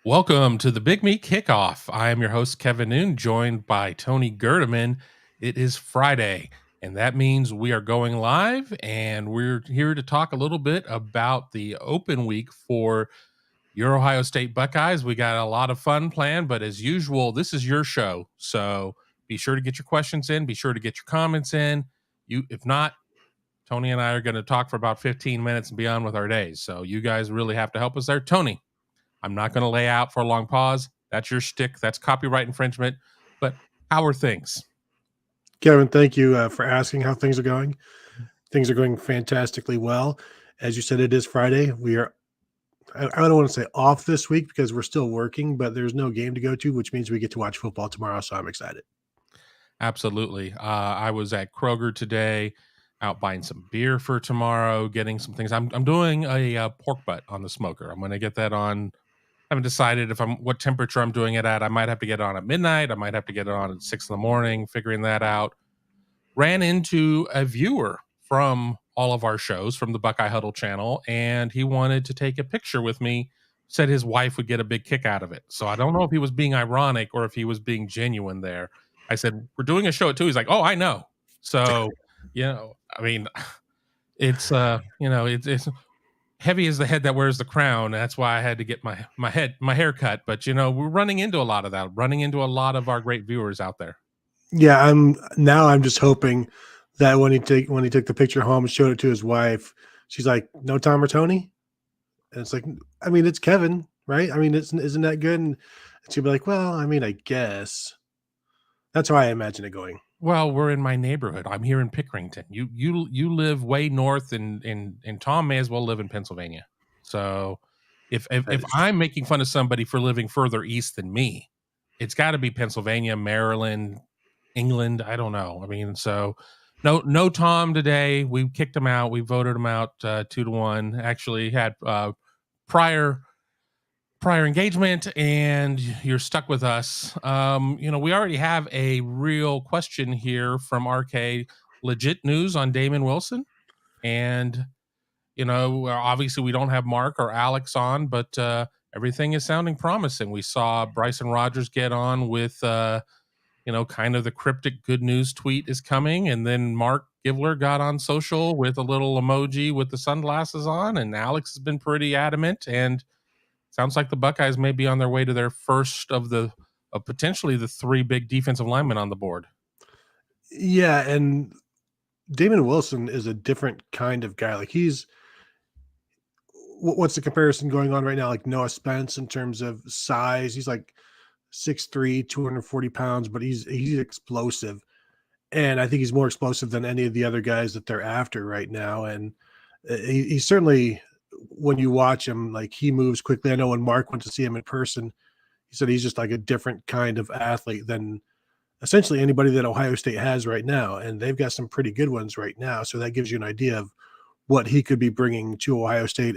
Welcome to the Big Me Kickoff. I am your host, Kevin Noon, joined by Tony Gerdeman. It is Friday, and that means we are going live, and we're here to talk a little bit about the open week for your Ohio State Buckeyes. We got a lot of fun planned, but as usual, this is your show. So be sure to get your questions in. Be sure to get your comments in. If not, Tony and I are going to talk for about 15 minutes and be on with our days. So you guys really have to help us there. Tony, I'm not going to lay out for a long pause. That's your shtick. That's copyright infringement. But how are things? Kevin, thank you for asking how things are going. Things are going fantastically well. As you said, it is Friday. We are, I don't want to say off this week because we're still working, but there's no game to go to, which means we get to watch football tomorrow. So I'm excited. Absolutely. I was at Kroger today, out buying some beer for tomorrow, getting some things. I'm doing a pork butt on the smoker. I'm going to get that on. I haven't decided what temperature I'm doing it at. I might have to get it on at midnight. I might have to get it on at 6 a.m, figuring that out. Ran into a viewer from all of our shows from the Buckeye Huddle channel, and he wanted to take a picture with me. Said his wife would get a big kick out of it. So I don't know if he was being ironic or if he was being genuine there. I said, we're doing a show at 2. He's like, oh, I know. So, I mean, it's, it's heavy as the head that wears the crown. That's why I had to get my hair cut. But, we're running into a lot of that, running into a lot of our great viewers out there. Yeah, I'm just hoping that when he took the picture home and showed it to his wife, she's like, "No Tom or Tony," and it's like, I mean, it's Kevin, right? I mean, isn't that good? And she'd be like, "Well, I mean, I guess." That's how I imagine it going. Well, we're in my neighborhood. I'm here in Pickerington. You live way north, and Tom may as well live in Pennsylvania. So if I'm making fun of somebody for living further east than me, it's got to be Pennsylvania, Maryland, England. I don't know. I mean, so no Tom today. We kicked him out. We voted him out 2-1. Actually had prior engagement, and you're stuck with us. We already have a real question here from RK. Legit news on Damon Wilson, and obviously we don't have Mark or Alex on, but everything is sounding promising. We saw Bryson Rogers get on with kind of the cryptic good news tweet is coming, and then Mark Givler got on social with a little emoji with the sunglasses on, and Alex has been pretty adamant, and sounds like the Buckeyes may be on their way to their first of potentially the 3 big defensive linemen on the board. Yeah, and Damon Wilson is a different kind of guy. Like what's the comparison going on right now? Like Noah Spence in terms of size, he's like 6'3", 240 pounds, but he's explosive. And I think he's more explosive than any of the other guys that they're after right now. And he certainly, when you watch him, like he moves quickly. I know when Mark went to see him in person, he said he's just like a different kind of athlete than essentially anybody that Ohio State has right now. And they've got some pretty good ones right now. So that gives you an idea of what he could be bringing to Ohio State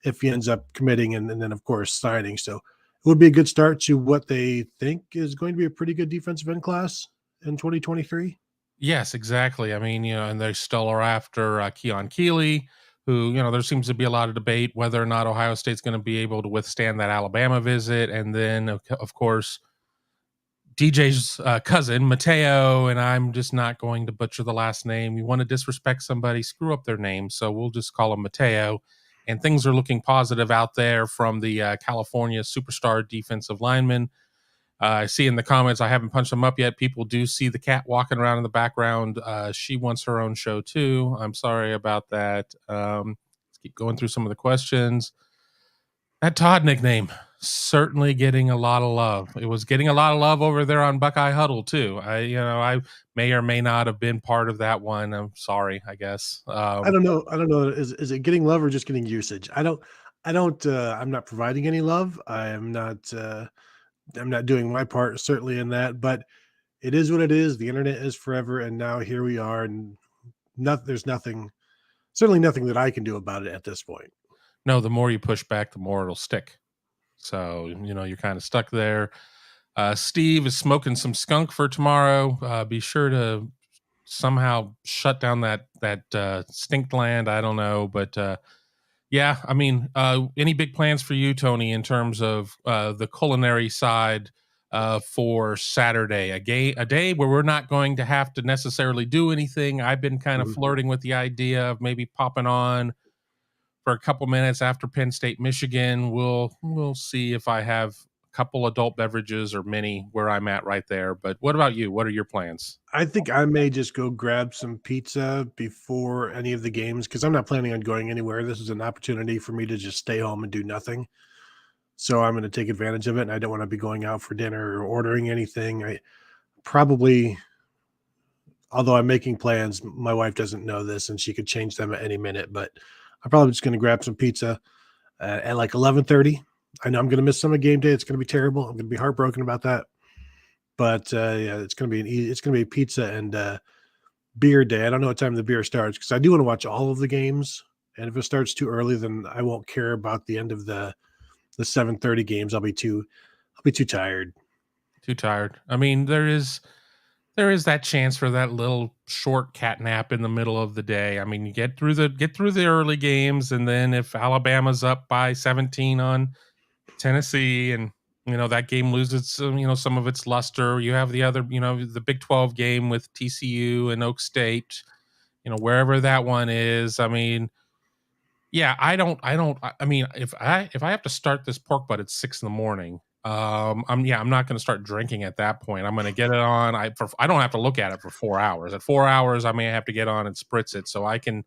if he ends up committing and then, of course, signing. So it would be a good start to what they think is going to be a pretty good defensive end class in 2023. Yes, exactly. I mean, and they still are after Keon Keeley, who, there seems to be a lot of debate whether or not Ohio State's going to be able to withstand that Alabama visit. And then, of course, DJ's cousin, Mateo, and I'm just not going to butcher the last name. You want to disrespect somebody, screw up their name. So we'll just call him Mateo. And things are looking positive out there from the California superstar defensive lineman. I see in the comments, I haven't punched them up yet. People do see the cat walking around in the background. She wants her own show too. I'm sorry about that. Let's keep going through some of the questions. That Todd nickname, certainly getting a lot of love. It was getting a lot of love over there on Buckeye Huddle too. I may or may not have been part of that one. I'm sorry, I guess. I don't know. Is it getting love or just getting usage? I'm not providing any love. I'm not doing my part, certainly in that, but it is what it is. The internet is forever. And now here we are, and there's certainly nothing that I can do about it at this point. No, the more you push back, the more it'll stick. So, you're kind of stuck there. Steve is smoking some skunk for tomorrow. Be sure to somehow shut down that stink gland. I don't know. But Yeah, I mean, any big plans for you, Tony, in terms of the culinary side for Saturday? A day where we're not going to have to necessarily do anything. I've been kind of Mhm. flirting with the idea of maybe popping on for a couple minutes after Penn State, Michigan. We'll see if I have a couple adult beverages or many where I'm at right there. But what about you? What are your plans? I think I may just go grab some pizza before any of the games because I'm not planning on going anywhere. This is an opportunity for me to just stay home and do nothing. So I'm going to take advantage of it. And I don't want to be going out for dinner or ordering anything. I probably, although I'm making plans, my wife doesn't know this and she could change them at any minute. But I'm probably just going to grab some pizza at like 11:30. I know I'm going to miss some of game day. It's going to be terrible. I'm going to be heartbroken about that. But yeah, it's going to be it's going to be pizza and beer day. I don't know what time the beer starts because I do want to watch all of the games. And if it starts too early, then I won't care about the end of the 7:30 games. I'll be too tired. Too tired. I mean, there is that chance for that little short cat nap in the middle of the day. I mean, you get through the early games, and then if Alabama's up by 17 on Tennessee, and that game loses some of its luster, you have the other, the Big 12 game with TCU and Oak State, wherever that one is. I mean, yeah, I mean, if I have to start this pork butt at 6 in the morning, I'm not gonna start drinking at that point. I'm gonna get it on. I don't have to look at it for 4 hours. At 4 hours, I may have to get on and spritz it so I can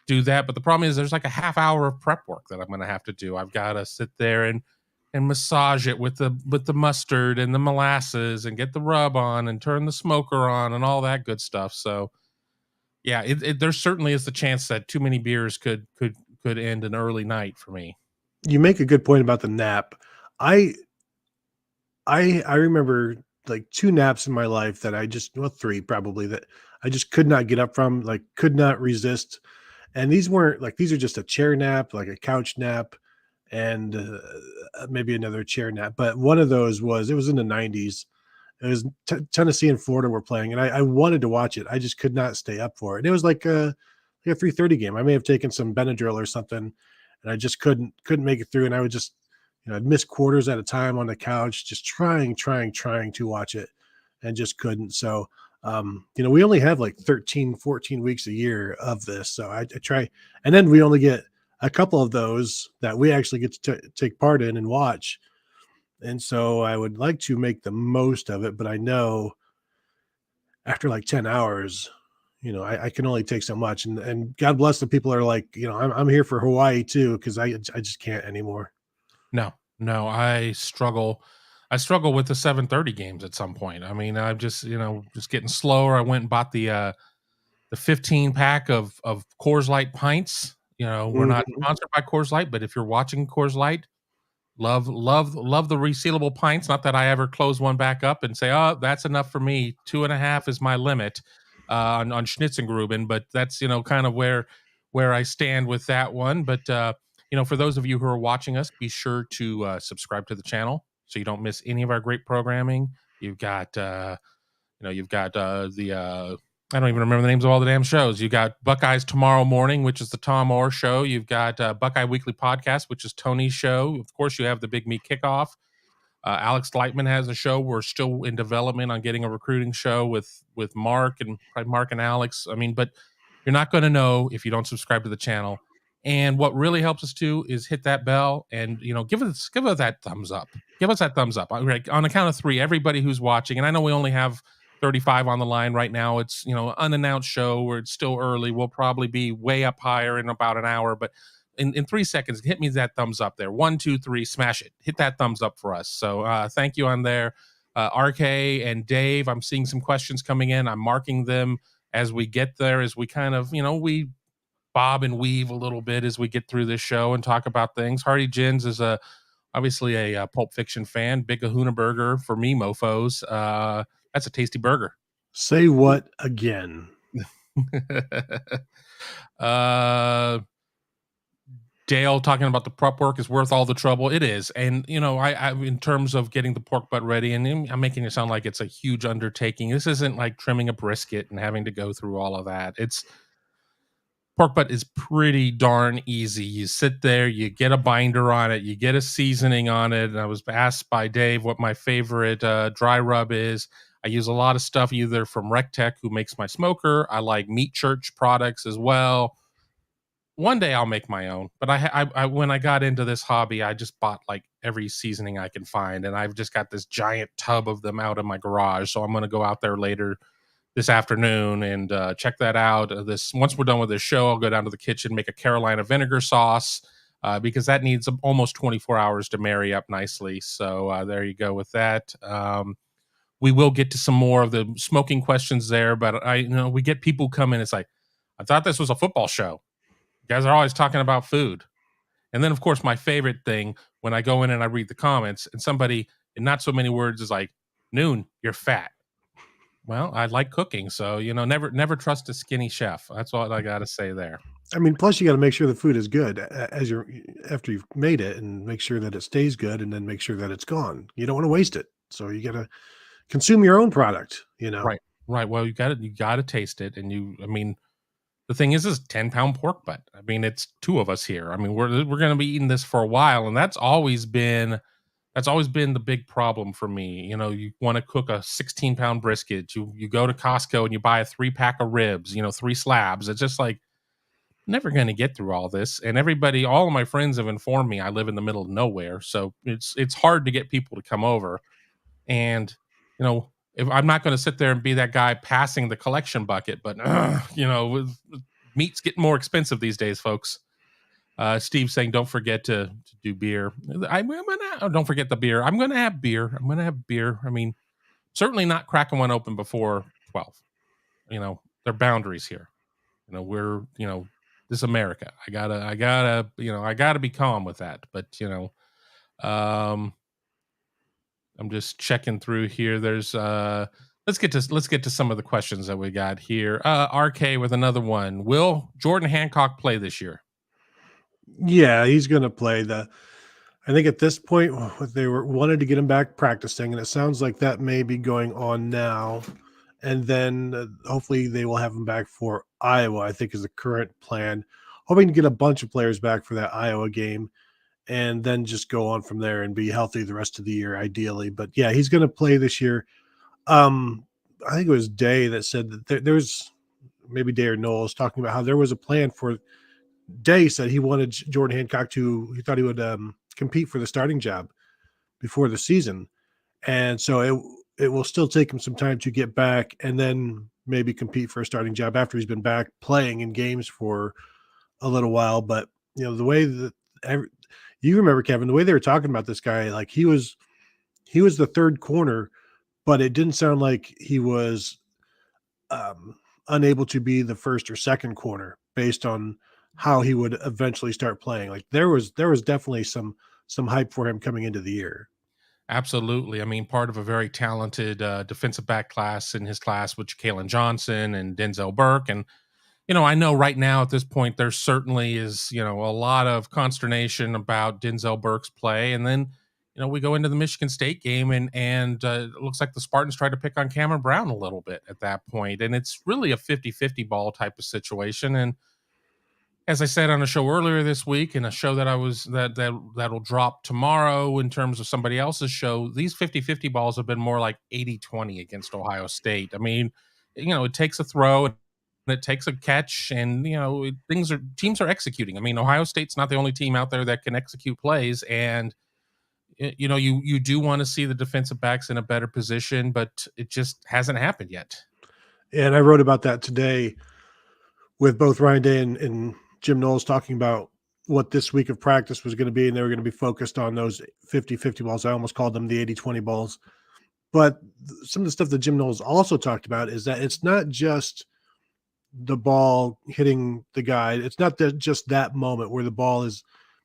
do that, but the problem is there's like a half hour of prep work that I'm gonna have to do. I've gotta sit there and massage it with the mustard and the molasses and get the rub on and turn the smoker on and all that good stuff. So, yeah, there certainly is the chance that too many beers could end an early night for me. You make a good point about the nap. I I remember like two naps in my life that I just well three probably that I just could not get up from, like could not resist. And these weren't like these are just a chair nap, like a couch nap, and maybe another chair nap. But one of those was it was in the 90s. It was Tennessee and Florida were playing, and I wanted to watch it. I just could not stay up for it. And it was like a 3:30 game. I may have taken some Benadryl or something, and I just couldn't make it through. And I would just, I'd miss quarters at a time on the couch, just trying to watch it, and just couldn't. So, we only have like 13, 14 weeks a year of this. So I try, and then we only get a couple of those that we actually get to take part in and watch. And so I would like to make the most of it, but I know after like 10 hours, I can only take so much. And God bless the people that are like, I'm here for Hawaii too, because I just can't anymore. No, no, I struggle with the 7:30 games at some point. I mean, I'm just getting slower. I went and bought the 15 pack of Coors Light pints. We're not Mhm. sponsored by Coors Light, but if you're watching Coors Light, love the resealable pints. Not that I ever close one back up and say, "Oh, that's enough for me. 2.5 is my limit on Schnitzengruben." But that's kind of where I stand with that one. But for those of you who are watching us, be sure to subscribe to the channel so you don't miss any of our great programming. You've got the I don't even remember the names of all the damn shows. You got Buckeyes Tomorrow Morning, which is the Tom Orr show. You've got Buckeye Weekly Podcast, which is Tony's show. Of course, you have the Big Me Kickoff. Alex Lightman has a show. We're still in development on getting a recruiting show with Mark and Alex. I mean, but you're not going to know if you don't subscribe to the channel. And what really helps us too is hit that bell and give us that thumbs up. Give us that thumbs up. On the count of three, everybody who's watching, and I know we only have 35 on the line right now. It's unannounced show where it's still early. We'll probably be way up higher in about an hour, but in 3 seconds, hit me that thumbs up there. 1, 2, 3, smash it. Hit that thumbs up for us. So thank you on there. RK and Dave, I'm seeing some questions coming in. I'm marking them as we get there, as we kind of, we bob and weave a little bit as we get through this show and talk about things. Hardy Jins is obviously a Pulp Fiction fan. Big Kahuna Burger for me, mofos. That's a tasty burger. Say what again? uh Dale talking about the prep work is worth all the trouble. It is. And, I in terms of getting the pork butt ready, and I'm making it sound like it's a huge undertaking. This isn't like trimming a brisket and having to go through all of that. Pork butt is pretty darn easy. You sit there, you get a binder on it, you get a seasoning on it. And I was asked by Dave what my favorite dry rub is. I use a lot of stuff either from RecTech, who makes my smoker. I like Meat Church products as well. One day I'll make my own, but I when I got into this hobby, I just bought like every seasoning I can find, and I've just got this giant tub of them out in my garage. So I'm going to go out there later this afternoon and check that out. This once we're done with this show, I'll go down to the kitchen, make a Carolina vinegar sauce because that needs almost 24 hours to marry up nicely. So there you go with that. We will get to some more of the smoking questions there, but we get people come in. It's like, I thought this was a football show. You guys are always talking about food. And then, of course, my favorite thing when I go in and I read the comments and somebody in not so many words is like, Noon, you're fat. Well, I like cooking, so never trust a skinny chef. That's all I got to say there. I mean, plus you got to make sure the food is good after you've made it, and make sure that it stays good, and then make sure that it's gone. You don't want to waste it, so you got to consume your own product. Right. Well, you got to taste it, and the thing is 10-pound pork butt. I mean, it's two of us here. I mean, we're going to be eating this for a while, and that's always been the big problem for me. You want to cook a 16-pound brisket. You go to Costco and you buy a 3-pack of ribs, 3 slabs. It's just like, never going to get through all this. And all of my friends have informed me I live in the middle of nowhere. So it's hard to get people to come over. And, if I'm not going to sit there and be that guy passing the collection bucket, but, meat's getting more expensive these days, folks. Steve saying, don't forget to do beer. Don't forget the beer. I'm going to have beer. I mean, certainly not cracking one open before 12. There are boundaries here. We're, this is America. I gotta be calm with that. But, I'm just checking through here. There's, let's get to some of the questions that we got here. RK with another one. Will Jordan Hancock play this year? Yeah, he's going to play. I think at this point they wanted to get him back practicing, and it sounds like that may be going on now. And then hopefully they will have him back for Iowa, I think is the current plan. Hoping to get a bunch of players back for that Iowa game, and then just go on from there and be healthy the rest of the year, ideally. But yeah, he's going to play this year. I think it was Day that said that there's maybe Day or Knowles talking about how there was a plan for. Day said he wanted Jordan Hancock he thought he would compete for the starting job before the season. And so it will still take him some time to get back and then maybe compete for a starting job after he's been back playing in games for a little while. But, the way that you remember, Kevin, the way they were talking about this guy, like he was the third corner, but it didn't sound like he was unable to be the first or second corner based on how he would eventually start playing. Like there was definitely some hype for him coming into the year. Absolutely. I mean, part of a very talented defensive back class in his class, which Kalen Johnson and Denzel Burke. And, I know right now at this point, there certainly is, a lot of consternation about Denzel Burke's play. And then, we go into the Michigan State game and it looks like the Spartans tried to pick on Cameron Brown a little bit at that point. And it's really a 50-50 ball type of situation. And as I said on a show earlier this week, and a show that'll drop tomorrow in terms of somebody else's show, these 50-50 balls have been more like 80-20 against Ohio State. I mean, it takes a throw and it takes a catch, and teams are executing. I mean, Ohio State's not the only team out there that can execute plays, and you do want to see the defensive backs in a better position, but it just hasn't happened yet. And I wrote about that today with both Ryan Day and Jim Knowles talking about what this week of practice was going to be, and they were going to be focused on those 50-50 balls. I almost called them the 80-20 balls. But some of the stuff that Jim Knowles also talked about is that it's not just the ball hitting the guy. It's not just that moment where the ball is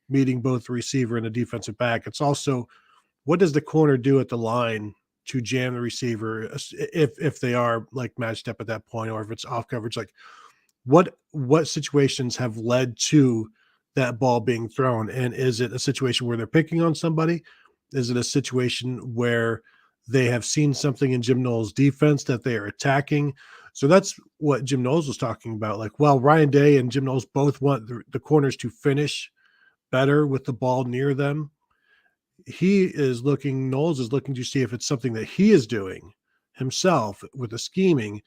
meeting both the receiver and the defensive back. It's also, what does the corner do at the line to jam the receiver if they are like matched up at that point, or if it's off coverage? Like what situations have led to that ball being thrown? And is it a situation where they're picking on somebody? Is it a situation where they have seen something in Jim Knowles' defense that they are attacking? So that's what Jim Knowles was talking about. Like, while Ryan Day and Jim Knowles both want the corners to finish better with the ball near them, Knowles is looking to see if it's something that he is doing himself with the scheming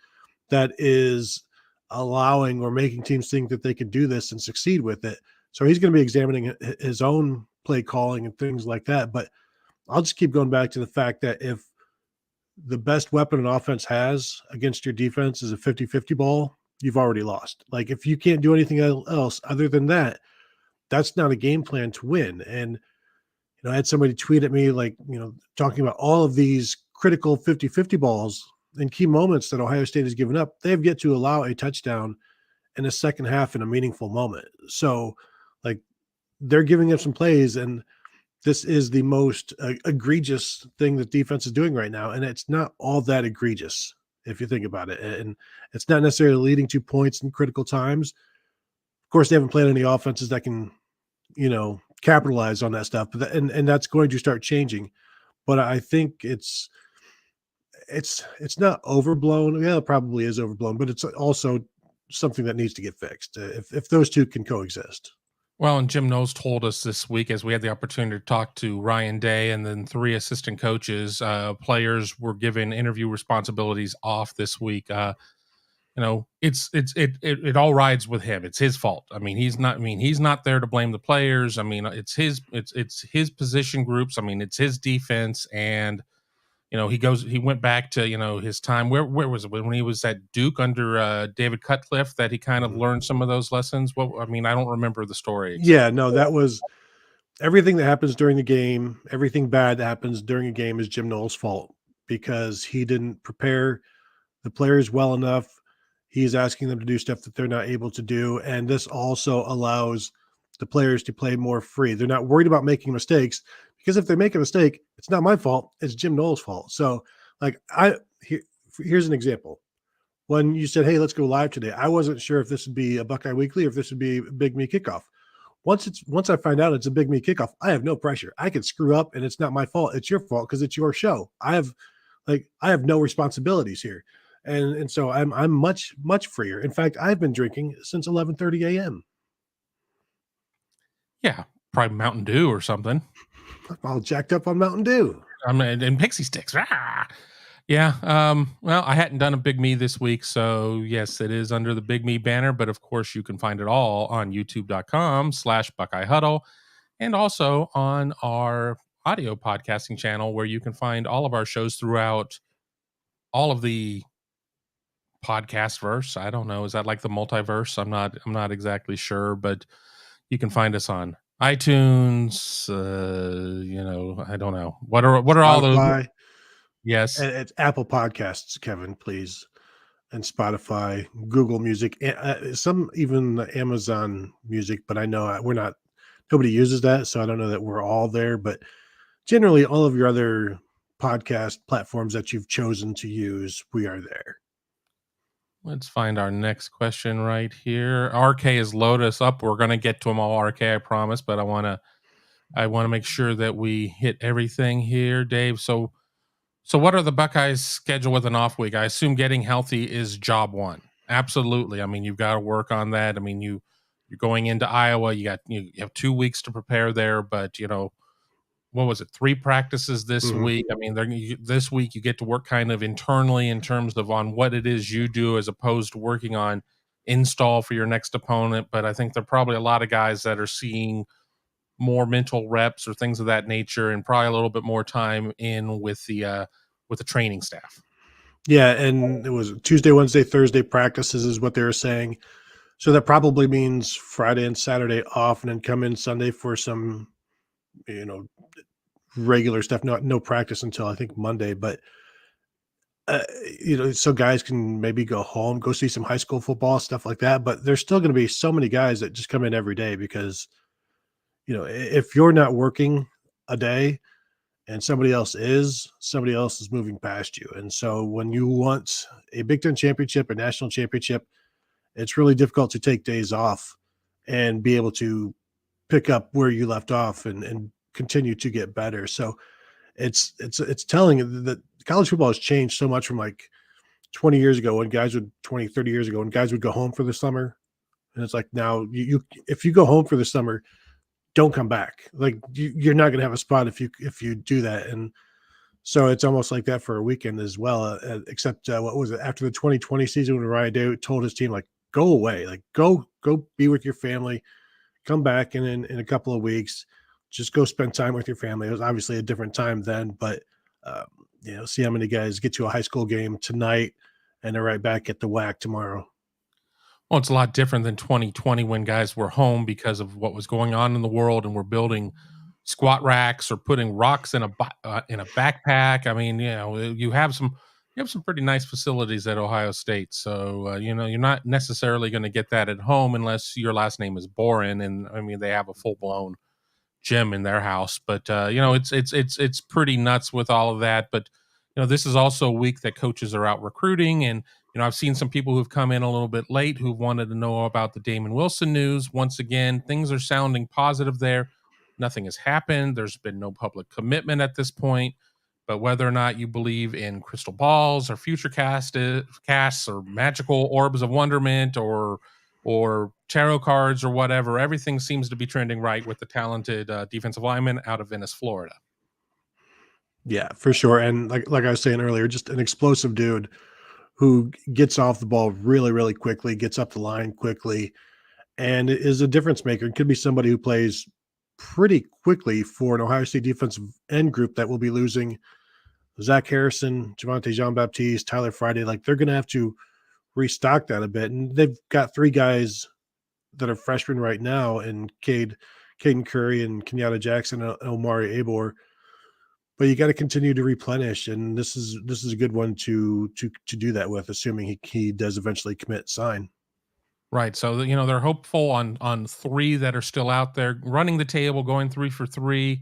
that is allowing or making teams think that they can do this and succeed with it. So he's going to be examining his own play calling and things like that. But I'll just keep going back to the fact that if the best weapon an offense has against your defense is a 50-50 ball, you've already lost. Like, if you can't do anything else other than that, that's not a game plan to win. And I had somebody tweet at me, like, talking about all of these critical 50-50 balls in key moments that Ohio State has given up. They have yet to allow a touchdown in the second half in a meaningful moment. So, like, they're giving up some plays, and this is the most egregious thing that defense is doing right now. And it's not all that egregious if you think about it. And it's not necessarily leading to points in critical times. Of course, they haven't played any offenses that can, capitalize on that stuff, but and that's going to start changing. But I think it's not overblown. Yeah, it probably is overblown, but it's also something that needs to get fixed if those two can coexist. Well, and Jim Knowles told us this week, as we had the opportunity to talk to Ryan Day and then 3 assistant coaches, players were given interview responsibilities off this week. It all rides with him. It's his fault. He's not there to blame the players. It's his position groups. It's his defense. And, he went back to, his time. Where was it when he was at Duke under David Cutcliffe that he kind of learned some of those lessons? I don't remember the story exactly. Yeah, no, that was everything that happens during the game. Everything bad that happens during a game is Jim Knowles' fault because he didn't prepare the players well enough. He's asking them to do stuff that they're not able to do. And this also allows the players to play more free. They're not worried about making mistakes because if they make a mistake, it's not my fault. It's Jim Knowles' fault. So, like, here's an example. When you said, hey, let's go live today, I wasn't sure if this would be a Buckeye Weekly or if this would be Big Me Kickoff. Once I find out it's a Big Me Kickoff, I have no pressure. I could screw up and it's not my fault. It's your fault because it's your show. I have no responsibilities here. And so I'm much, much freer. In fact, I've been drinking since 11:30 a.m. Yeah, probably Mountain Dew or something. I'm all jacked up on Mountain Dew. And Pixie Sticks. Ah! Yeah. Well, I hadn't done a Big Me this week, so yes, it is under the Big Me banner. But of course, you can find it all on YouTube.com/Buckeye Huddle, and also on our audio podcasting channel, where you can find all of our shows throughout all of the podcast verse. I don't know. Is that like the multiverse? I'm not exactly sure, but you can find us on iTunes. I don't know. What are Spotify, all those? Yes. It's Apple Podcasts, Kevin, please. And Spotify, Google Music, some even Amazon Music, but I know nobody uses that. So I don't know that we're all there, but generally all of your other podcast platforms that you've chosen to use, we are there. Let's find our next question right here. RK has loaded us up. We're going to get to them all, RK, I promise, but I want to make sure that we hit everything here, Dave. So what are the Buckeyes' schedule with an off week? I assume getting healthy is job one. Absolutely. You've got to work on that. You're going into Iowa. You have 2 weeks to prepare there, but what was it? 3 practices this week. This week you get to work kind of internally in terms of on what it is you do as opposed to working on install for your next opponent. But I think there are probably a lot of guys that are seeing more mental reps or things of that nature, and probably a little bit more time in with the training staff. Yeah, and it was Tuesday, Wednesday, Thursday practices is what they were saying. So that probably means Friday and Saturday off, and then come in Sunday for some, regular stuff. No practice until I think Monday, but so guys can maybe go home, go see some high school football, stuff like that. But there's still going to be so many guys that just come in every day because, if you're not working a day and somebody else is moving past you. And so when you want a Big Ten championship, a national championship, it's really difficult to take days off and be able to pick up where you left off and continue to get better. So it's telling that college football has changed so much from like 20 years ago when guys would 20, 30 years ago when guys would go home for the summer. And it's like now if you go home for the summer, don't come back. Like you're not going to have a spot if you do that. And so it's almost like that for a weekend as well. Except what was it after the 2020 season when Ryan Day told his team like go away, like go be with your family, come back in a couple of weeks, just go spend time with your family. It was obviously a different time then, but see how many guys get to a high school game tonight and they're right back at the WAC tomorrow. Well, it's a lot different than 2020 when guys were home because of what was going on in the world and we're building squat racks or putting rocks in a backpack. I mean, you have some pretty nice facilities at Ohio State. So, you're not necessarily going to get that at home unless your last name is Boren. And I mean, they have a full blown gym in their house, but it's pretty nuts with all of that. But this is also a week that coaches are out recruiting, and I've seen some people who've come in a little bit late who've wanted to know about the Damon Wilson news. Once again, things are sounding positive there. Nothing has happened. There's been no public commitment at this point. But whether or not you believe in crystal balls or future casts or magical orbs of wonderment or tarot cards or whatever, everything seems to be trending right with the talented defensive lineman out of Venice, Florida. Yeah, for sure. And like I was saying earlier, just an explosive dude who gets off the ball really, really quickly, gets up the line quickly, and is a difference maker. It could be somebody who plays pretty quickly for an Ohio State defensive end group that will be losing Zach Harrison, Javante Jean-Baptiste, Tyler Friday. Like they're going to have to restock that a bit. And they've got three guys that are freshmen right now in Caden Curry and Kenyatta Jackson and Omari Abor. But you got to continue to replenish, and this is a good one to do that with, assuming he does eventually sign. Right. So they're hopeful on three that are still out there running the table, going 3 for 3,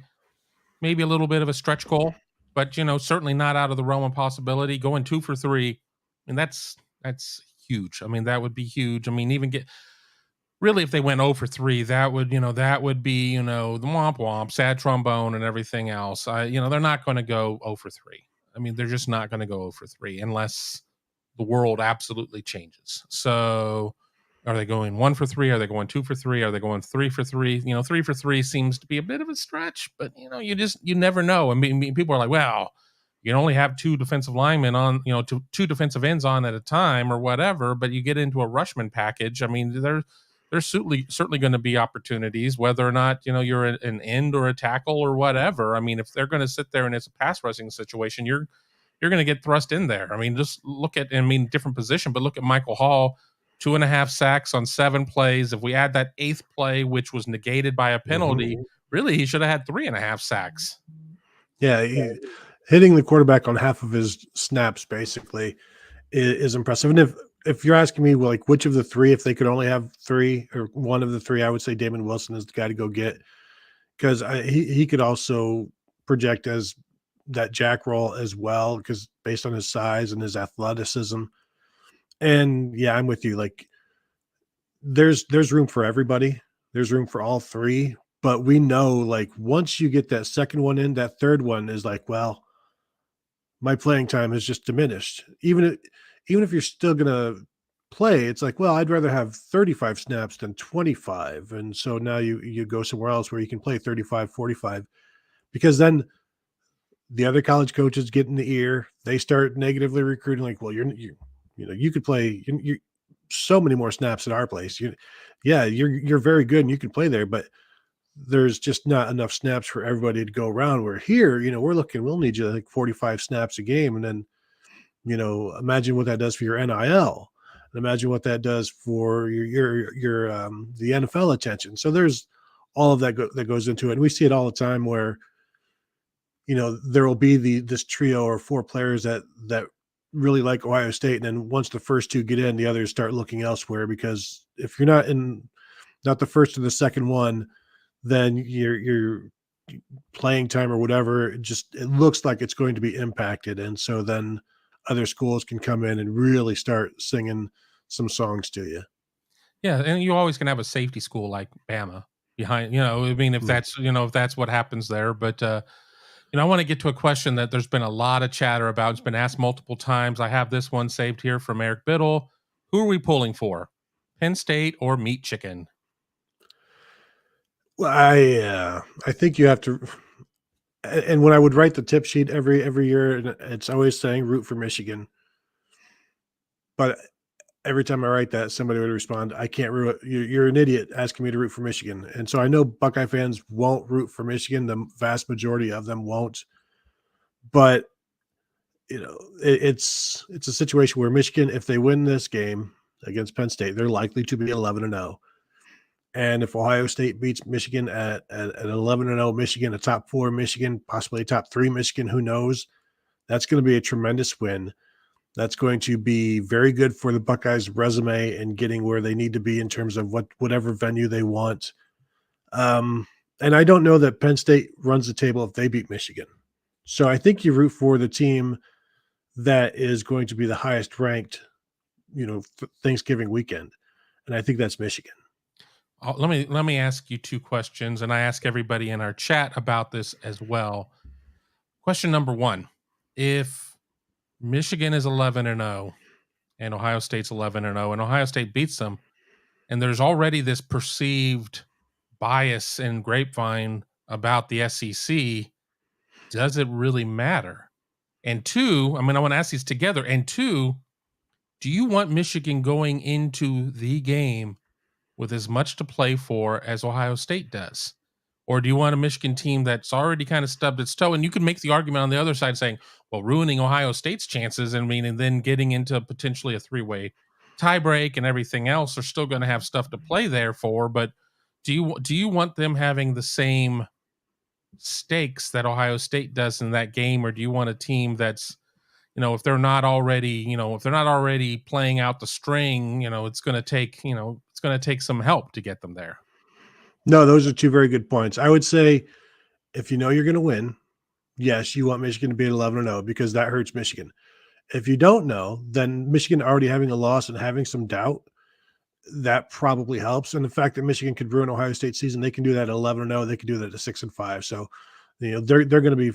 maybe a little bit of a stretch goal, but certainly not out of the realm of possibility. Going 2 for 3, and that's huge. I mean, that would be huge. I mean, even really if they went 0 for 3, that would be the womp womp, sad trombone, and everything else. They're not going to go 0 for 3. I mean, they're just not going to go 0 for 3 unless the world absolutely changes. So, are they going 1 for 3? Are they going 2 for 3? Are they going 3 for 3? 3 for 3 seems to be a bit of a stretch, but you never know. I mean, people are like, well, you can only have 2 defensive linemen on, two defensive ends on at a time or whatever, but you get into a rushman package. I mean, there's certainly going to be opportunities, whether or not you're an end or a tackle or whatever. I mean, if they're going to sit there and it's a pass rushing situation, you're going to get thrust in there. I mean, just look at different position, but look at Michael Hall, 2.5 sacks on 7 plays. If we add that 8th play, which was negated by a penalty, really he should have had 3.5 sacks. Yeah, hitting the quarterback on half of his snaps basically is impressive. And if you're asking me, well, like which of the 3, if they could only have 3 or one of the 3, I would say Damon Wilson is the guy to go get, because he could also project as that jack role as well, because based on his size and his athleticism. And yeah, I'm with you. Like there's room for everybody. There's room for all 3, but we know like once you get that second one in, that third one is like, well, my playing time has just diminished. Even if you're still gonna play, it's like, well, I'd rather have 35 snaps than 25. And so now you go somewhere else where you can play 35, 45, because then the other college coaches get in the ear. They start negatively recruiting, like, well, you could play you so many more snaps at our place. You're very good and you can play there, but there's just not enough snaps for everybody to go around. Where here, we'll need you like 45 snaps a game. And then, imagine what that does for your NIL, and imagine what that does for your the NFL attention. So there's all of that that goes into it. And we see it all the time where, there will be this trio or 4 players that really like Ohio State. And then once the first 2 get in, the others start looking elsewhere, because if you're not the first or the second one, then your playing time or whatever, it looks like it's going to be impacted. And so then other schools can come in and really start singing some songs to you. Yeah. And you always can have a safety school like Bama behind, if that's what happens there. But I want to get to a question that there's been a lot of chatter about. It's been asked multiple times. I have this one saved here from Eric Biddle. Who are we pulling for? Penn State or Meat Chicken? Well, I think you have to. And when I would write the tip sheet every year, it's always saying root for Michigan. But every time I write that, somebody would respond, "I can't root. You're an idiot asking me to root for Michigan." And so I know Buckeye fans won't root for Michigan. The vast majority of them won't. But it's a situation where Michigan, if they win this game against Penn State, they're likely to be 11-0. And if Ohio State beats Michigan at 11-0 Michigan, a top 4 Michigan, possibly a top 3 Michigan, who knows? That's going to be a tremendous win. That's going to be very good for the Buckeyes' resume and getting where they need to be in terms of whatever venue they want. And I don't know that Penn State runs the table if they beat Michigan. So I think you root for the team that is going to be the highest ranked, Thanksgiving weekend. And I think that's Michigan. Let me ask you 2 questions, and I ask everybody in our chat about this as well. Question number 1: if Michigan is 11-0 and Ohio State's 11-0 and Ohio State beats them, and there's already this perceived bias in grapevine about the SEC, does it really matter? And 2, I want to ask these together. And 2, do you want Michigan going into the game with as much to play for as Ohio State does? Or do you want a Michigan team that's already kind of stubbed its toe? And you can make the argument on the other side saying, well, ruining Ohio State's chances, and then getting into potentially a 3-way tiebreak and everything else, are still going to have stuff to play there for. But do you want them having the same stakes that Ohio State does in that game? Or do you want a team that's, if they're not already playing out the string, it's going to take some help to get them there? No, those are 2 very good points. I would say if you know you're going to win, yes, you want Michigan to be at 11-0 because that hurts Michigan. If you don't know, then Michigan already having a loss and having some doubt, that probably helps. And the fact that Michigan could ruin Ohio State season, they can do that at 11-0. They can do that at 6-5. So, they're going to be,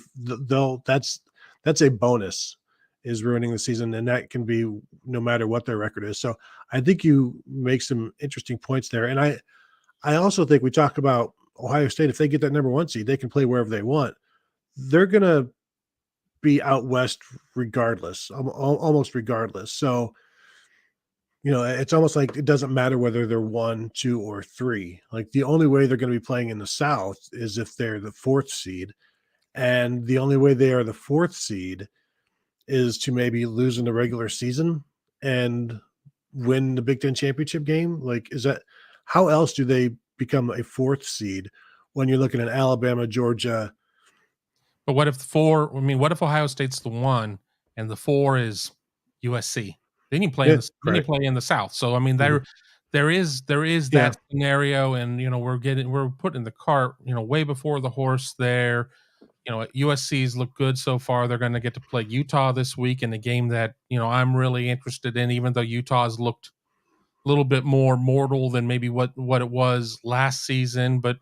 that's a bonus, is ruining the season. And that can be no matter what their record is. So I think you make some interesting points there. And I also think we talk about Ohio State. If they get that number 1 seed, they can play wherever they want. They're going to be out West regardless, almost regardless. So, it's almost like it doesn't matter whether they're 1, 2, or 3. Like, the only way they're going to be playing in the South is if they're the 4th seed. And the only way they are the 4th seed is to maybe lose in the regular season and win the Big Ten championship game. Like, how else do they become a 4th seed when you're looking at Alabama, Georgia? But what if what if Ohio State's the 1 and the 4 is USC? Then you play you play in the South. So there is that scenario, and we're putting the cart way before the horse there. USC's look good so far. They're going to get to play Utah this week in a game that I'm really interested in, even though Utah's looked a little bit more mortal than maybe what it was last season. But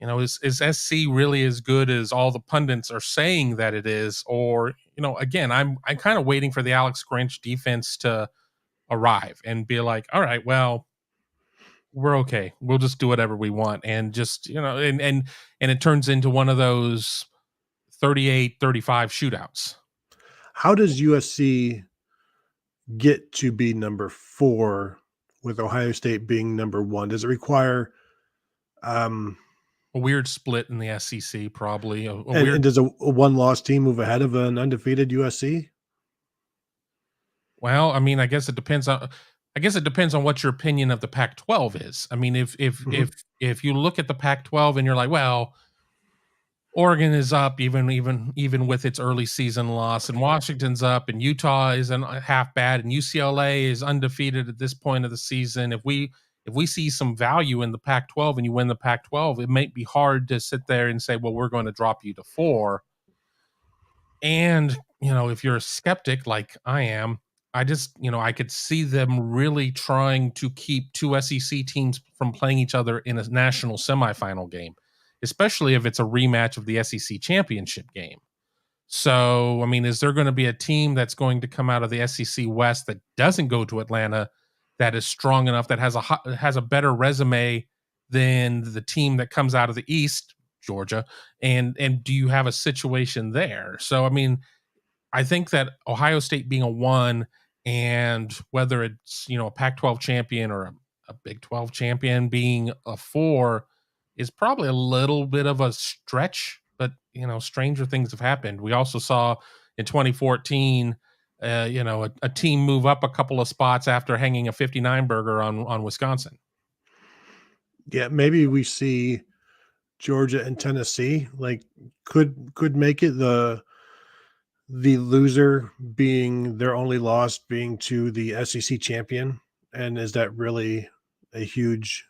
is SC really as good as all the pundits are saying that it is? Or, again, I'm kind of waiting for the Alex Grinch defense to arrive and be like, all right, well, we're okay. We'll just do whatever we want. And just, and it turns into one of those 38-35 shootouts. How does USC get to be number 4 with Ohio State being number 1? Does it require a weird split in the SEC, probably. And does a 1-loss team move ahead of an undefeated USC? Well, I guess it depends on what your opinion of the Pac-12 is. If you look at the Pac-12 and you're like, well, Oregon is up even with its early season loss, and Washington's up, and Utah isn't half bad, and UCLA is undefeated at this point of the season. If we see some value in the Pac-12 and you win the Pac-12, it might be hard to sit there and say, well, we're going to drop you to 4. And, if you're a skeptic like I am, I just, I could see them really trying to keep 2 SEC teams from playing each other in a national semifinal game, especially if it's a rematch of the SEC championship game. So, I mean, is there going to be a team that's going to come out of the SEC West that doesn't go to Atlanta that is strong enough that has a better resume than the team that comes out of the East, Georgia? And do you have a situation there? So, I mean, I think that Ohio State being a 1 and whether it's, a Pac-12 champion or a Big 12 champion being a 4 is probably a little bit of a stretch, but stranger things have happened. We also saw in 2014, a team move up a couple of spots after hanging a 59 burger on Wisconsin. Yeah, maybe we see Georgia and Tennessee could make it, the loser being their only loss being to the SEC champion. And is that really a huge,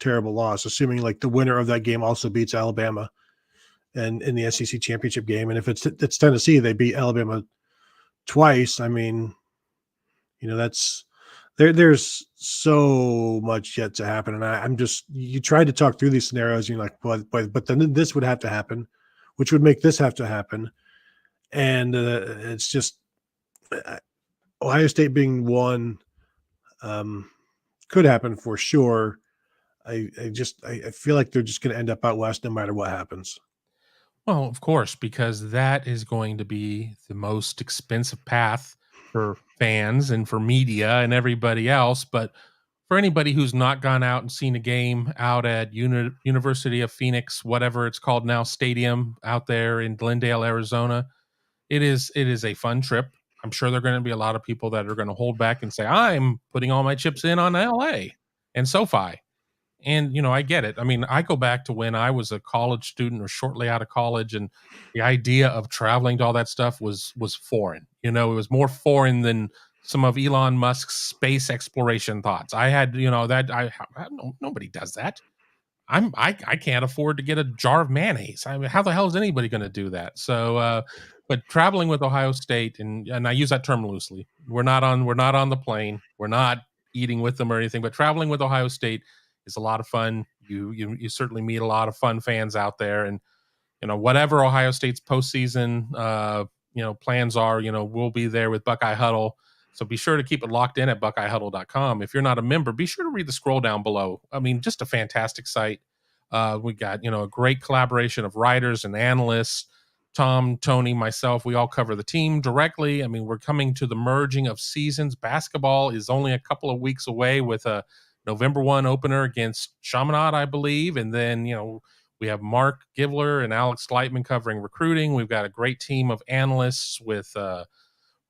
terrible loss? Assuming like the winner of that game also beats Alabama and in the SEC championship game. And if it's Tennessee, they beat Alabama twice. I mean, that's there's so much yet to happen. And I'm just, you tried to talk through these scenarios. And you're like, but then this would have to happen, which would make this have to happen. And it's just Ohio State being 1 could happen for sure. I feel like they're just going to end up out west no matter what happens. Well, of course, because that is going to be the most expensive path for fans and for media and everybody else. But for anybody who's not gone out and seen a game out at University of Phoenix, whatever it's called now, stadium out there in Glendale, Arizona, it is a fun trip. I'm sure there are going to be a lot of people that are going to hold back and say, I'm putting all my chips in on LA and SoFi. And, I get it. I mean, I go back to when I was a college student or shortly out of college, and the idea of traveling to all that stuff was foreign. It was more foreign than some of Elon Musk's space exploration thoughts. I had, nobody does that. I can't afford to get a jar of mayonnaise. I mean, how the hell is anybody going to do that? So, but traveling with Ohio State, and I use that term loosely. We're not on the plane. We're not eating with them or anything. But traveling with Ohio State is a lot of fun. You certainly meet a lot of fun fans out there, and whatever Ohio State's postseason plans are, we'll be there with Buckeye Huddle. So be sure to keep it locked in at BuckeyeHuddle.com. If you're not a member, be sure to read the scroll down below. I mean, just a fantastic site. We got a great collaboration of writers and analysts. Tom, Tony, myself, we all cover the team directly. I mean, we're coming to the merging of seasons. Basketball is only a couple of weeks away with a November 1 opener against Chaminade, I believe. And then, we have Mark Givler and Alex Gleitman covering recruiting. We've got a great team of analysts with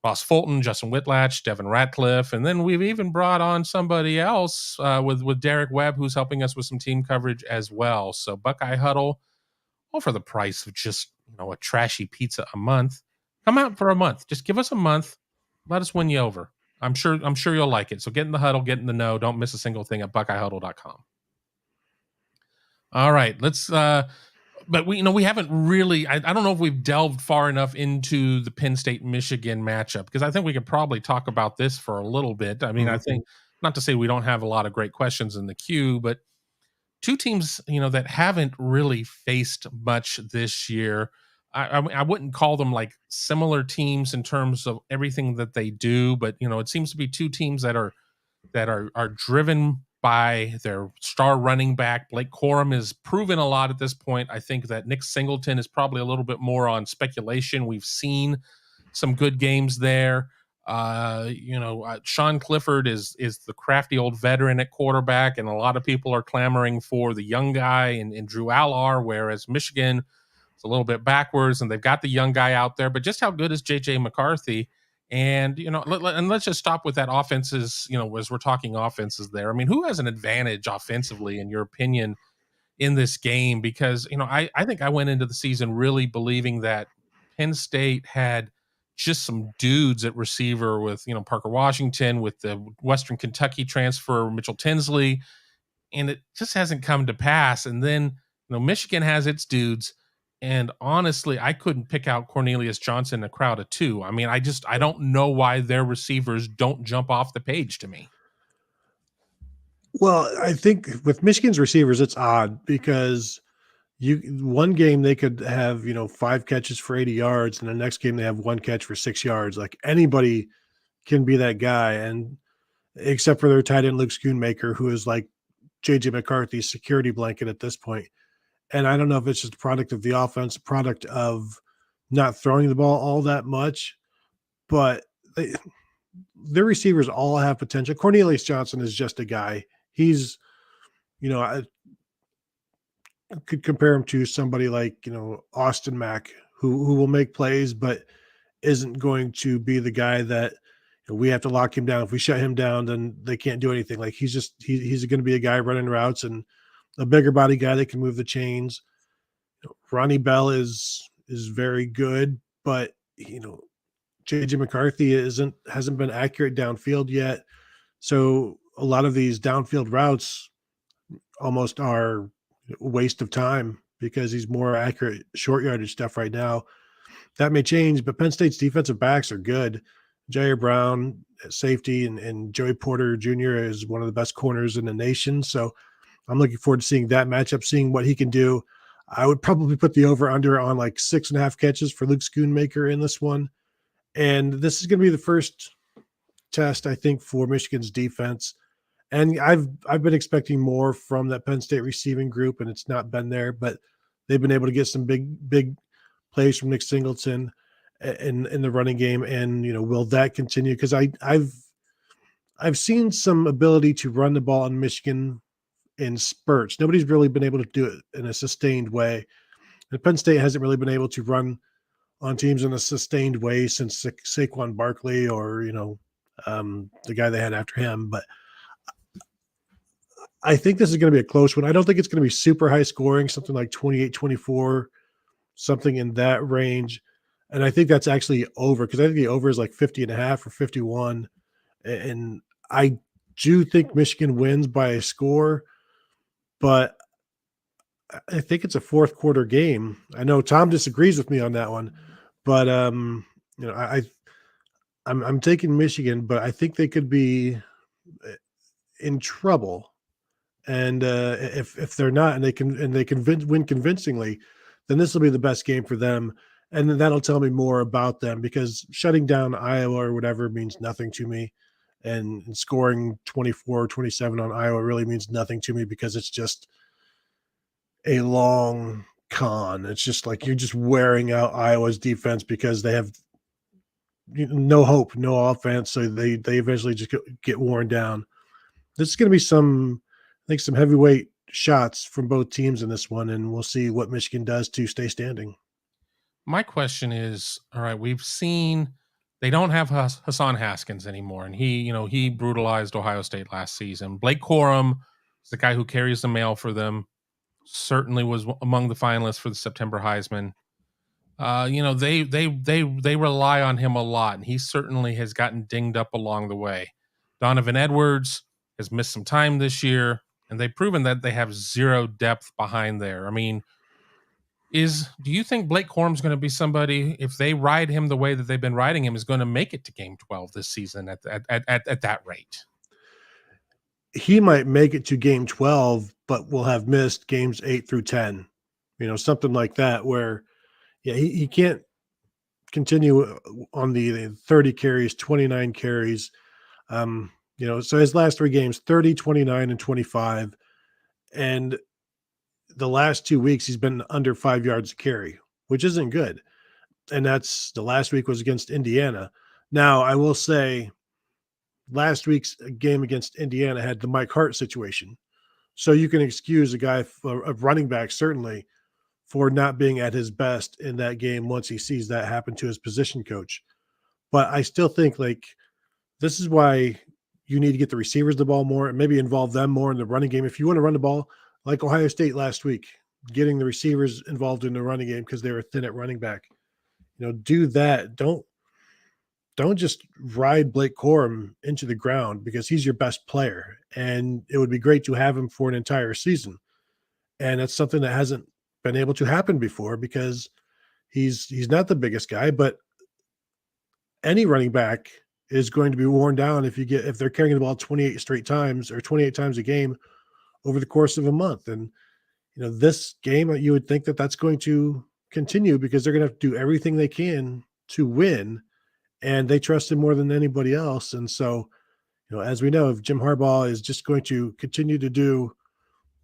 Ross Fulton, Justin Whitlatch, Devin Ratcliffe. And then we've even brought on somebody else with Derek Webb, who's helping us with some team coverage as well. So Buckeye Huddle, all for the price of just, a trashy pizza a month. Come out for a month. Just give us a month. Let us win you over. I'm sure you'll like it. So get in the huddle, get in the know. Don't miss a single thing at BuckeyeHuddle.com. All right, let's. But we haven't really. I don't know if we've delved far enough into the Penn State Michigan matchup, because I think we could probably talk about this for a little bit. I mean, I think, not to say we don't have a lot of great questions in the queue, but two teams that haven't really faced much this year. I wouldn't call them like similar teams in terms of everything that they do, but it seems to be two teams that are driven by their star running back. Blake Corum is proven a lot at this point. I think that Nick Singleton is probably a little bit more on speculation. We've seen some good games there. Sean Clifford is the crafty old veteran at quarterback, and a lot of people are clamoring for the young guy in Drew Allar, whereas Michigan, it's a little bit backwards, and they've got the young guy out there. But just how good is J.J. McCarthy? And, and let's just stop with that offenses, as we're talking offenses there. I mean, who has an advantage offensively, in your opinion, in this game? Because, I think I went into the season really believing that Penn State had just some dudes at receiver with, Parker Washington, with the Western Kentucky transfer, Mitchell Tinsley, and it just hasn't come to pass. And then, Michigan has its dudes. And honestly, I couldn't pick out Cornelius Johnson in a crowd of two. I mean, I don't know why their receivers don't jump off the page to me. Well, I think with Michigan's receivers, it's odd because One game they could have, 5 catches for 80 yards, and the next game they have 1 catch for 6 yards. Like, anybody can be that guy, and except for their tight end Luke Schoonmaker, who is like JJ McCarthy's security blanket at this point. And I don't know if it's just a product of the offense, a product of not throwing the ball all that much, but their receivers all have potential. Cornelius Johnson is just a guy. He's, I could compare him to somebody like, Austin Mack, who will make plays, but isn't going to be the guy that we have to lock him down. If we shut him down, then they can't do anything. Like, he's going to be a guy running routes and a bigger body guy that can move the chains. Ronnie Bell is very good, but JJ McCarthy hasn't been accurate downfield yet. So a lot of these downfield routes almost are a waste of time because he's more accurate short yardage stuff right now. That may change, but Penn State's defensive backs are good. Jair Brown at safety and Joey Porter Jr. is one of the best corners in the nation. So I'm looking forward to seeing that matchup, seeing what he can do. I would probably put the over-under on like 6.5 catches for Luke Schoonmaker in this one. And this is going to be the first test, I think, for Michigan's defense. And I've been expecting more from that Penn State receiving group, and it's not been there, but they've been able to get some big plays from Nick Singleton in the running game. And, will that continue? Because I've seen some ability to run the ball in Michigan in spurts. Nobody's really been able to do it in a sustained way. And Penn State hasn't really been able to run on teams in a sustained way since Saquon Barkley or, the guy they had after him. But I think this is going to be a close one. I don't think it's going to be super high scoring, something like 28-24, something in that range. And I think that's actually over, because I think the over is like 50.5 or 51. And I do think Michigan wins by a score, but I think it's a fourth quarter game. I know Tom disagrees with me on that one, but I'm taking Michigan, but I think they could be in trouble. And if they're not, and they can win convincingly, then this will be the best game for them. And then that'll tell me more about them, because shutting down Iowa or whatever means nothing to me. And scoring 24 or 27 on Iowa really means nothing to me, because it's just a long con. It's just like you're just wearing out Iowa's defense because they have no hope, no offense. So they eventually just get worn down. This is going to be some heavyweight shots from both teams in this one, and we'll see what Michigan does to stay standing. My question is, all right, we've seen they don't have Hassan Haskins anymore, and he brutalized Ohio State last season. Blake Corum is the guy who carries the mail for them. Certainly was among the finalists for the September Heisman. They rely on him a lot, and he certainly has gotten dinged up along the way. Donovan Edwards has missed some time this year, and they've proven that they have zero depth behind there. I mean, do you think Blake Corum's going to be somebody, if they ride him the way that they've been riding him, is going to make it to game 12 this season at that rate? He might make it to game 12, but will have missed games 8 through 10, something like that, where, he can't continue on the 30 carries, 29 carries. So his last 3 games, 30, 29, and 25. And the last 2 weeks, he's been under 5 yards a carry, which isn't good. And that's the last week was against Indiana. Now, I will say last week's game against Indiana had the Mike Hart situation. So you can excuse a guy, a running back, certainly, for not being at his best in that game once he sees that happen to his position coach. But I still think, like, this is why you need to get the receivers the ball more and maybe involve them more in the running game. If you want to run the ball, like Ohio State last week, getting the receivers involved in the running game because they were thin at running back. Do that. Don't just ride Blake Corum into the ground, because he's your best player. And it would be great to have him for an entire season. And that's something that hasn't been able to happen before, because he's not the biggest guy, but any running back is going to be worn down if they're carrying the ball 28 straight times or 28 times a game over the course of a month. And this game, you would think that that's going to continue because they're going to have to do everything they can to win, and they trust him more than anybody else. And so, as we know, if Jim Harbaugh is just going to continue to do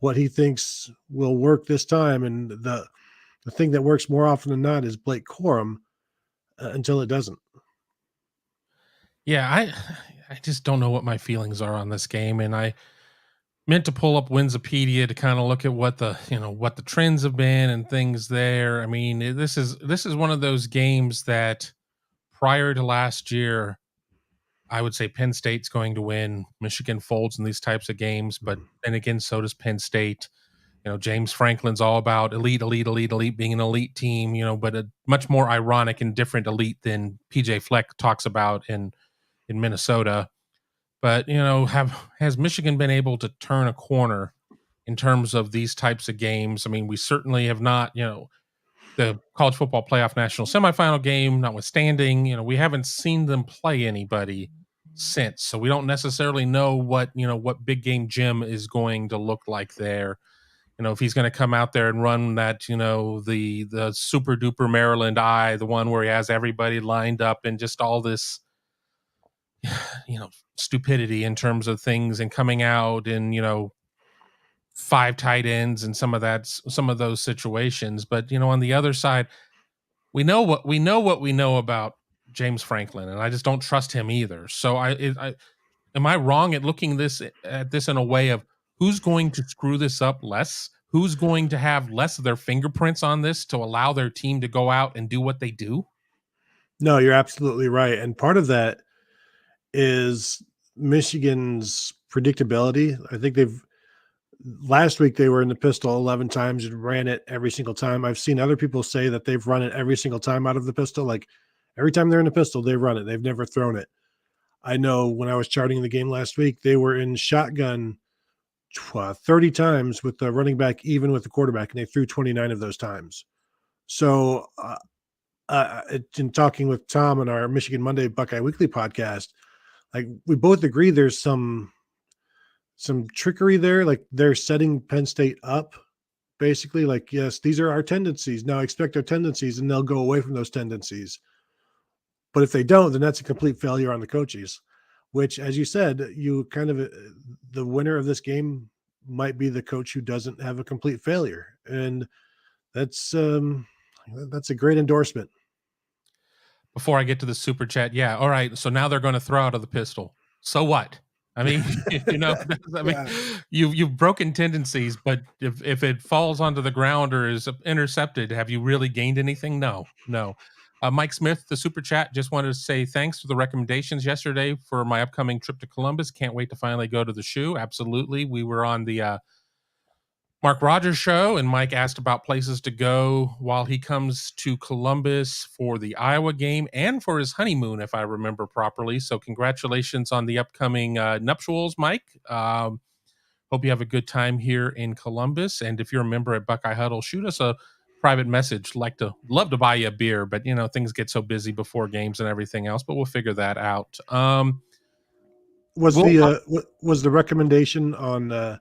what he thinks will work this time, and the thing that works more often than not is Blake Corum until it doesn't. Yeah, I just don't know what my feelings are on this game, and I meant to pull up Winsipedia to kind of look at what the trends have been and things there. I mean, this is one of those games that prior to last year, I would say Penn State's going to win. Michigan folds in these types of games, but then again, so does Penn State. James Franklin's all about elite, elite, elite, elite, being an elite team, but a much more ironic and different elite than PJ Fleck talks about in Minnesota. But, has Michigan been able to turn a corner in terms of these types of games? I mean, we certainly have not, the college football playoff national semifinal game notwithstanding, we haven't seen them play anybody since. So we don't necessarily know what big game Jim is going to look like there. If he's going to come out there and run that, the super duper Maryland eye, the one where he has everybody lined up and just all this, stupidity in terms of things and coming out and, 5 tight ends and some of those situations. But, on the other side, we know what we know about James Franklin, and I just don't trust him either. So am I wrong at looking at this in a way of who's going to screw this up less? Who's going to have less of their fingerprints on this to allow their team to go out and do what they do? No, you're absolutely right. And part of that is Michigan's predictability. I think last week they were in the pistol 11 times and ran it every single time. I've seen other people say that they've run it every single time out of the pistol. Like every time they're in the pistol, they run it. They've never thrown it. I know when I was charting the game last week, they were in shotgun 30 times with the running back, even with the quarterback, and they threw 29 of those times. So in talking with Tom on our Michigan Monday Buckeye Weekly podcast, like we both agree there's some trickery there. Like they're setting Penn State up basically like, yes, these are our tendencies. Now expect our tendencies, and they'll go away from those tendencies. But if they don't, then that's a complete failure on the coaches, which, as you said, you kind of the winner of this game might be the coach who doesn't have a complete failure. And that's a great endorsement. Before I get to the super chat, yeah, all right. So now they're going to throw out of the pistol. So what? I mean, you've broken tendencies, but if it falls onto the ground or is intercepted, have you really gained anything? No. Mike Smith, the super chat, just wanted to say thanks for the recommendations yesterday for my upcoming trip to Columbus. Can't wait to finally go to the shoe. Absolutely. We were on the Mark Rogers show, and Mike asked about places to go while he comes to Columbus for the Iowa game and for his honeymoon, if I remember properly. So congratulations on the upcoming nuptials, Mike. Hope you have a good time here in Columbus. And if you're a member at Buckeye Huddle, shoot us a private message. Love to buy you a beer, but things get so busy before games and everything else, but we'll figure that out. Was the recommendation on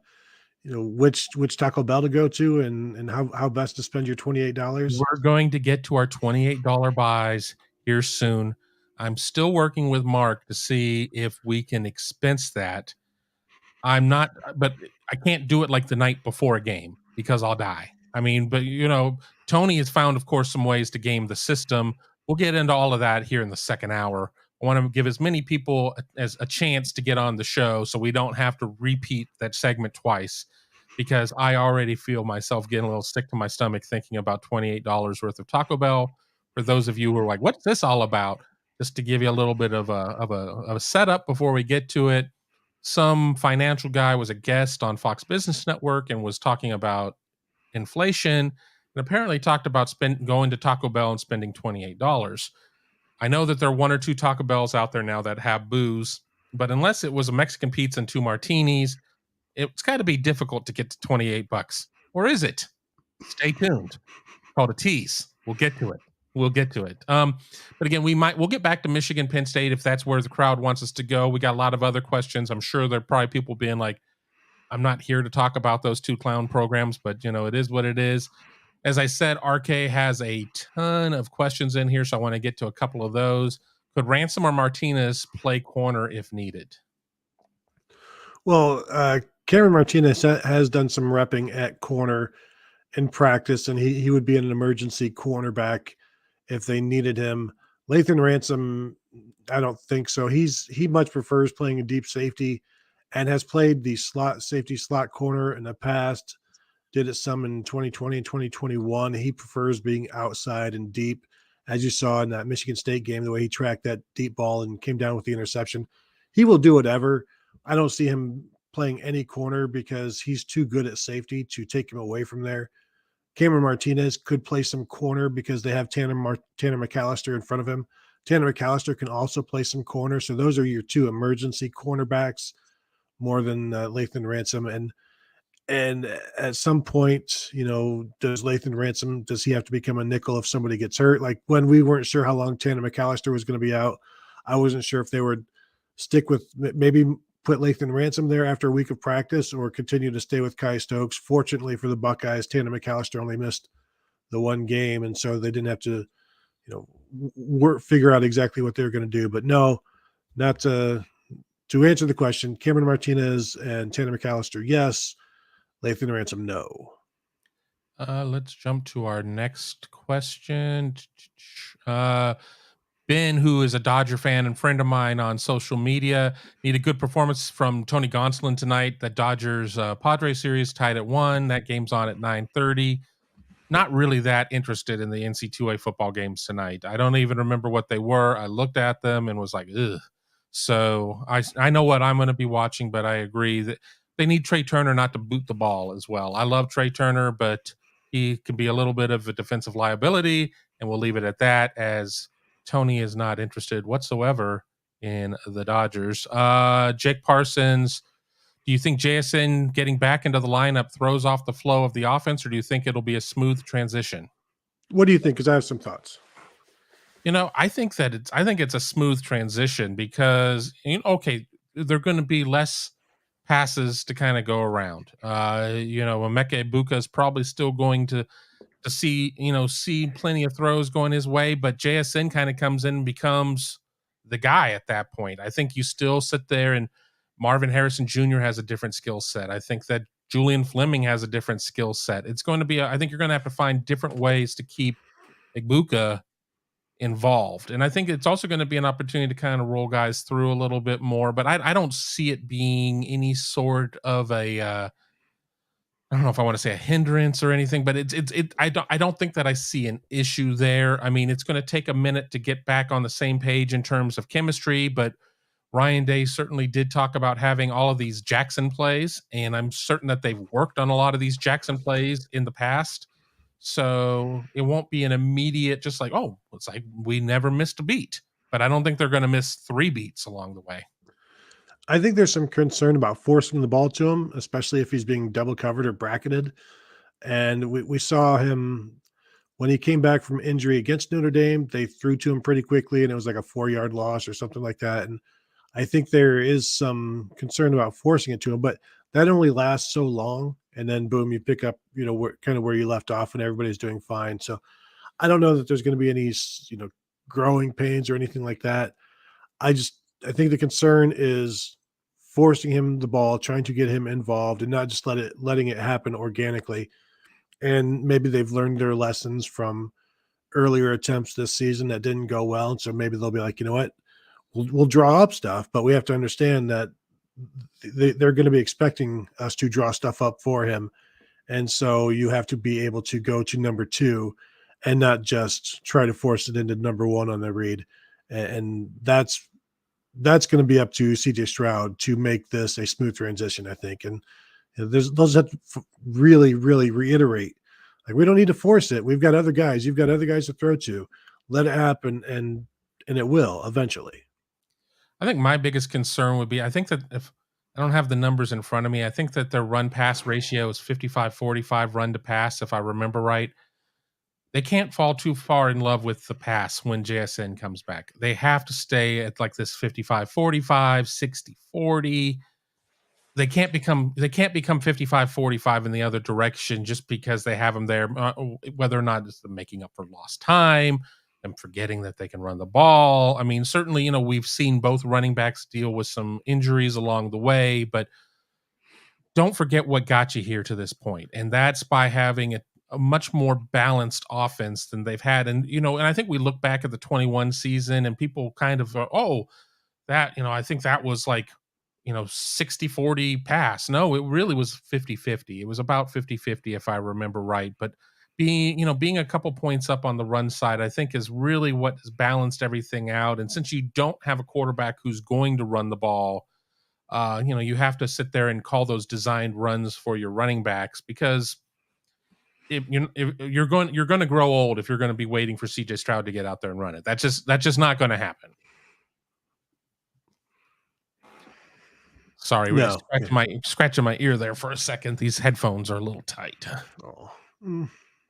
which Taco Bell to go to and how best to spend your $28? We're going to get to our $28 buys here soon. I'm still working with Mark to see if we can expense that. But I can't do it like the night before a game because I'll die. I mean, but Tony has found, of course, some ways to game the system. We'll get into all of that here in the second hour. I want to give as many people as a chance to get on the show so we don't have to repeat that segment twice, because I already feel myself getting a little sick to my stomach thinking about $28 worth of Taco Bell. For those of you who are like, what's this all about? Just to give you a little bit of a setup before we get to it. Some financial guy was a guest on Fox Business Network and was talking about inflation, and apparently talked about going to Taco Bell and spending $28. I know that there are 1 or 2 Taco Bells out there now that have booze, but unless it was a Mexican pizza and 2 martinis, it's got to be difficult to get to $28. Or is it? Stay tuned. Called a tease. We'll get to it. But again, we'll get back to Michigan, Penn State if that's where the crowd wants us to go. We got a lot of other questions. I'm sure there are probably people being like, I'm not here to talk about those two clown programs, but it is what it is. As I said, RK has a ton of questions in here, so I want to get to a couple of those. Could Ransom or Martinez play corner if needed? Well, Cameron Martinez has done some repping at corner in practice, and he would be an emergency cornerback if they needed him. Lathan Ransom, I don't think so. He much prefers playing a deep safety and has played the slot safety slot corner in the past. Did it some in 2020 and 2021. He prefers being outside and deep, as you saw in that Michigan State game, the way he tracked that deep ball and came down with the interception. He will do whatever. I don't see him playing any corner because he's too good at safety to take him away from there. Cameron Martinez could play some corner because they have Tanner McAllister in front of him. Tanner McAllister can also play some corner. So those are your two emergency cornerbacks more than Lathan Ransom. And at some point, does Lathan Ransom, does he have to become a nickel if somebody gets hurt? Like when we weren't sure how long Tanner McAllister was going to be out, I wasn't sure if they would stick with maybe put Lathan Ransom there after a week of practice or continue to stay with Kai Stokes. Fortunately for the Buckeyes, Tanner McAllister only missed the one game, and so they didn't have to, figure out exactly what they were going to do. But no, not to answer the question, Cameron Martinez and Tanner McAllister, yes. Lathan Ransom, no. Let's jump to our next question. Ben, who is a Dodger fan and friend of mine on social media, need a good performance from Tony Gonsolin tonight. The Dodgers Padres series tied at 1. That game's on at 9:30. Not really that interested in the NC2A football games tonight. I don't even remember what they were. I looked at them and was like, ugh. So I know what I'm going to be watching, but I agree that they need Trey Turner not to boot the ball as well. I love Trey Turner, but he can be a little bit of a defensive liability, and we'll leave it at that, as Tony is not interested whatsoever in the Dodgers. Jake Parsons, do you think JSN getting back into the lineup throws off the flow of the offense, or do you think it'll be a smooth transition? What do you think? Because I have some thoughts. I think it's a smooth transition because okay, they're going to be less passes to kind of go around. Emeka Ibuka is probably still going to see plenty of throws going his way, but JSN kind of comes in and becomes the guy at that point. I think you still sit there, and Marvin Harrison Jr. has a different skill set. I think that Julian Fleming has a different skill set. It's going to be I think you're going to have to find different ways to keep Ibuka involved. And I think it's also going to be an opportunity to kind of roll guys through a little bit more, but I don't see it being any sort of a I don't know if I want to say a hindrance or anything, but I don't think that I see an issue there. I mean, it's going to take a minute to get back on the same page in terms of chemistry, but Ryan Day certainly did talk about having all of these Jackson plays, and I'm certain that they've worked on a lot of these Jackson plays in the past. So it won't be an immediate, just like, oh, it's like we never missed a beat. But I don't think they're going to miss 3 beats along the way. I think there's some concern about forcing the ball to him, especially if he's being double covered or bracketed. And we saw him when he came back from injury against Notre Dame. They threw to him pretty quickly, and it was like a 4-yard loss or something like that. And I think there is some concern about forcing it to him, but that only lasts so long. And then boom, you pick up, kind of where you left off, and everybody's doing fine. So I don't know that there's going to be any, growing pains or anything like that. I think the concern is forcing him the ball, trying to get him involved, and not just letting it happen organically. And maybe they've learned their lessons from earlier attempts this season that didn't go well. And so maybe they'll be like, you know what, we'll draw up stuff, but we have to understand that they're going to be expecting us to draw stuff up for him. And so you have to be able to go to number 2 and not just try to force it into number 1 on the read. And that's going to be up to CJ Stroud to make this a smooth transition, I think. And those have to really, really reiterate, like, we don't need to force it. We've got other guys. You've got other guys to throw to. Let it happen, and it will eventually. I think my biggest concern would be, I think that if I don't have the numbers in front of me, I think that their run pass ratio is 55-45 run to pass, if I remember right. They can't fall too far in love with the pass when JSN comes back. They have to stay at like this 55-45, 60-40. they can't become 55-45 in the other direction just because they have them there, whether or not it's making up for lost time and forgetting that they can run the ball. I mean, certainly, we've seen both running backs deal with some injuries along the way, but don't forget what got you here to this point, and that's by having a much more balanced offense than they've had. And I think we look back at the 21 season and people kind of go, oh, that, I think that was like, 60-40 pass. No, it really was 50-50. It was about 50-50 if I remember right. But being a couple points up on the run side, I think is really what has balanced everything out. And since you don't have a quarterback who's going to run the ball, you have to sit there and call those designed runs for your running backs, because if you're going to grow old if you're going to be waiting for CJ Stroud to get out there and run it. That's just not going to happen. Sorry, No, scratching my ear there for a second. These headphones are a little tight. oh.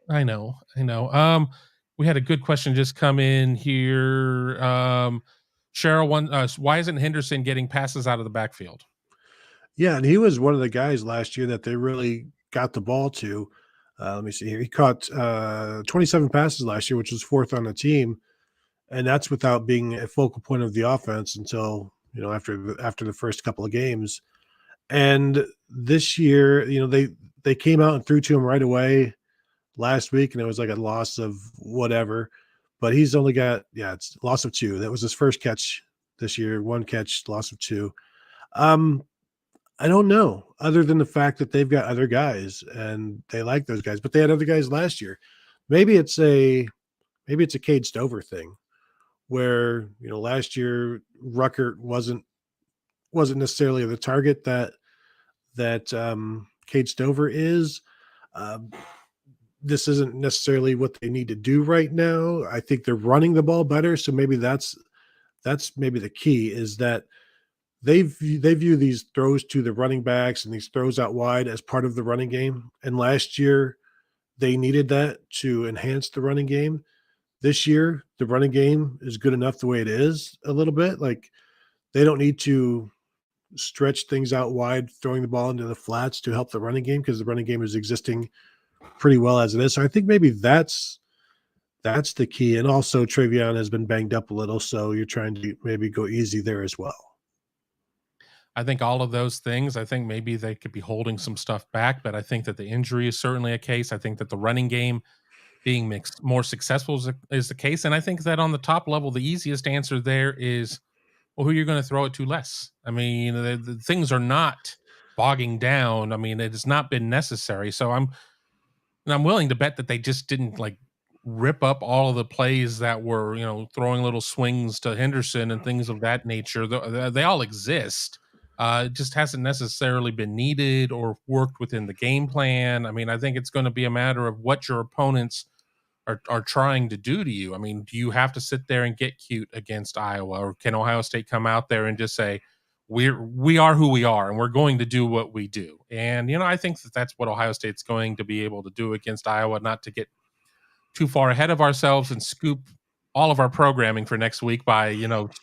I know. We had a good question just come in here. Cheryl, why isn't Henderson getting passes out of the backfield? Yeah, and he was one of the guys last year that they really got the ball to. Let me see here. He caught 27 passes last year, which was fourth on the team, and that's without being a focal point of the offense until after the first couple of games. And this year, they came out and threw to him right away last week, and it was like a loss of whatever. But he's only got it's loss of 2. That was his first catch this year. 1 catch, loss of 2. I don't know, other than the fact that they've got other guys and they like those guys, but they had other guys last year. Maybe it's a Cade Stover thing where, last year Ruckert wasn't necessarily the target that Cade Stover is. This isn't necessarily what they need to do right now. I think they're running the ball better. So maybe that's maybe the key, is that they view these throws to the running backs and these throws out wide as part of the running game. And last year they needed that to enhance the running game. This year, the running game is good enough the way it is a little bit. Like, they don't need to stretch things out wide, throwing the ball into the flats to help the running game, because the running game is existing pretty well as it is. So I think maybe that's the key. And also Travion has been banged up a little, so you're trying to maybe go easy there as well. I think all of those things, I think maybe they could be holding some stuff back, but I think that the injury is certainly a case. I think that the running game being more successful is the case. And I think that on the top level, the easiest answer there is, well, who you're going to throw it to less. I mean, the things are not bogging down. I mean, it has not been necessary. So I'm willing to bet that they just didn't rip up all of the plays that were, throwing little swings to Henderson and things of that nature. They all exist. It just hasn't necessarily been needed or worked within the game plan. I mean, I think it's going to be a matter of what your opponents are trying to do to you. I mean, do you have to sit there and get cute against Iowa, or can Ohio State come out there and just say, we are who we are and we're going to do what we do? And, I think that's what Ohio State's going to be able to do against Iowa, not to get too far ahead of ourselves and scoop all of our programming for next week by,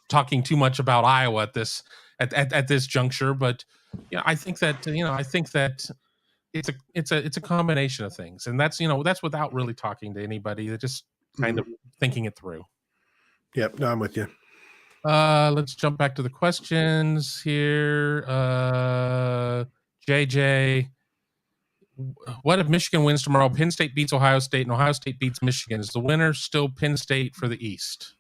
talking too much about Iowa at this juncture. But I think that it's a combination of things, and that's without really talking to anybody. They're just kind of thinking it through. Yep, no, I'm with you. Let's jump back to the questions here. JJ, what if Michigan wins tomorrow? Penn State beats Ohio State and Ohio State beats Michigan. Is the winner still Penn State for the East?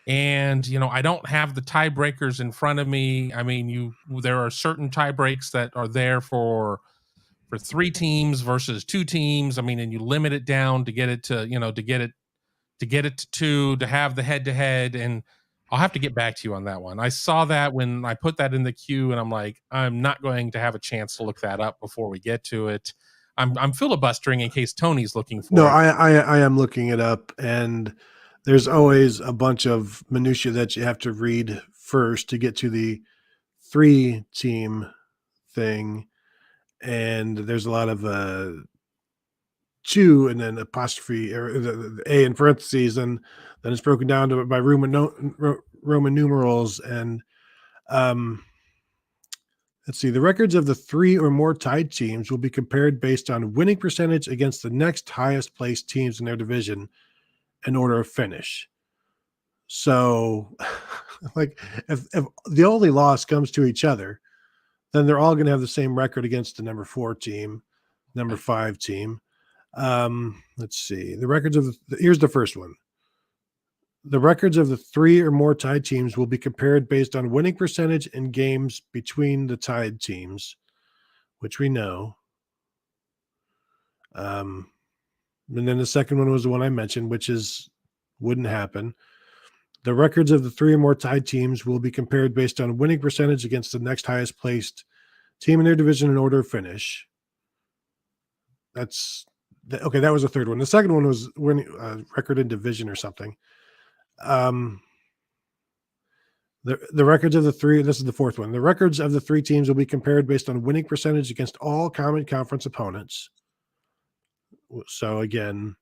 And, I don't have the tiebreakers in front of me. I mean, there are certain tiebreaks that are there for 3 teams versus 2 teams. I mean, and you limit it down to get it to, to get it to 2, to have the head-to-head. And I'll have to get back to you on that one. I saw that when I put that in the queue, and I'm like, I'm not going to have a chance to look that up before we get to it. I'm filibustering in case Tony's looking for it. I am looking it up, and there's always a bunch of minutia that you have to read first to get to the 3-team thing. And there's a lot of 2 and then apostrophe, or the A in parentheses, and then it's broken down by Roman numerals. And Let's see. The records of the 3 or more tied teams will be compared based on winning percentage against the next highest placed teams in their division in order of finish. So, like, if the only loss comes to each other, then they're all going to have the same record against the number 4 team, number 5 team. Let's see. The records of here's the first one. The records of the 3 or more tied teams will be compared based on winning percentage in games between the tied teams, which we know. And then the second one was the one I mentioned, which wouldn't happen. The records of the 3 or more tied teams will be compared based on winning percentage against the next highest placed team in their division in order of finish. That's okay. That was the third one. The second one was record in division or something. The records of the 3. This is the fourth one. The records of the 3 teams will be compared based on winning percentage against all common conference opponents. So again,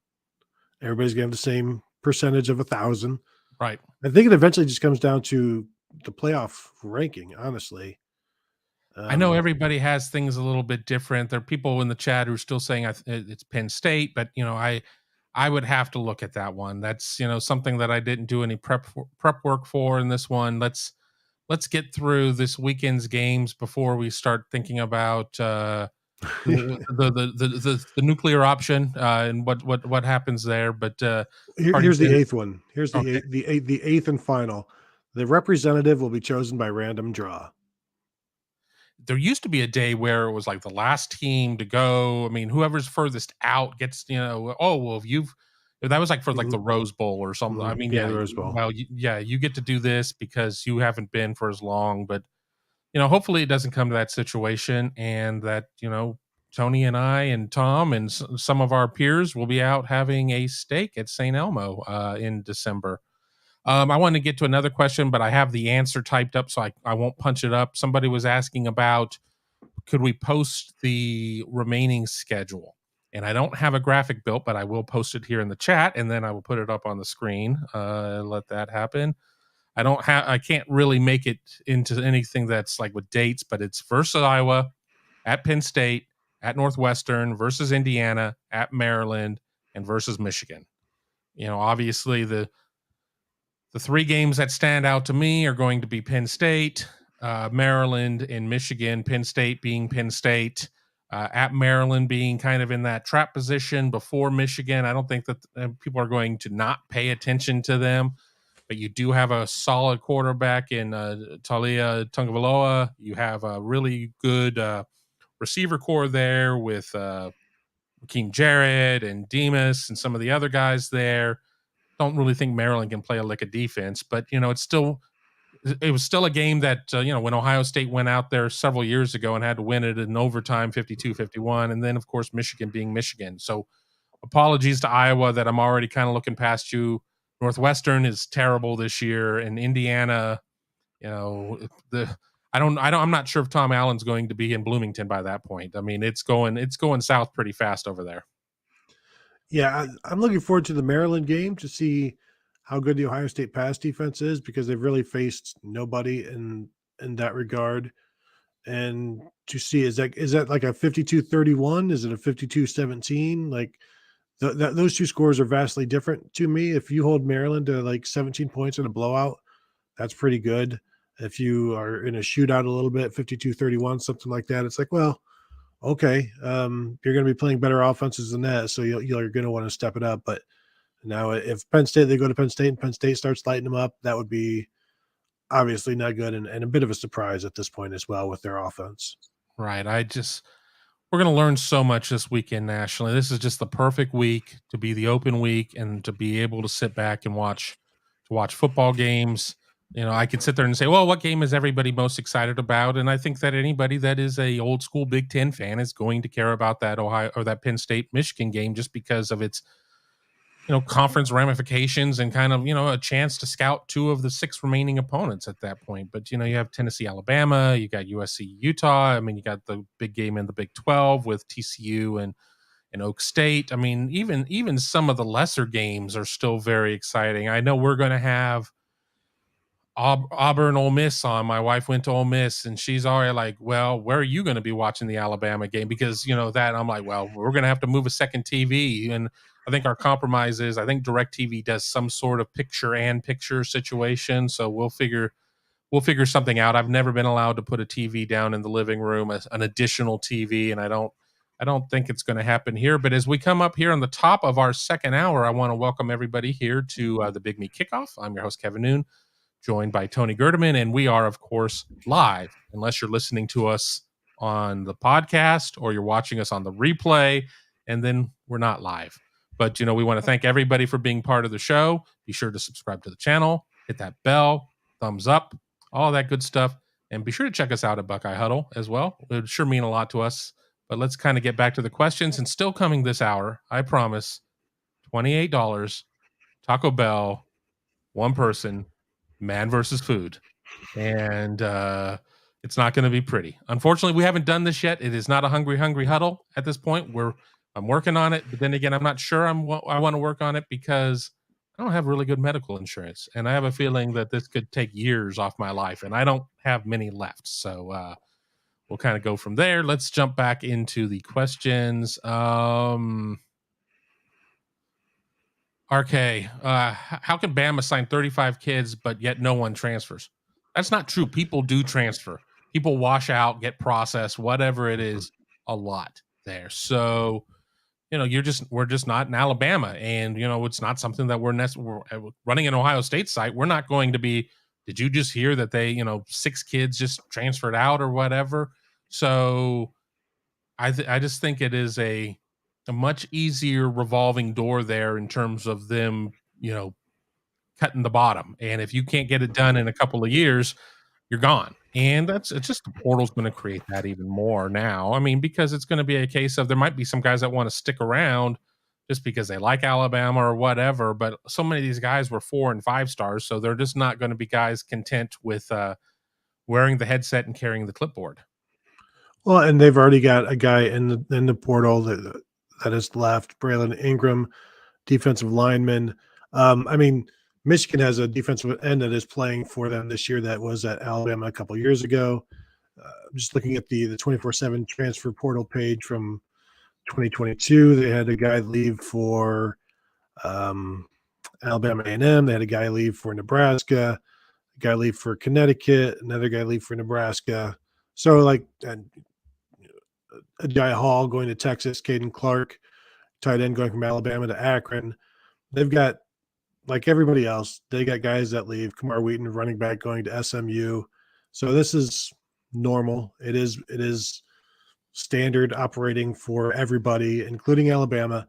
everybody's gonna have the same percentage of 1,000. Right. I think it eventually just comes down to the playoff ranking, honestly. I know everybody has things a little bit different. There are people in the chat who are still saying it's Penn State, but I would have to look at that one. That's something that I didn't do any prep work for in this one. Let's get through this weekend's games before we start thinking about the nuclear option and what happens there. But here's the eighth one. Here's the eighth and final. The representative will be chosen by random draw. There used to be a day where it was like the last team to go. I mean, whoever's furthest out gets, if that was like for like the Rose Bowl or something. I mean, the Rose Bowl. Well, you get to do this because you haven't been for as long, but hopefully it doesn't come to that situation, and that Tony and I and Tom and some of our peers will be out having a steak at St. Elmo in December. I want to get to another question, but I have the answer typed up, so I won't punch it up. Somebody was asking about, could we post the remaining schedule? And I don't have a graphic built, but I will post it here in the chat, and then I will put it up on the screen. Let that happen. I can't really make it into anything that's like with dates, but it's versus Iowa, at Penn State, at Northwestern, versus Indiana, at Maryland, and versus Michigan. Obviously the 3 games that stand out to me are going to be Penn State, Maryland, and Michigan. Penn State being Penn State, at Maryland being kind of in that trap position before Michigan. I don't think that people are going to not pay attention to them, but you do have a solid quarterback in Talia Tungavaloa. You have a really good receiver core there with Raheem Jarrett and Demas and some of the other guys there. Don't really think Maryland can play a lick of defense, but it was still a game that when Ohio State went out there several years ago and had to win it in overtime 52-51, and then of course Michigan being Michigan. So apologies to Iowa that I'm already kind of looking past you. Northwestern is terrible this year, and Indiana, I'm not sure if Tom Allen's going to be in Bloomington by that point. I mean, it's going south pretty fast over there. Yeah, I'm looking forward to the Maryland game to see how good the Ohio State pass defense is, because they've really faced nobody in that regard. And to see, is that like a 52-31? Is it a 52-17? Like those two scores are vastly different to me. If you hold Maryland to like 17 points in a blowout, that's pretty good. If you are in a shootout a little bit, 52-31, something like that, it's like, well, okay, you're going to be playing better offenses than that, so you're going to want to step it up. But now, if Penn State, they go to Penn State and Penn State starts lighting them up, that would be obviously not good, and a bit of a surprise at this point as well with their offense. Right. We're going to learn so much this weekend nationally. This is just the perfect week to be the open week and to be able to sit back and watch football games. I could sit there and say, well, what game is everybody most excited about? And I think that anybody that is a old school Big Ten fan is going to care about that Ohio or that Penn State Michigan game, just because of its, conference ramifications and kind of, a chance to scout 2 of the 6 remaining opponents at that point. But, you have Tennessee, Alabama, you got USC, Utah. I mean, you got the big game in the Big 12 with TCU and Oak State. I mean, even some of the lesser games are still very exciting. I know we're going to have Auburn, Ole Miss on. My wife went to Ole Miss, and she's already like, "Well, where are you going to be watching the Alabama game?" Because that I'm like, "Well, we're going to have to move a second TV." And I think our compromise is, I think DirecTV does some sort of picture situation, so we'll figure something out. I've never been allowed to put a TV down in the living room, as an additional TV, and I don't think it's going to happen here. But as we come up here on the top of our second hour, I want to welcome everybody here to the Big Me Kickoff. I'm your host, Kevin Noon, joined by Tony Gerdeman, and we are, of course, live, unless you're listening to us on the podcast or you're watching us on the replay, and then we're not live. But, we want to thank everybody for being part of the show. Be sure to subscribe to the channel, hit that bell, thumbs up, all that good stuff, and be sure to check us out at Buckeye Huddle as well. It would sure mean a lot to us. But let's kind of get back to the questions. And still coming this hour, I promise, $28, Taco Bell, one person, man versus food. And it's not going to be pretty. Unfortunately, we haven't done this yet. It is not a hungry huddle at this point. I'm working on it, but then again, I'm not sure I want to work on it because I don't have really good medical insurance, and I have a feeling that this could take years off my life, and I don't have many left. So we'll kind of go from there. Let's jump back into the questions. RK, how can Bama sign 35 kids, but yet no one transfers? That's not true. People do transfer. People wash out, get processed, whatever it is, a lot there. So, we're just not in Alabama, and it's not something that we're running an Ohio State site. We're not going to be. Did you just hear that they, 6 kids just transferred out or whatever? So, I just think it is a much easier revolving door there in terms of them, cutting the bottom. And if you can't get it done in a couple of years, you're gone. And it's just the portal's going to create that even more now. I mean, because it's going to be a case of there might be some guys that want to stick around just because they like Alabama or whatever. But so many of these guys were 4 and 5 stars. So they're just not going to be guys content with wearing the headset and carrying the clipboard. Well, and they've already got a guy in the portal that has left, Braylon Ingram, defensive lineman. I mean, Michigan has a defensive end that is playing for them this year that was at Alabama a couple years ago. Just looking at the 24/7 transfer portal page from 2022, they had a guy leave for Alabama A&M. They had a guy leave for Nebraska, a guy leave for Connecticut, another guy leave for Nebraska. So a guy Hall going to Texas, Caden Clark, tight end going from Alabama to Akron. They've got, like everybody else, they got guys that leave. Kamar Wheaton, running back, going to SMU. So this is normal. It is standard operating for everybody, including Alabama.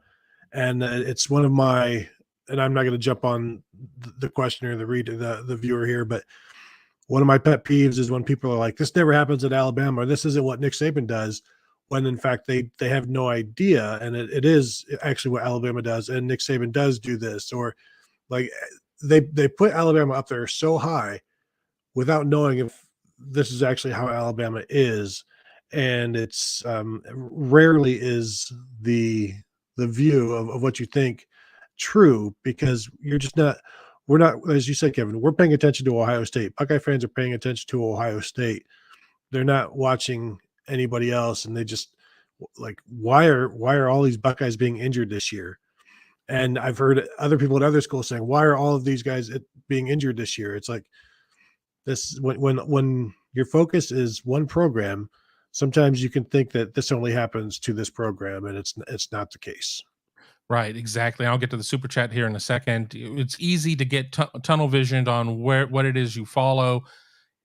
And it's one of my, and I'm not going to jump on the questioner, the viewer here, but one of my pet peeves is when people are like, this never happens at Alabama, or this isn't what Nick Saban does, when in fact they have no idea. And it is actually what Alabama does. And Nick Saban does do this, or like they put Alabama up there so high without knowing if this is actually how Alabama is. And it's rarely is the view of what you think true, because we're not, as you said, Kevin, we're paying attention to Ohio State. Buckeye fans are paying attention to Ohio State. They're not watching anybody else. And they just like, why are all these Buckeyes being injured this year? And I've heard other people at other schools saying, why are all of these guys being injured this year? It's like this, when your focus is one program, sometimes you can think that this only happens to this program, and it's not the case. Right, exactly. I'll get to the super chat here in a second. It's easy to get tunnel visioned on what it is you follow.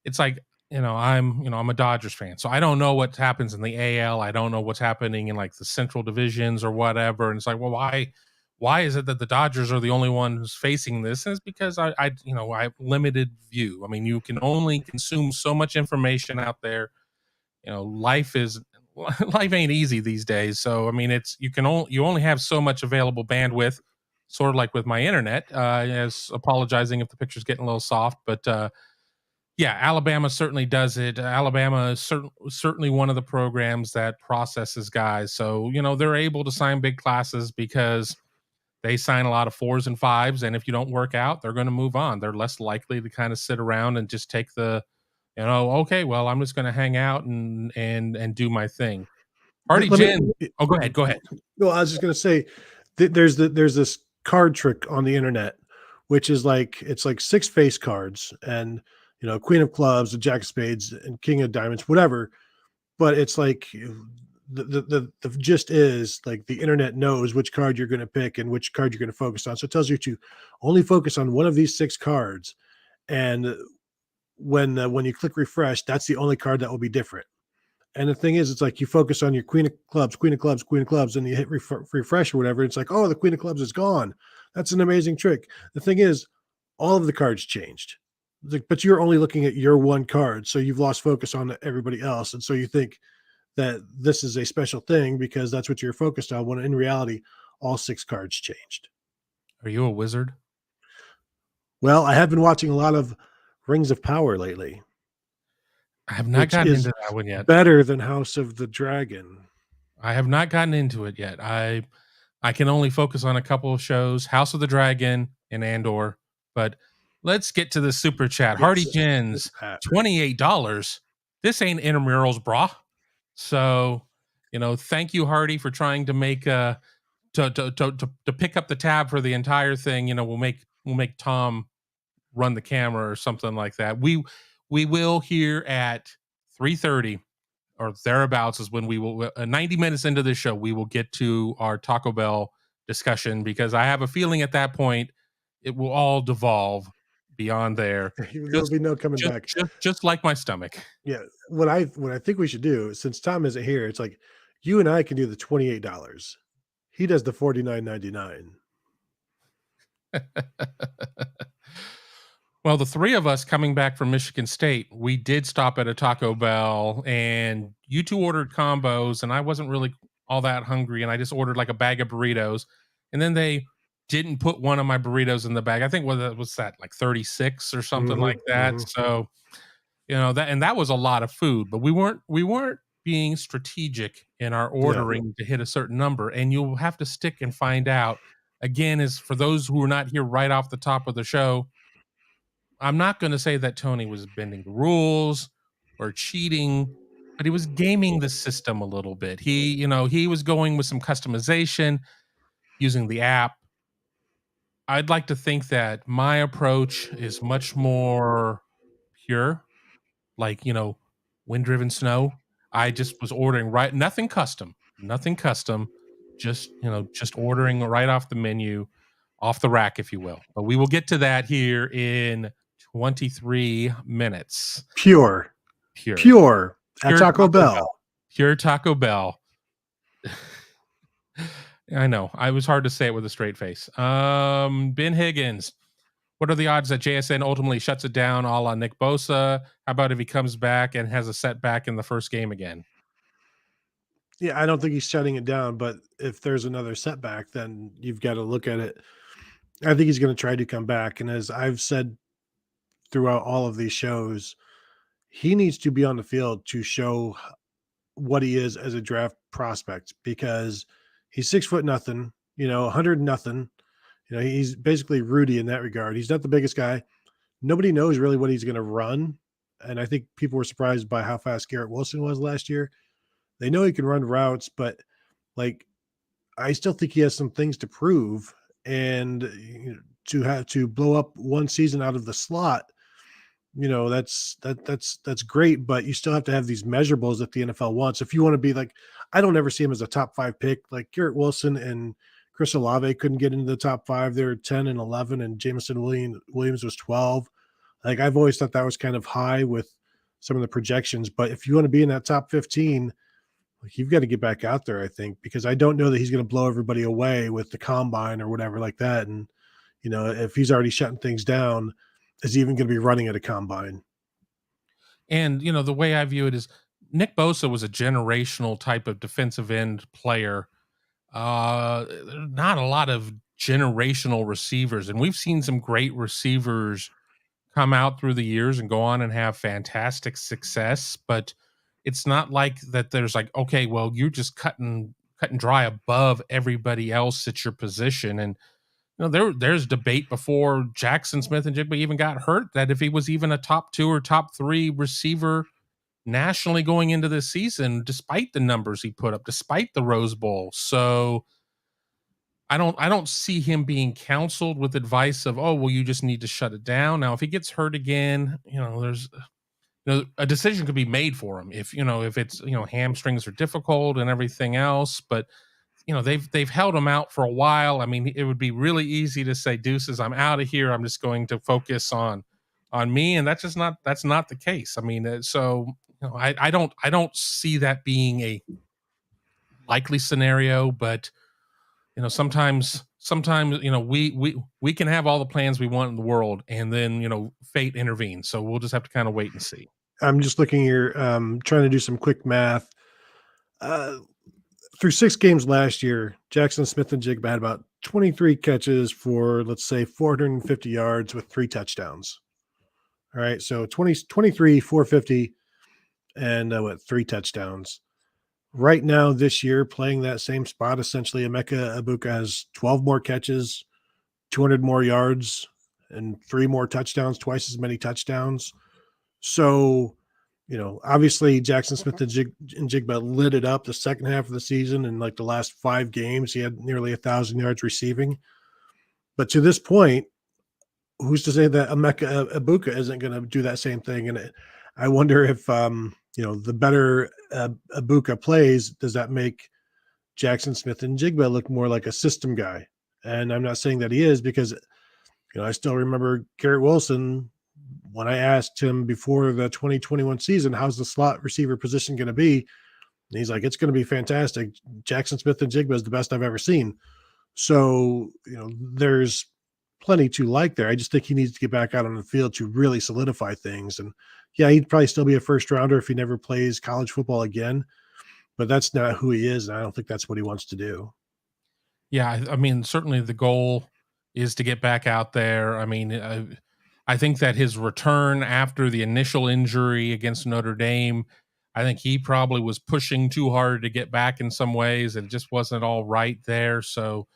It's like, I'm a Dodgers fan, so I don't know what happens in the AL. I don't know what's happening in like the Central divisions or whatever. And it's like, well, why is it that the Dodgers are the only ones facing this? And it's because I have limited view. I mean, you can only consume so much information out there. Life ain't easy these days. So, I mean, you only have so much available bandwidth, sort of like with my internet, as apologizing if the picture's getting a little soft, but, yeah, Alabama certainly does it. Alabama is certainly one of the programs that processes guys. So, they're able to sign big classes because they sign a lot of 4s and 5s, and if you don't work out, they're going to move on. They're less likely to kind of sit around and just take the, okay, well, I'm just going to hang out and do my thing. Hardy Let Jin. me. Oh, go ahead. Go ahead. No, I was just going to say there's this card trick on the internet, which is like it's like 6 face cards, and Queen of Clubs, the Jack of Spades, and King of Diamonds, whatever. But it's like the gist is like the internet knows which card you're going to pick and which card you're going to focus on. So it tells you to only focus on one of these 6 cards, and when you click refresh, that's the only card that will be different. And the thing is, it's like you focus on your Queen of Clubs, Queen of Clubs, Queen of Clubs, and you hit refresh or whatever. It's like, oh, the Queen of Clubs is gone. That's an amazing trick. The thing is, all of the cards changed, but you're only looking at your one card, so you've lost focus on everybody else, and so you think that this is a special thing because that's what you're focused on. When in reality, all 6 cards changed. Are you a wizard? Well, I have been watching a lot of Rings of Power lately. I have not gotten into that one yet. Better than House of the Dragon. I have not gotten into it yet. I can only focus on a couple of shows, House of the Dragon and Andor. But let's get to the super chat. Yes, Hardy Jins, $28. This ain't intramurals, brah. So, thank you, Hardy, for trying to make to pick up the tab for the entire thing. We'll make Tom run the camera or something like that. We will here at 3:30 or thereabouts is when we will 90 minutes into this show, we will get to our Taco Bell discussion, because I have a feeling at that point it will all devolve beyond there. There'll be no coming back. Just like my stomach. Yeah. What I think we should do, since Tom isn't here, it's like you and I can do the $28. He does the $49.99. Well, the 3 of us coming back from Michigan State, we did stop at a Taco Bell, and you 2 ordered combos, and I wasn't really all that hungry, and I just ordered like a bag of burritos, and then they didn't put one of my burritos in the bag. I think was that like 36 or something like that. Mm-hmm. So, that was a lot of food, but we weren't being strategic in our ordering to hit a certain number, and you'll have to stick and find out. Again, is for those who are not here right off the top of the show, I'm not going to say that Tony was bending the rules or cheating, but he was gaming the system a little bit. He was going with some customization using the app. I'd like to think that my approach is much more pure, like, wind-driven snow. I just was ordering nothing custom, just ordering right off the menu, off the rack, if you will. But we will get to that here in 23 minutes. Pure at Taco Bell. Pure Taco Bell. I know. I was hard to say it with a straight face. Ben Higgins. What are the odds that JSN ultimately shuts it down a la Nick Bosa? How about if he comes back and has a setback in the first game again? Yeah, I don't think he's shutting it down, but if there's another setback, then you've got to look at it. I think he's going to try to come back. And as I've said throughout all of these shows, he needs to be on the field to show what he is as a draft prospect, because he's 6'0", 100 nothing. He's basically Rudy in that regard. He's not the biggest guy. Nobody knows really what he's going to run. And I think people were surprised by how fast Garrett Wilson was last year. They know he can run routes, but I still think he has some things to prove. And to have to blow up one season out of the slot, that's great, but you still have to have these measurables that the NFL wants. If you want to be I don't ever see him as a top 5 pick. Like Garrett Wilson and Chris Olave couldn't get into the top 5. They were 10 and 11, and Jameson Williams was 12. I've always thought that was kind of high with some of the projections. But if you want to be in that top 15, you've got to get back out there, I think, because I don't know that he's going to blow everybody away with the combine or whatever like that. And, if he's already shutting things down, is he even going to be running at a combine? And, the way I view it is Nick Bosa was a generational type of defensive end player. Not a lot of generational receivers. And we've seen some great receivers come out through the years and go on and have fantastic success. But it's not like that there's okay, well, you're just cutting dry above everybody else at your position. And, there's debate before Jackson Smith and Jigba even got hurt that if he was even a top 2 or top 3 receiver nationally going into this season, despite the numbers he put up, despite the Rose Bowl. So I don't see him being counseled with advice of, oh, well, you just need to shut it down. Now, if he gets hurt again, there's a decision could be made for him if it's hamstrings are difficult and everything else. But they've held him out for a while. I mean, it would be really easy to say, deuces, I'm out of here. I'm just going to focus on me, and that's not the case. I mean, so I don't see that being a likely scenario, but sometimes we can have all the plans we want in the world, and then fate intervenes. So we'll just have to kind of wait and see. I'm just looking here, trying to do some quick math. Through 6 games last year, Jackson Smith and Jigba had about 23 catches for, let's say, 450 yards with 3 touchdowns. All right, so 23, 450, and 3 touchdowns. Right now, this year, playing that same spot, essentially, Emeka Egbuka has 12 more catches, 200 more yards, and 3 more touchdowns, twice as many touchdowns. So, obviously Jackson Smith and Jigba lit it up the second half of the season. And like the last 5 games, he had nearly 1,000 yards receiving. But to this point, who's to say that Emeka Egbuka isn't going to do that same thing? And I wonder if, the better Egbuka plays, does that make Jackson Smith and Jigba look more like a system guy? And I'm not saying that he is, because, I still remember Garrett Wilson, when I asked him before the 2021 season, how's the slot receiver position going to be? And he's like, it's going to be fantastic. Jackson Smith and Jigba is the best I've ever seen. So, there's plenty to like there. I just think he needs to get back out on the field to really solidify things. And yeah, he'd probably still be a first rounder if he never plays college football again, but that's not who he is. And I don't think that's what he wants to do. Yeah. I mean, certainly the goal is to get back out there. I mean, I think that his return after the initial injury against Notre Dame, I think he probably was pushing too hard to get back in some ways. It just wasn't all right there. So,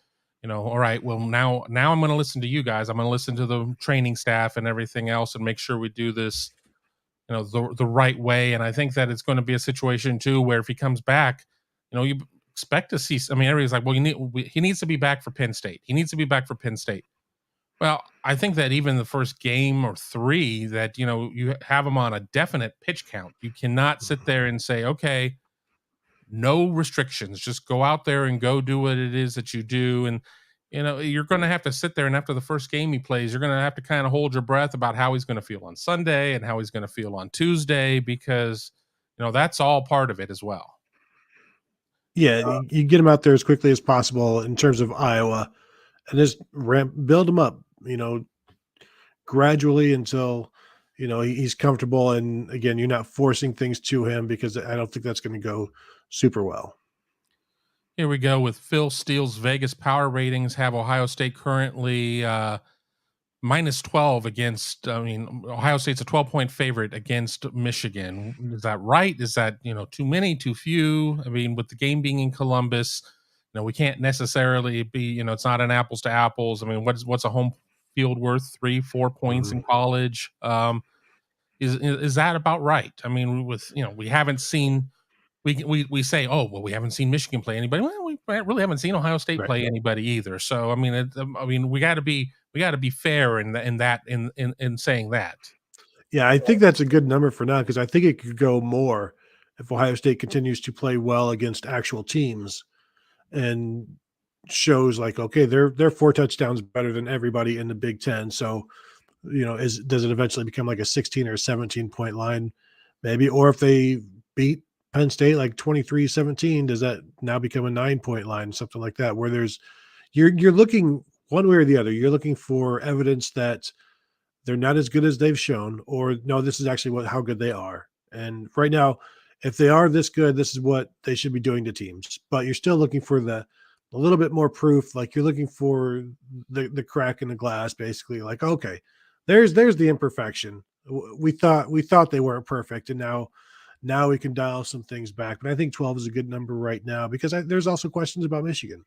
all right, well, now I'm going to listen to you guys. I'm going to listen to the training staff and everything else and make sure we do this, the right way. And I think that it's going to be a situation too, where if he comes back, you expect to see, I mean, everybody's like, well, he needs to be back for Penn State. He needs to be back for Penn State. Well, I think that even the first game or 3 that, you have them on a definite pitch count. You cannot sit there and say, okay, no restrictions, just go out there and go do what it is that you do. And, you're going to have to sit there, and after the first game he plays, you're going to have to kind of hold your breath about how he's going to feel on Sunday and how he's going to feel on Tuesday, because, that's all part of it as well. Yeah, you get him out there as quickly as possible in terms of Iowa, and just build him up, gradually until, he's comfortable. And again, you're not forcing things to him, because I don't think that's going to go super well. Here we go with Phil Steele's Vegas power ratings have Ohio State currently minus 12 against, Ohio State's a 12-point favorite against Michigan. Is that right? Is that, too many, too few? I mean, with the game being in Columbus, we can't necessarily be, it's not an apples to apples. I mean, what's a home field worth? 3-4 points in college? Is that about right? I mean, we haven't seen, we say, oh, well, we haven't seen Michigan play anybody. Well, we really haven't seen Ohio State play anybody either. So, I mean, we got to be fair in saying that. Yeah, I think that's a good number for now, because I think it could go more if Ohio State continues to play well against actual teams and shows like, okay, they're 4 touchdowns better than everybody in the Big Ten. So, does it eventually become like a 16 or 17 point line, maybe? Or if they beat Penn State like 23-17, does that now become a 9-point line, something like that, where you're looking one way or the other. You're looking for evidence that they're not as good as they've shown, or no, this is actually how good they are. And right now, if they are this good, this is what they should be doing to teams. But you're still looking for a little bit more proof. Like, you're looking for the crack in the glass, basically. Like, okay, there's the imperfection. We thought they weren't perfect, and now we can dial some things back. But I think 12 is a good number right now, because there's also questions about Michigan.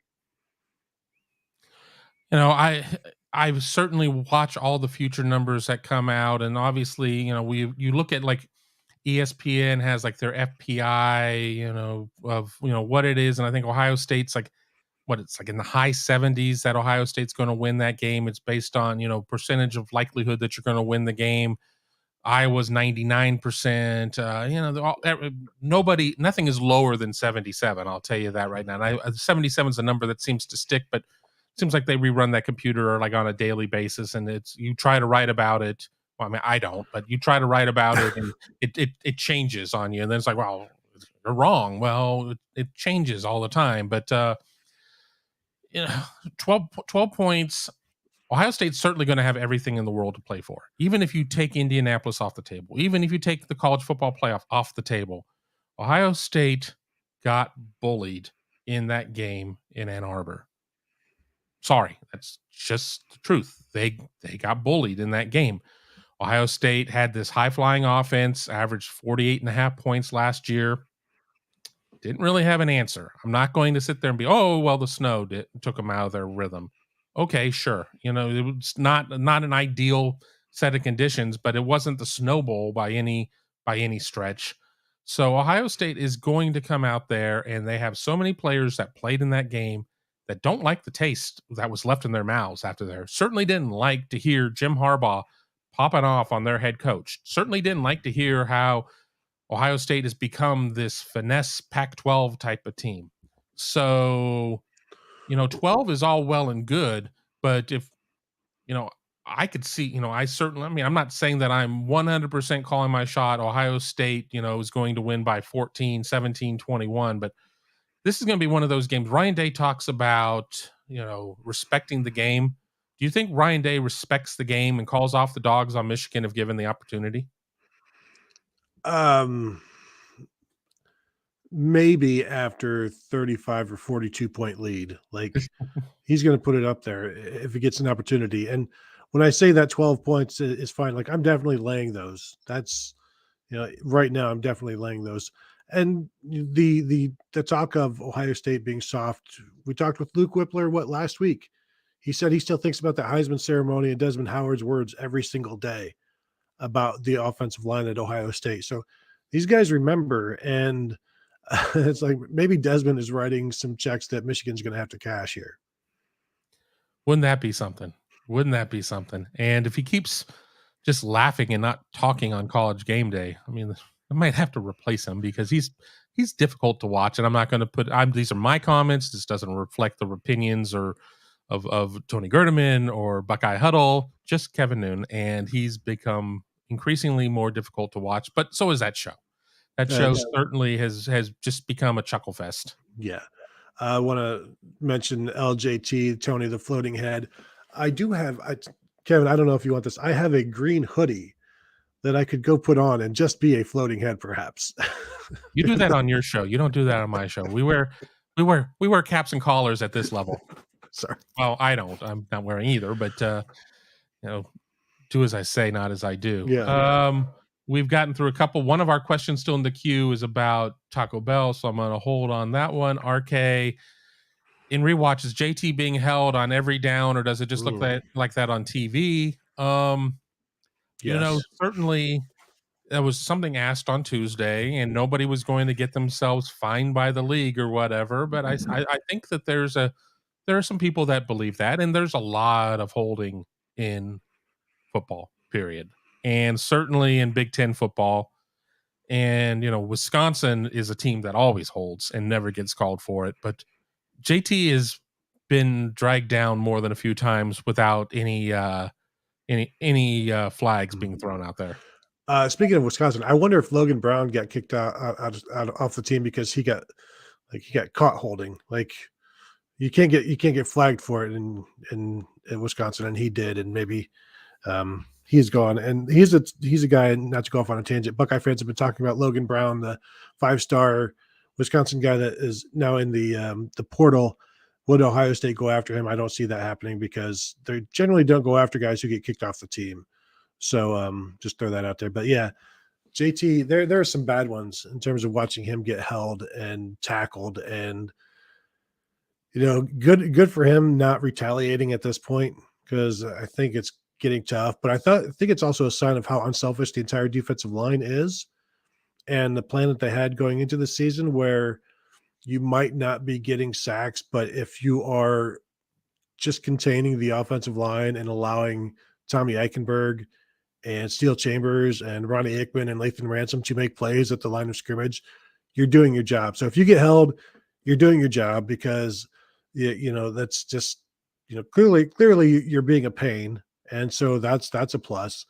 I certainly watch all the future numbers that come out, and obviously, you look at like ESPN has like their FPI, of what it is, and I think Ohio State's like what it's like in the high 70s that Ohio State's going to win that game. It's based on percentage of likelihood that you're going to win the game. Iowa's 99%. Nothing is lower than 77. I'll tell you that right now. And 77 is a number that seems to stick, but it seems like they rerun that computer like on a daily basis, and you try to write about it. Well, I mean, I don't, but you try to write about it, and it changes on you, and then it's like, well, you're wrong. Well, it changes all the time, but 12 points. Ohio State's certainly going to have everything in the world to play for. Even if you take Indianapolis off the table, even if you take the college football playoff off the table, Ohio State got bullied in that game in Ann Arbor. Sorry, that's just the truth. They got bullied in that game. Ohio State had this high-flying offense, averaged 48.5 points last year. Didn't really have an answer. I'm not going to sit there and be, oh, well, the snow took them out of their rhythm. Okay, sure. It was not an ideal set of conditions, but it wasn't the Snow Bowl by any stretch. So Ohio State is going to come out there, and they have so many players that played in that game that don't like the taste that was left in their mouths after there. Certainly didn't like to hear Jim Harbaugh popping off on their head coach. Certainly didn't like to hear how Ohio State has become this finesse Pac-12 type of team. So 12 is all well and good, but if, I could see, I'm not saying that I'm 100% calling my shot. Ohio State, is going to win by 14, 17, 21, but this is going to be one of those games. Ryan Day talks about, respecting the game. Do you think Ryan Day respects the game and calls off the dogs on Michigan if given the opportunity? Maybe after 35 or 42 point lead, like he's going to put it up there if he gets an opportunity. And when I say that 12 points is fine, like I'm definitely laying those. That's, right now I'm definitely laying those. And the talk of Ohio State being soft, we talked with Luke Whippler last week. He said he still thinks about the Heisman ceremony and Desmond Howard's words every single day about the offensive line at Ohio State. So these guys remember, and it's like maybe Desmond is writing some checks that Michigan's going to have to cash here. Wouldn't that be something? And if he keeps just laughing and not talking on College Game Day, I mean, I might have to replace him because he's difficult to watch. And I'm not going to put. These are my comments. This doesn't reflect the opinions or of Tony Gerdeman or Buckeye Huddle. Just Kevin Noon, and he's become increasingly more difficult to watch. But so is that show. That show certainly has just become a chuckle fest. Yeah. I want to mention LJT, Tony the Floating Head. I do have, Kevin, I don't know if you want this. I have a green hoodie that I could go put on and just be a floating head, perhaps. You do that on your show. You don't do that on my show. We wear caps and collars at this level. Sorry. Well, I don't. I'm not wearing either, but do as I say, not as I do. Yeah. We've gotten through a couple. One of our questions still in the queue is about Taco Bell, so I'm going to hold on that one. RK, in rewatch, is JT being held on every down, or does it just look like that on TV? Yes. Certainly there was something asked on Tuesday, and nobody was going to get themselves fined by the league or whatever. But I think that there are some people that believe that, and there's a lot of holding in football, period. And certainly in Big Ten football. And, Wisconsin is a team that always holds and never gets called for it. But JT has been dragged down more than a few times without any flags being thrown out there. Speaking of Wisconsin, I wonder if Logan Brown got kicked out off the team because he got caught holding. Like you can't get flagged for it in Wisconsin, and he did, and maybe he's gone. And he's a guy, not to go off on a tangent, Buckeye fans have been talking about Logan Brown, the 5-star Wisconsin guy that is now in the portal. Would Ohio State go after him? I don't see that happening because they generally don't go after guys who get kicked off the team. So just throw that out there. But yeah, JT, there are some bad ones in terms of watching him get held and tackled. And Good for him not retaliating at this point, because I think it's getting tough. But I think it's also a sign of how unselfish the entire defensive line is, and the plan that they had going into the season, where you might not be getting sacks, but if you are just containing the offensive line and allowing Tommy Eichenberg and Steele Chambers and Ronnie Hickman and Lathan Ransom to make plays at the line of scrimmage, you're doing your job. So if you get held, you're doing your job, because that's just clearly you're being a pain, and so that's a plus.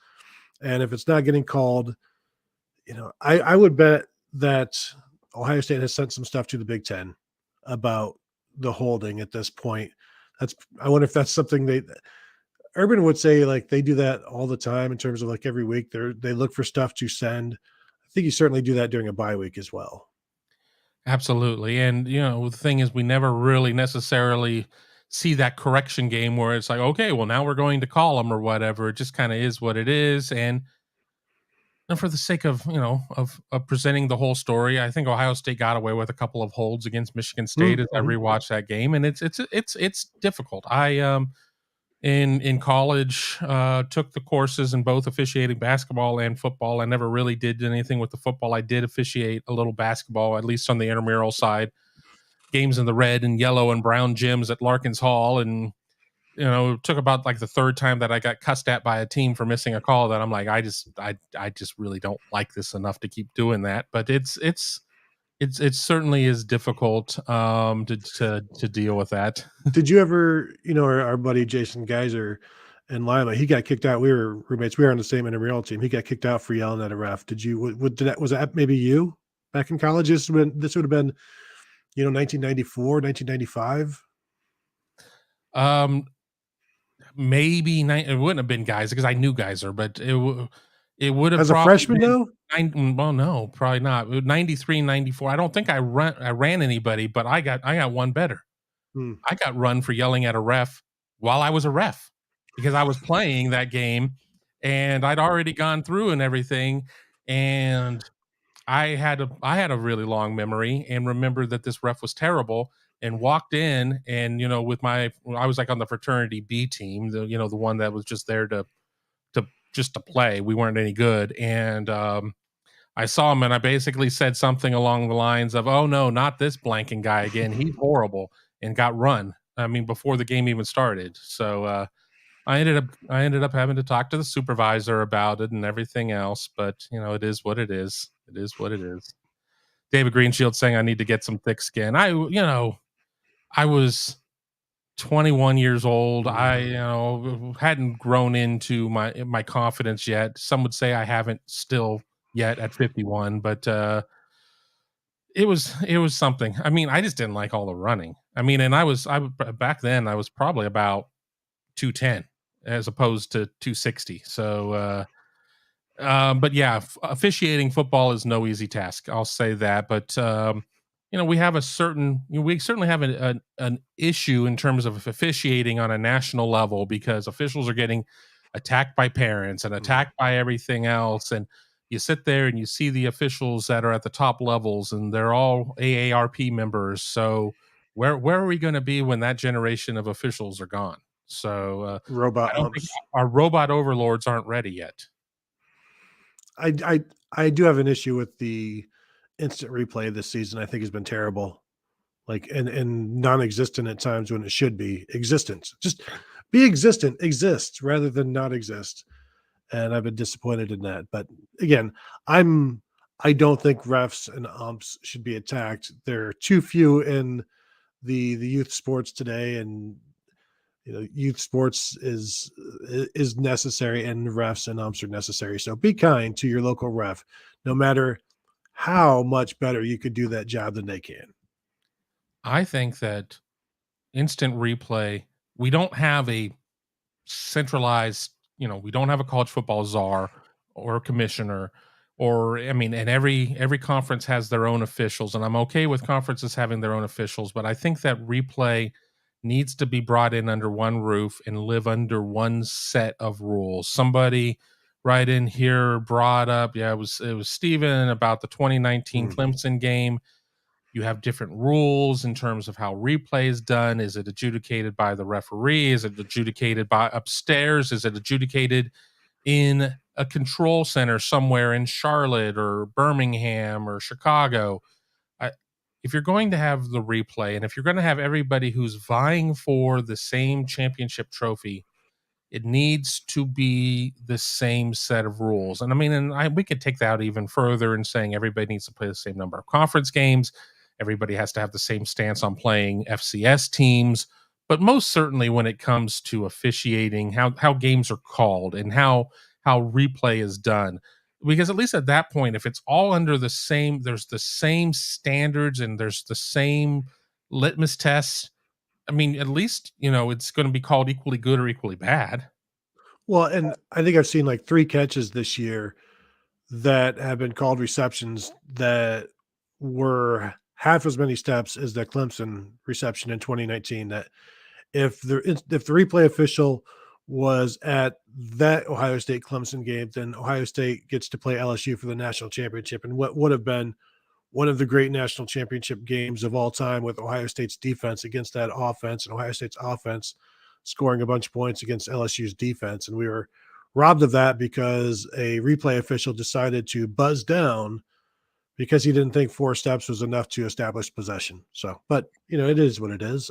And if it's not getting called, I would bet that Ohio State has sent some stuff to the Big Ten about the holding at this point. I wonder if that's something Urban would say, like, they do that all the time in terms of, like, every week they look for stuff to send. I think you certainly do that during a bye week as well. Absolutely. And, the thing is, we never really necessarily see that correction game where it's like, okay, well, now we're going to call them or whatever. It just kind of is what it is. And for the sake of, of presenting the whole story, I think Ohio State got away with a couple of holds against Michigan State as I rewatched that game. And it's difficult. I, in college, took the courses in both officiating basketball and football. I never really did anything with the football. I did officiate a little basketball, at least on the intramural side, games in the red and yellow and brown gyms at Larkins Hall. And, it took about like the third time that I got cussed at by a team for missing a call that I'm like, I just really don't like this enough to keep doing that. But it certainly is difficult to deal with that. Did you ever, our buddy Jason Geyser in Lima, he got kicked out. We were roommates. We were on the same intramural team. He got kicked out for yelling at a ref. Was that maybe you back in college? This would have been, 1994, 1995. Maybe it wouldn't have been Geyser because I knew Geyser, but it would have as a freshman though. Well, no, probably not. 93, 94. I don't think I ran anybody, but I got one better. I got run for yelling at a ref while I was a ref because I was playing that game and I'd already gone through and everything. And I had a really long memory and remembered that this ref was terrible and walked in and, I was like on the fraternity B team, the one that was just there to play. We weren't any good. And, I saw him and I basically said something along the lines of, "Oh no, not this blanking guy again. He's horrible," and got run. I mean, before the game even started. So I ended up having to talk to the supervisor about it and everything else. But it is what it is. It is what it is. David Greenshield saying I need to get some thick skin. I was 21 years old. I hadn't grown into my confidence yet. Some would say I haven't still yet at 51, but it was something. I mean, I just didn't like all the running. I mean, and I back then I was probably about 210 as opposed to 260. So but yeah, officiating football is no easy task. I'll say that. But we have we certainly have an issue in terms of officiating on a national level because officials are getting attacked by parents and attacked by everything else. And you sit there and you see the officials that are at the top levels and they're all AARP members. So where are we going to be when that generation of officials are gone? So robot I don't think our robot overlords aren't ready yet. I do have an issue with the instant replay this season. I think has been terrible, like and non-existent at times when it should be existent. Just be existent, exist rather than not exist. And I've been disappointed in that. But again, I don't think refs and umps should be attacked. There are too few in the youth sports today, and youth sports is necessary, and refs and umps are necessary. So be kind to your local ref, no matter how much better you could do that job than they can. I think that instant replay, we don't have a centralized, we don't have a college football czar or a commissioner and every conference has their own officials, and I'm okay with conferences having their own officials, but I think that replay needs to be brought in under one roof and live under one set of rules. Somebody right in here brought up, it was Steven about the 2019 Clemson game. You have different rules in terms of how replay is done. Is it adjudicated by the referee? Is it adjudicated by upstairs? Is it adjudicated in a control center somewhere in Charlotte or Birmingham or Chicago? If you're going to have the replay, and if you're going to have everybody who's vying for the same championship trophy, it needs to be the same set of rules. And I mean, we could take that even further in saying everybody needs to play the same number of conference games. Everybody has to have the same stance on playing FCS teams. But most certainly when it comes to officiating, how games are called and how replay is done. Because at least at that point, if it's all under the same, there's the same standards and there's the same litmus tests. I mean, at least, it's going to be called equally good or equally bad. Well, and I think I've seen like 3 catches this year that have been called receptions that were half as many steps as the Clemson reception in 2019. That if the replay official was at that Ohio State Clemson game, then Ohio State gets to play LSU for the national championship, and what would have been one of the great national championship games of all time, with Ohio State's defense against that offense, and Ohio State's offense scoring a bunch of points against LSU's defense. And we were robbed of that because a replay official decided to buzz down because he didn't think 4 steps was enough to establish possession. So, but it is what it is.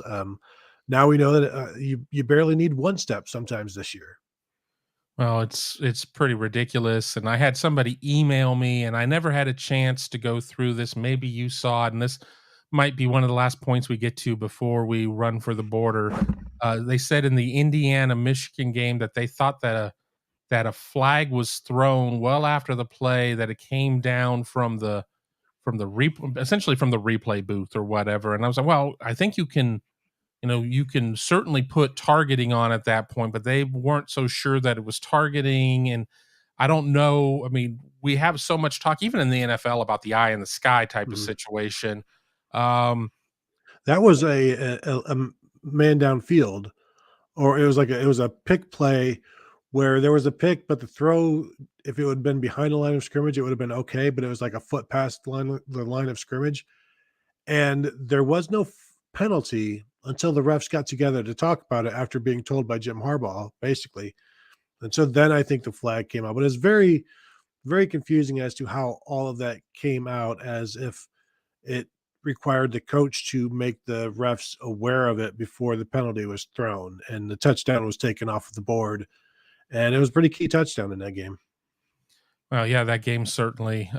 Now we know that you barely need 1 step sometimes this year. Well, it's pretty ridiculous. And I had somebody email me, and I never had a chance to go through this. Maybe you saw it, and this might be one of the last points we get to before we run for the border. They said in the Indiana-Michigan game that they thought that a flag was thrown well after the play, that it came down essentially from the replay booth or whatever. And I was like, well, I think you can certainly put targeting on at that point, but they weren't so sure that it was targeting. And I don't know. I mean, we have so much talk, even in the NFL, about the eye in the sky type of situation. That was a man downfield, or it was a pick play where there was a pick, but the throw, if it would have been behind the line of scrimmage, it would have been okay, but it was like a foot past the line of scrimmage. And there was no penalty until the refs got together to talk about it after being told by Jim Harbaugh, basically. And so then I think the flag came out. But it's very, very confusing as to how all of that came out, as if it required the coach to make the refs aware of it before the penalty was thrown and the touchdown was taken off of the board. And it was a pretty key touchdown in that game. Well, yeah, that game certainly.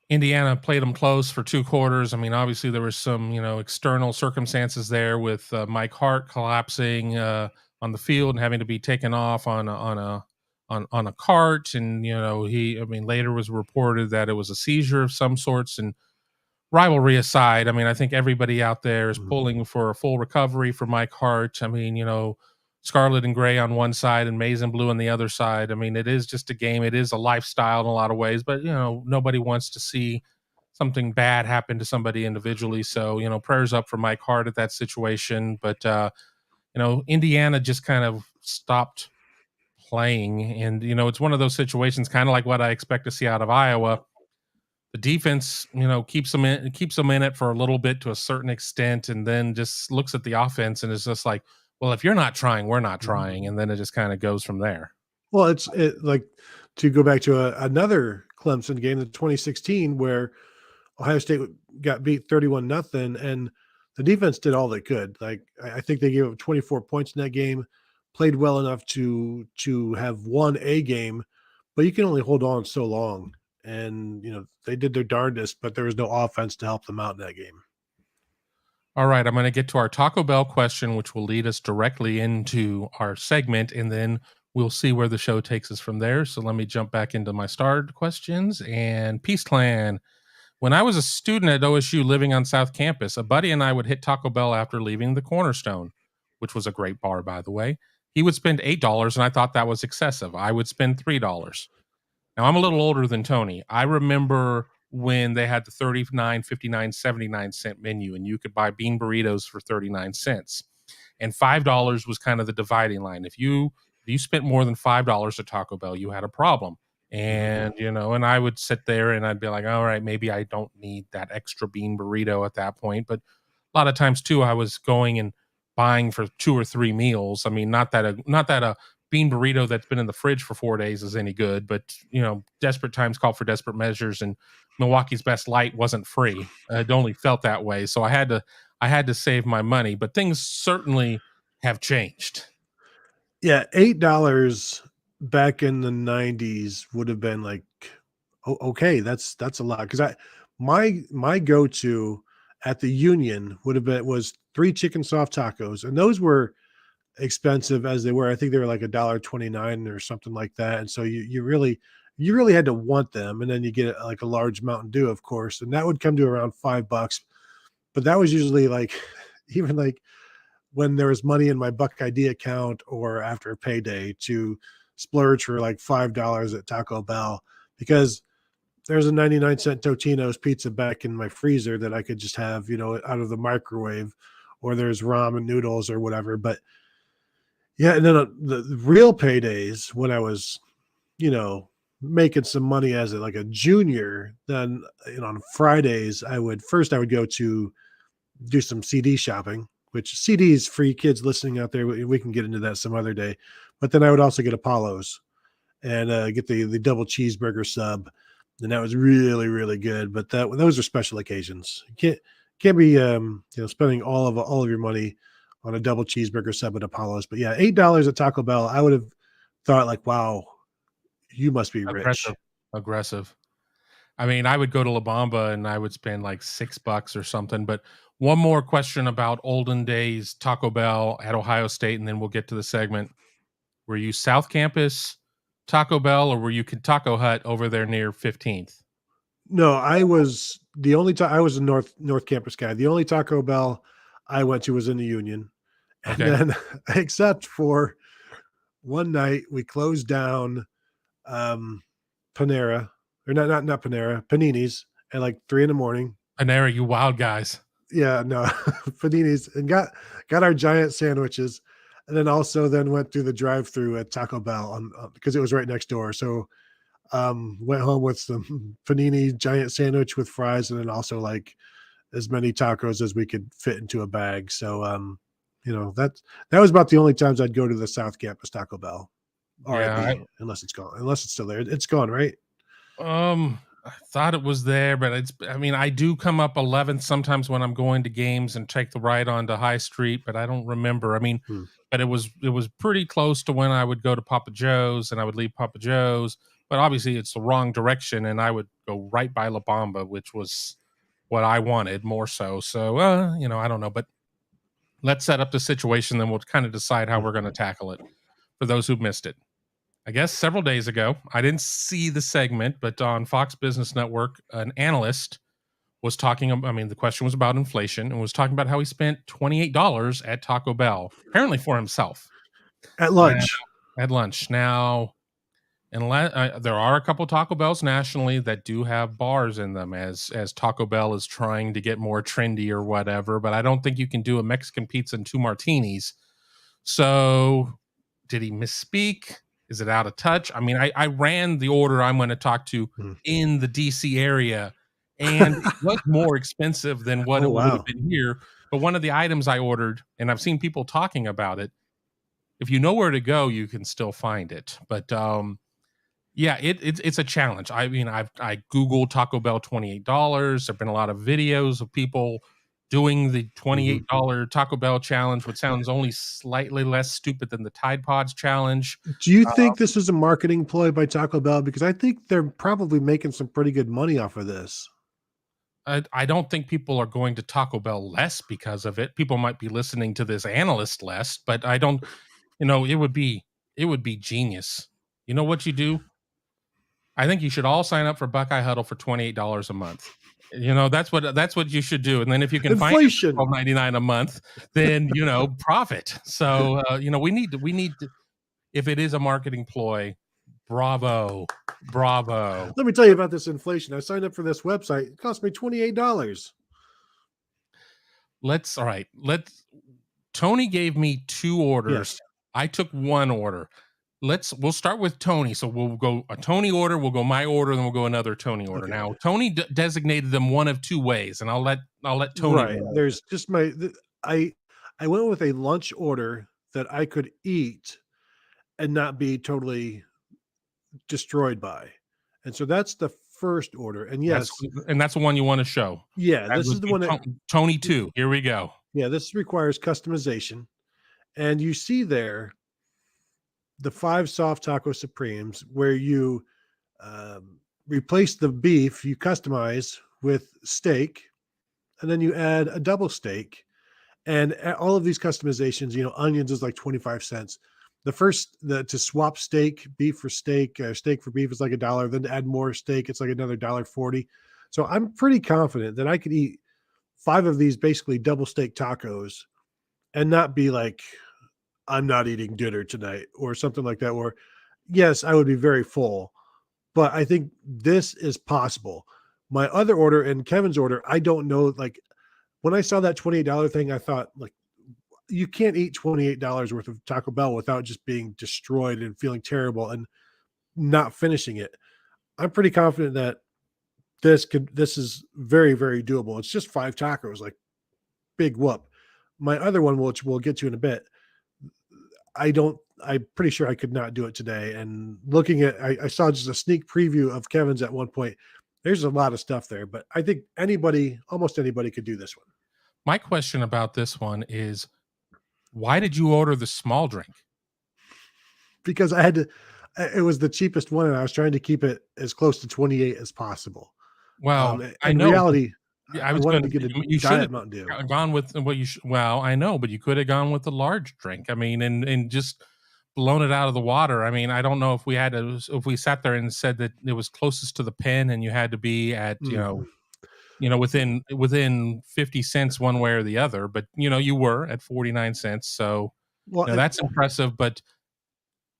Indiana played them close for 2 quarters. I mean, obviously there was some, external circumstances there with Mike Hart collapsing on the field and having to be taken off on a cart. And, later was reported that it was a seizure of some sorts. And rivalry aside, I mean, I think everybody out there is pulling for a full recovery for Mike Hart. I mean, scarlet and gray on one side and maize and blue on the other side. I mean, it is just a game. It is a lifestyle in a lot of ways, but nobody wants to see something bad happen to somebody individually. So, prayers up for Mike Hart at that situation. But, Indiana just kind of stopped playing. And, it's one of those situations, kind of like what I expect to see out of Iowa. The defense, keeps them in it for a little bit to a certain extent, and then just looks at the offense and is just like, well, if you're not trying, we're not trying. And then it just kind of goes from there. Well, it's like, to go back to another Clemson game, the 2016, where Ohio State got beat 31-0, and the defense did all they could. Like, I think they gave up 24 points in that game, played well enough to have won a game, but you can only hold on so long. And, they did their darndest, but there was no offense to help them out in that game. All right, I'm going to get to our Taco Bell question, which will lead us directly into our segment, and then we'll see where the show takes us from there. So let me jump back into my starred questions. And Peace Clan. When I was a student at OSU living on South Campus, a buddy and I would hit Taco Bell after leaving the Cornerstone, which was a great bar, by the way. He would spend $8, and I thought that was excessive. I would spend $3. Now, I'm a little older than Tony. I remember when they had the 39, 59, 79 cent menu, and you could buy bean burritos for 39 cents. And $5 was kind of the dividing line. If you spent more than $5 at Taco Bell, you had a problem. And, and I would sit there and I'd be like, all right, maybe I don't need that extra bean burrito at that point. But a lot of times too, I was going and buying for 2 or 3 meals. I mean, not that a bean burrito that's been in the fridge for 4 days is any good, but desperate times call for desperate measures, and Milwaukee's Best Light wasn't free. It only felt that way. So I had to save my money, but things certainly have changed. Yeah, $8 back in the 90s would have been like, oh, okay, that's a lot. Because my go-to at the Union would have been was 3 chicken soft tacos, and those were expensive as they were. I think they were like $1.29 or something like that. And so you really had to want them. And then you get like a large Mountain Dew, of course, and that would come to around $5. But that was usually like even like when there was money in my Buck ID account or after a payday to splurge for like $5 at Taco Bell, because there's a 99-cent Totino's pizza back in my freezer that I could just have, out of the microwave, or there's ramen noodles or whatever. But yeah, and then the real paydays when I was, making some money as like a junior, then on Fridays I would go to do some CD shopping, which CDs for you kids listening out there, we can get into that some other day. But then I would also get Apollo's and get the double cheeseburger sub, and that was really really good. But those are special occasions. You can't be spending all of your money on a double cheeseburger sub at Apollo's. But yeah, $8 at Taco Bell, I would have thought like, wow, you must be rich. Aggressive. I mean, I would go to La Bamba and I would spend like $6 or something. But one more question about olden days Taco Bell at Ohio State, and then we'll get to the segment. Were you South Campus Taco Bell, or were you Taco Hut over there near 15th? No, I was the only time I was a North Campus guy. The only Taco Bell I went to was in the Union, and Okay. then except for one night we closed down Panera, or not Panera, Panini's at like 3 in the morning. Panera, you wild guys. Yeah, no, Panini's, and got our giant sandwiches, and then also then went through the drive-through at Taco Bell because it was right next door. So went home with some panini giant sandwich with fries, and then also like as many tacos as we could fit into a bag. So that was about the only times I'd go to the South Campus Taco Bell. Yeah. RIP, unless it's gone, unless it's still there. It's gone, right? I thought it was there, but I mean, I do come up 11th sometimes when I'm going to games and take the right onto High Street, but I don't remember. I mean, Hmm. but it was pretty close to when I would go to Papa Joe's and I would leave Papa Joe's, but obviously it's the wrong direction and I would go right by La Bamba, which was what I wanted more so. So, I don't know, but let's set up the situation, then we'll kind of decide how we're going to tackle it for those who missed it. I guess several days ago, I didn't see the segment, but on Fox Business Network, an analyst was talking. I mean, the question was about inflation and was talking about how he spent $28 at Taco Bell, apparently for himself. At Now, lunch. at lunch. Now, there are a couple Taco Bells nationally that do have bars in them, as Taco Bell is trying to get more trendy or whatever. But I don't think you can do a Mexican pizza and 2 martinis. So, did he misspeak? Is it out of touch? I mean, I ran the order I'm going to talk to Hmm. in the DC area, and it was more expensive than what Oh it would have wow. been here. But one of the items I ordered, and I've seen people talking about it, if you know where to go, you can still find it. But yeah, it's a challenge. I mean, I Googled Taco Bell $28. There've been a lot of videos of people doing the Mhm. $28 Taco Bell challenge, which sounds only slightly less stupid than the Tide Pods challenge. Do you think this is a marketing ploy by Taco Bell? Because I think they're probably making some pretty good money off of this. I don't think people are going to Taco Bell less because of it. People might be listening to this analyst less, but I don't. It would be genius. You know what you do? I think you should all sign up for Buckeye Huddle for $28 a month. That's what you should do. And then if you can find it for Inflation. $12.99 a month, then profit. So we need to, if it is a marketing ploy, bravo, bravo. Let me tell you about this inflation. I signed up for this website. It cost me $28. All right. Tony gave me 2 orders. Yes. I took 1 order. we'll start with Tony. So we'll go a Tony order, we'll go my order, then we'll go another Tony order. Okay. Now Tony designated them one of two ways, and I'll let Tony Right. roll. There's just I went with a lunch order that I could eat and not be totally destroyed by. And so that's the first order. And yes, That's the one you want to show. yeah, That this would is the be one that Tony 2. Here we go. yeah, this requires customization. And you see there the 5 soft taco supremes where you replace the beef, you customize with steak, and then you add a double steak. And all of these customizations, onions is like 25 cents. To swap steak, beef for steak, steak for beef is like $1. Then to add more steak, it's like another $1.40. So I'm pretty confident that I could eat 5 of these basically double steak tacos and not be like, I'm not eating dinner tonight or something like that. Or yes, I would be very full, but I think this is possible. My other order and Kevin's order, I don't know. Like when I saw that $28 thing, I thought like, you can't eat $28 worth of Taco Bell without just being destroyed and feeling terrible and not finishing it. I'm pretty confident that this is very, very doable. It's just 5 tacos, like big whoop. My other one, which we'll get to in a bit, I'm pretty sure I could not do it today. And looking at, I saw just a sneak preview of Kevin's at one point. There's a lot of stuff there, but I think almost anybody could do this one. My question about this one is, why did you order the small drink? Because it was the cheapest one and I was trying to keep it as close to 28 as possible. Well, I know. Reality, I was wanted going to get a diet Mountain Dew. Gone with what well, I know, but you could have gone with the large drink. I mean, and just blown it out of the water. I mean, I don't know if we sat there and said that it was closest to the pin and you had to be at, within 50 cents one way or the other, but you were at 49 cents. So that's impressive, but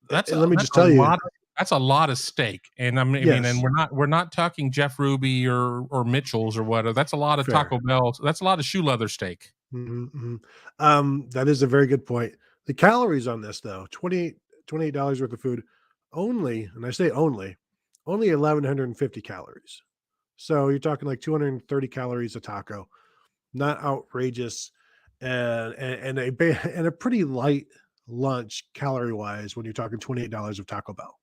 that's a lot of steak. And I mean, and we're not talking Jeff Ruby or Mitchell's or whatever. That's a lot of Taco Bell. That's a lot of shoe leather steak. Mm-hmm. That is a very good point. The calories on this though, $28 worth of food, only, and I say only 1,150 calories. So you're talking like 230 calories a taco, not outrageous, and a pretty light lunch calorie wise when you're talking $28 of Taco Bell.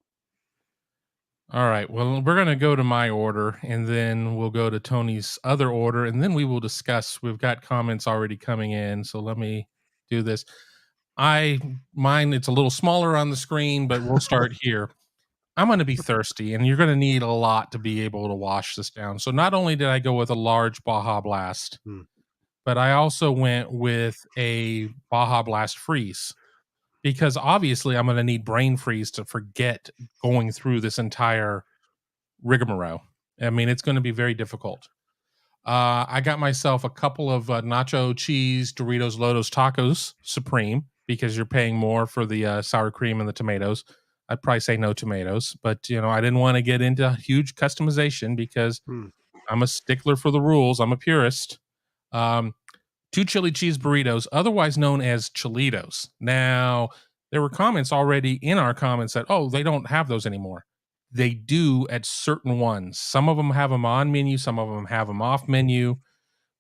All right. Well, we're going to go to my order and then we'll go to Tony's other order and then we will discuss. We've got comments already coming in. So let me do this. Mine, it's a little smaller on the screen, but we'll start here. I'm going to be thirsty and you're going to need a lot to be able to wash this down. So not only did I go with a large Baja Blast, but I also went with a Baja Blast Freeze. Because obviously I'm going to need brain freeze to forget going through this entire rigmarole. I mean, it's going to be very difficult. I got myself a couple of nacho cheese Doritos Lotos Tacos Supreme because you're paying more for the sour cream and the tomatoes. I'd probably say no tomatoes, but I didn't want to get into huge customization because I'm a stickler for the rules. I'm a purist. 2 chili cheese burritos, otherwise known as Chilitos. Now, there were comments already in our comments that, they don't have those anymore. They do at certain ones. Some of them have them on menu, some of them have them off menu,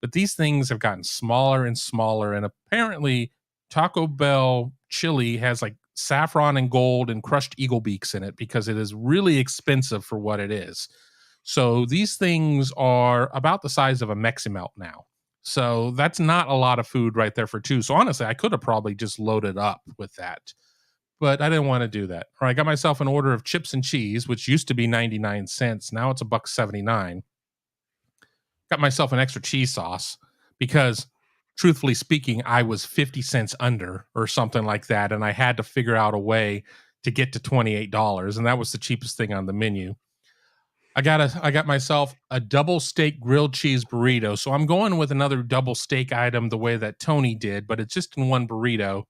but these things have gotten smaller and smaller, and apparently Taco Bell chili has like saffron and gold and crushed eagle beaks in it because it is really expensive for what it is. So these things are about the size of a Meximelt now. So that's not a lot of food right there for 2. So honestly, I could have probably just loaded up with that, but I didn't want to do that. All right, I got myself an order of chips and cheese, which used to be 99 cents. Now it's $1.79. Got myself an extra cheese sauce because truthfully speaking, I was 50 cents under or something like that. And I had to figure out a way to get to $28. And that was the cheapest thing on the menu. I got myself a double steak grilled cheese burrito. So I'm going with another double steak item the way that Tony did, but it's just in one burrito.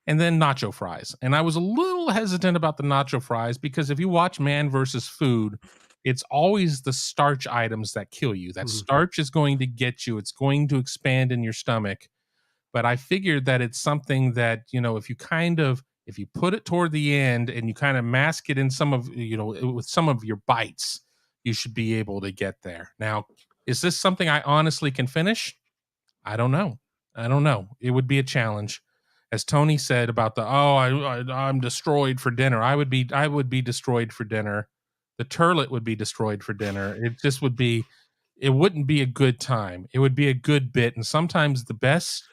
And then nacho fries. And I was a little hesitant about the nacho fries because if you watch Man vs. Food, it's always the starch items that kill you. That starch is going to get you. It's going to expand in your stomach. But I figured that it's something that, if if you put it toward the end and you kind of mask it in some of, with some of your bites, you should be able to get there. Now, is this something I honestly can finish? I don't know. It would be a challenge. As Tony said about I'm destroyed for dinner. I would be destroyed for dinner. The turlet would be destroyed for dinner. It wouldn't be a good time. It would be a good bit. And sometimes the best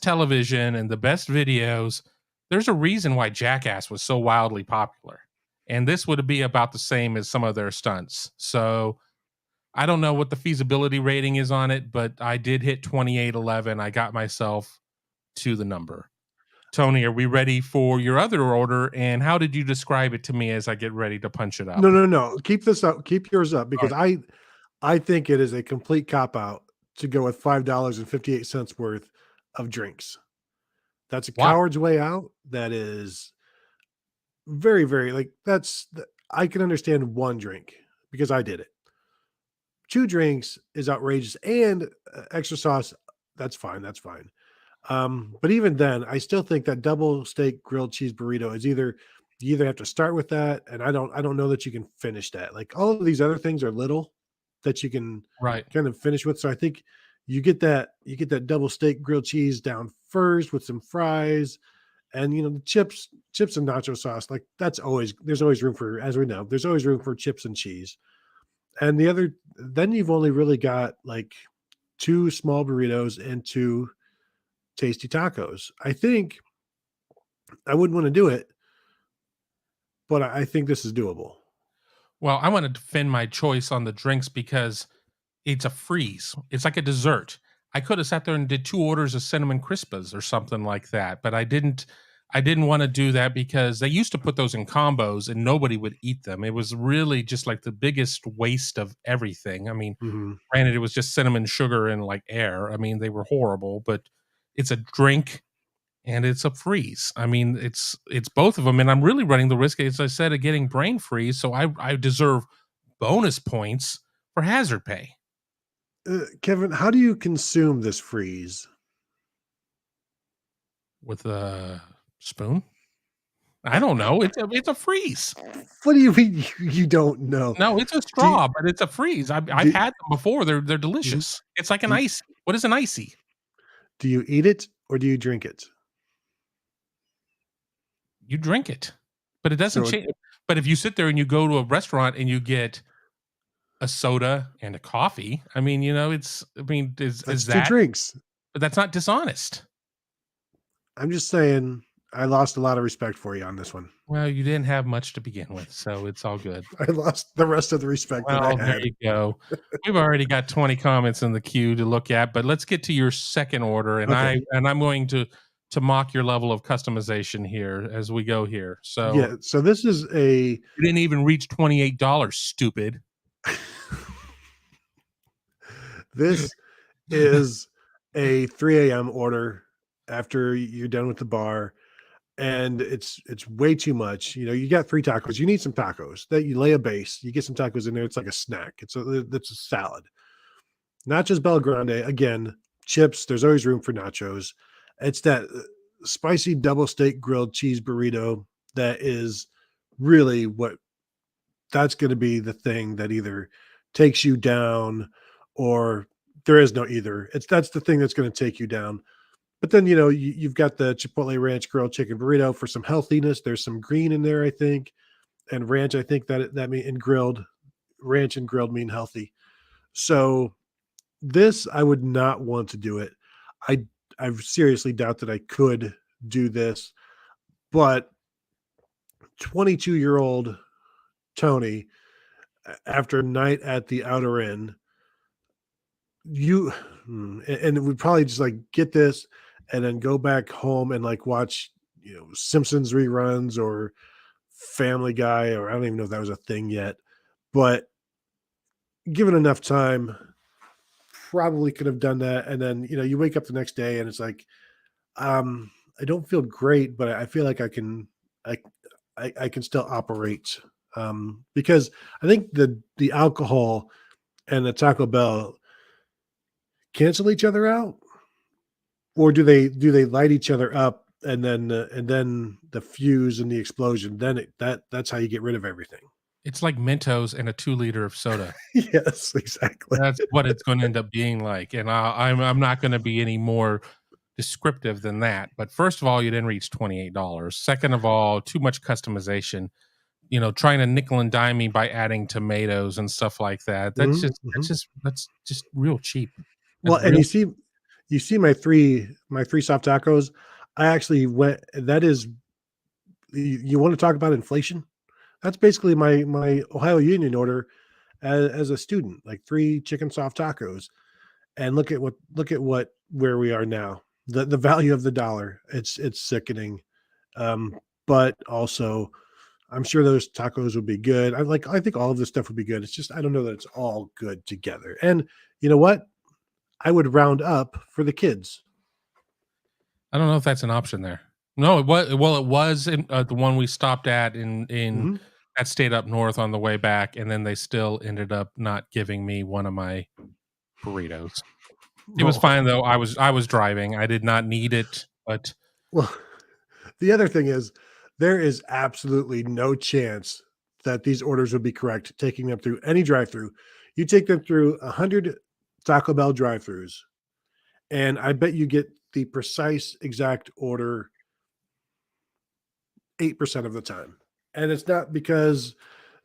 television and the best videos, there's a reason why Jackass was so wildly popular. And this would be about the same as some of their stunts. So I don't know what the feasibility rating is on it, but I did hit 2811. I got myself to the number. Tony, are we ready for your other order? And how did you describe it to me as I get ready to punch it up? No. Keep this up. Keep yours up, because I think it is a complete cop out to go with $5.58 worth of drinks. That's a coward's way out. That is very, very I can understand one drink because I did it. 2 drinks is outrageous, and extra sauce. That's fine. But even then, I still think that double steak grilled cheese burrito is you either have to start with that, and I don't know that you can finish that. Like, all of these other things are little that you can kind of finish with. So I think you get that double steak grilled cheese down first with some fries, and the chips and nacho sauce. Like, there's always room for, as we know, there's always room for chips and cheese. And then you've only really got like 2 small burritos and 2 tasty tacos. I think I wouldn't want to do it, but I think this is doable. Well, I want to defend my choice on the drinks because it's a freeze. It's like a dessert. I could have sat there and did 2 orders of cinnamon crispas or something like that, but I didn't want to do that because they used to put those in combos and nobody would eat them. It was really just like the biggest waste of everything. I mean, granted, it was just cinnamon, sugar, and like air. I mean, they were horrible, but it's a drink and it's a freeze. I mean, it's both of them. And I'm really running the risk, as I said, of getting brain freeze. So I deserve bonus points for hazard pay. Kevin, how do you consume this freeze? With a spoon? I don't know. It's a freeze. What do you mean you don't know? No, it's a straw, but it's a freeze. I've had them before. They're delicious. It's like an icy. What is an icy? Do you eat it or do you drink it? You drink it, but it doesn't change. But if you sit there and you go to a restaurant and you get a soda and a coffee, I mean, is that 2 drinks? But that's not dishonest. I'm just saying, I lost a lot of respect for you on this one. Well, you didn't have much to begin with, so it's all good. I lost the rest of the respect that I had. There you go. We've already got 20 comments in the queue to look at, but let's get to your second order, and I'm going to mock your level of customization here as we go here. So yeah, so this is you didn't even reach $28, stupid. This is a 3 a.m. order after you're done with the bar, and it's way too much. You got 3 tacos. You need some tacos. That you lay a base. You get some tacos in there. It's like a snack. It's a salad. Nachos Bel Grande, again, chips. There's always room for nachos. It's that spicy double steak grilled cheese burrito that is really that's going to be the thing that either takes you down, or there is no either. That's the thing that's going to take you down. But then, you've got the Chipotle Ranch grilled chicken burrito for some healthiness. There's some green in there, I think, and ranch. I think that mean ranch and grilled mean healthy. So this, I would not want to do it. I seriously doubt that I could do this, but 22-year-old Tony, after a night at the Outer Inn, and would probably just like get this and then go back home and like watch, Simpsons reruns or Family Guy, or I don't even know if that was a thing yet, but given enough time, probably could have done that. And then, you wake up the next day and it's like, I don't feel great, but I feel like I can still operate. Because I think the alcohol and the Taco Bell cancel each other out, or do they light each other up and then the fuse and the explosion. Then that's how you get rid of everything. It's like Mentos and a 2-liter of soda. Yes, exactly. That's what it's going to end up being like, and I'm not going to be any more descriptive than that. But first of all, you didn't reach $28. Second of all, too much customization. Trying to nickel and dime me by adding tomatoes and stuff like that. That's Mhm, just mhm. that's just real cheap. Well, That's and real. you see my three soft tacos. I actually went. That is, you want to talk about inflation? That's basically my Ohio Union order as a student, like 3 chicken soft tacos. And look at what where we are now. The value of the dollar. It's sickening. Um, but also I'm sure those tacos would be good. I think all of this stuff would be good. It's just I don't know that it's all good together. And you know what? I would round up for the kids. I don't know if that's an option there. No, it was well, it was in, the one we stopped at in Mhm. that stayed up north on the way back, and then they still ended up not giving me one of my burritos. It was Well, fine though. I was driving. I did not need it, but well, the other thing is there is absolutely no chance that these orders would be correct taking them through any drive-through. You take them through 100 Taco Bell drive-throughs, and I bet you get the precise exact order 8% of the time. And it's not because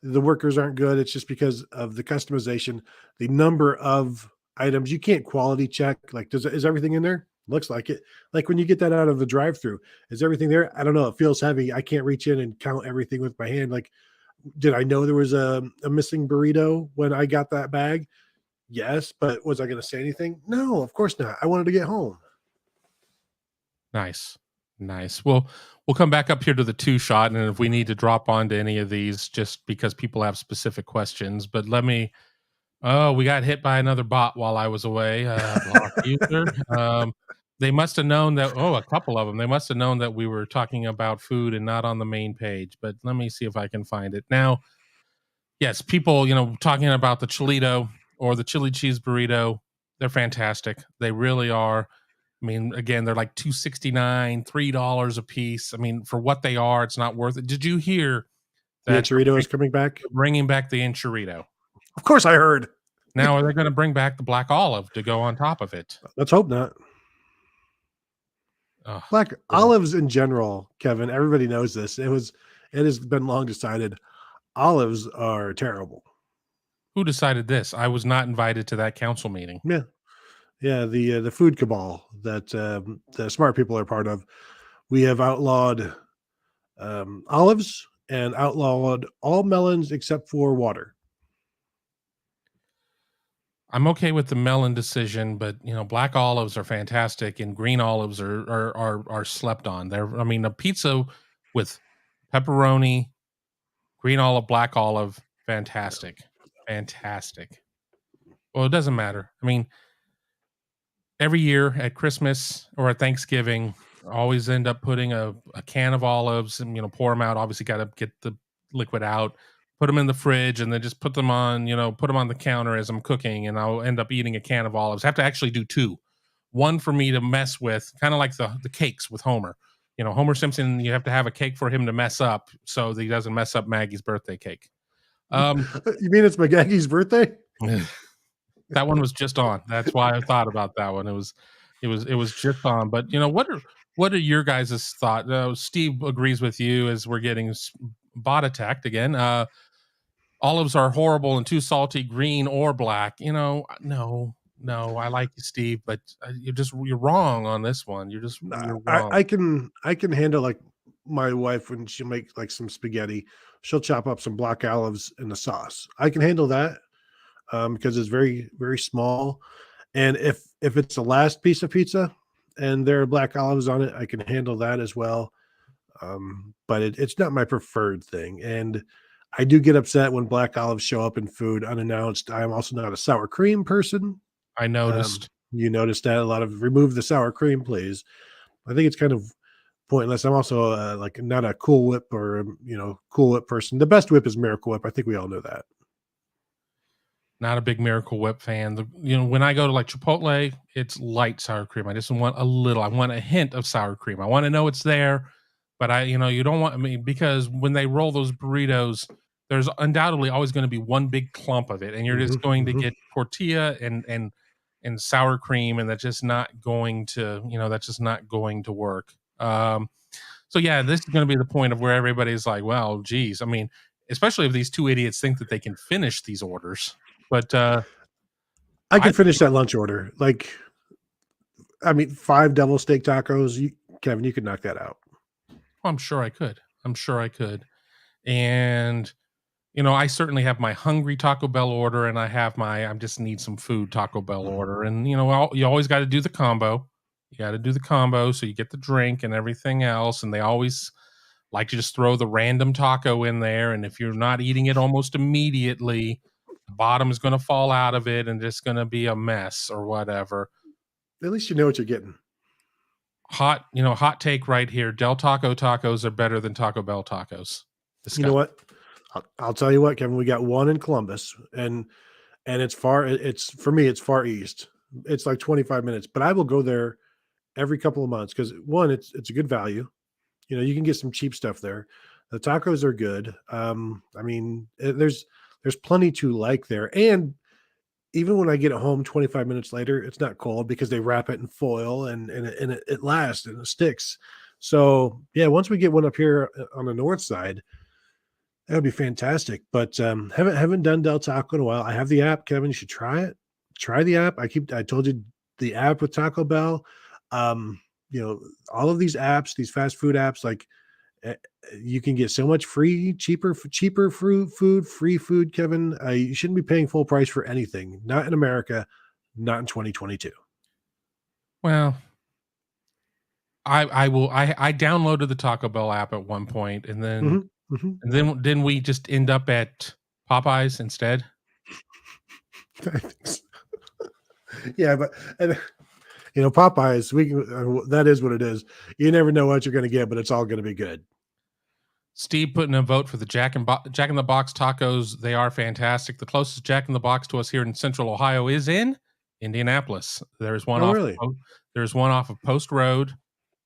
the workers aren't good, it's just because of the customization, the number of items. You can't quality check, like, is everything in there? Looks like it. Like when you get that out of the drive-through, is everything there? I don't know. It feels heavy. I can't reach in and count everything with my hand. Like, did I know there was a missing burrito when I got that bag? Yes, but was I going to say anything? No, of course not. I wanted to get home. nice. Nice. Well, we'll come back up here to the 2 shot, and if we need to drop onto any of these just because people have specific questions, but let me oh, we got hit by another bot while I was away. Block user. They must have known that. Oh, a couple of them. They must have known that we were talking about food and not on the main page. But let me see if I can find it now. Yes, people, talking about the Cholito or the chili cheese burrito. They're fantastic. They really are. I mean, again, they're like $2.69, $3 a piece. I mean, for what they are, it's not worth it. Did you hear The that Enchilito is coming back. they're bringing back the enchilito? Of course, I heard. Now, are they going to bring back the black olive to go on top of it? Let's hope not. Ugh, Black really. olives in general, Kevin, everybody knows this. It has been long decided. Olives are terrible. Who decided this? I was not invited to that council meeting. Yeah. Yeah, the food cabal that the smart people are part of. We have outlawed olives and outlawed all melons except for water. I'm okay with the melon decision, but black olives are fantastic, and green olives are slept on. I mean, a pizza with pepperoni, green olive, black olive, fantastic, fantastic. Well, it doesn't matter. I mean, every year at Christmas or at Thanksgiving, I always end up putting a can of olives and pour them out. Obviously, got to get the liquid out, put them in the fridge, and then just put them on put them on the counter as I'm cooking, and I'll end up eating a can of olives. I have to actually do two, one for me to mess with, kind of like the cakes with Homer. Homer Simpson, you have to have a cake for him to mess up so that he doesn't mess up Maggie's birthday cake. You mean it's McGaggy's birthday? That one was just on. That's why I thought about that one. It was just on. But what are your guys' thought? Steve agrees with you as we're getting bot attacked again. Olives are horrible and too salty, green or black. No. I like you, Steve, but you're wrong on this one. You're wrong. I can handle, like, my wife when she makes like some spaghetti. She'll chop up some black olives in the sauce. I can handle that because it's very very small. And if it's the last piece of pizza and there are black olives on it, I can handle that as well. But it's not my preferred thing. And I do get upset when black olives show up in food unannounced. I am also not a sour cream person. I noticed. You notice that a lot of remove the sour cream, please. I think it's kind of pointless. I'm also like not a Cool Whip or Cool Whip person. The best whip is Miracle Whip. I think we all know that. Not a big Miracle Whip fan. When I go to like Chipotle, it's light sour cream. I just want a little. I want a hint of sour cream. I want to know it's there, but you don't want. I mean, because when they roll those burritos, there's undoubtedly always going to be one big clump of it, and you're just going to get tortilla and sour cream, and that's just not going to. That's just not going to work. So yeah, this is going to be the point of where everybody's like, well, geez. I mean, especially if these two idiots think that they can finish these orders. But I could finish that lunch order. Like, I mean, 5 double steak tacos. Kevin, you could knock that out. I'm sure I could. And I certainly have my hungry Taco Bell order, and I have my I just need some food Taco Bell order. And you always got to do the combo. You got to do the combo so you get the drink and everything else. And they always like to just throw the random taco in there. And if you're not eating it almost immediately, the bottom is going to fall out of it and it's going to be a mess or whatever. At least you know what you're getting. Hot take right here. Del Taco tacos are better than Taco Bell tacos. You know what? I'll tell you what, Kevin, we got one in Columbus and it's far east. It's like 25 minutes, but I will go there every couple of months because one, it's a good value. You can get some cheap stuff there. The tacos are good. I mean, there's plenty to like there. And even when I get it home 25 minutes later, it's not cold because they wrap it in foil and it lasts and it sticks. So yeah, once we get one up here on the north side, that would be fantastic. But haven't done Del Taco in a while. I have the app, Kevin. You should try it. Try the app. I told you the app with Taco Bell. All of these apps, these fast food apps, like you can get so much cheaper food, free food, Kevin. You shouldn't be paying full price for anything. Not in America, not in 2022. Well, I downloaded the Taco Bell app at one point, and then didn't we just end up at Popeyes instead? Yeah, but Popeyes, that is what it is. You never know what you're going to get, but it's all going to be good. Steve putting a vote for the Jack in the Box tacos. They are fantastic. The closest Jack in the Box to us here in Central Ohio is in Indianapolis. There's one There's one off of Post Road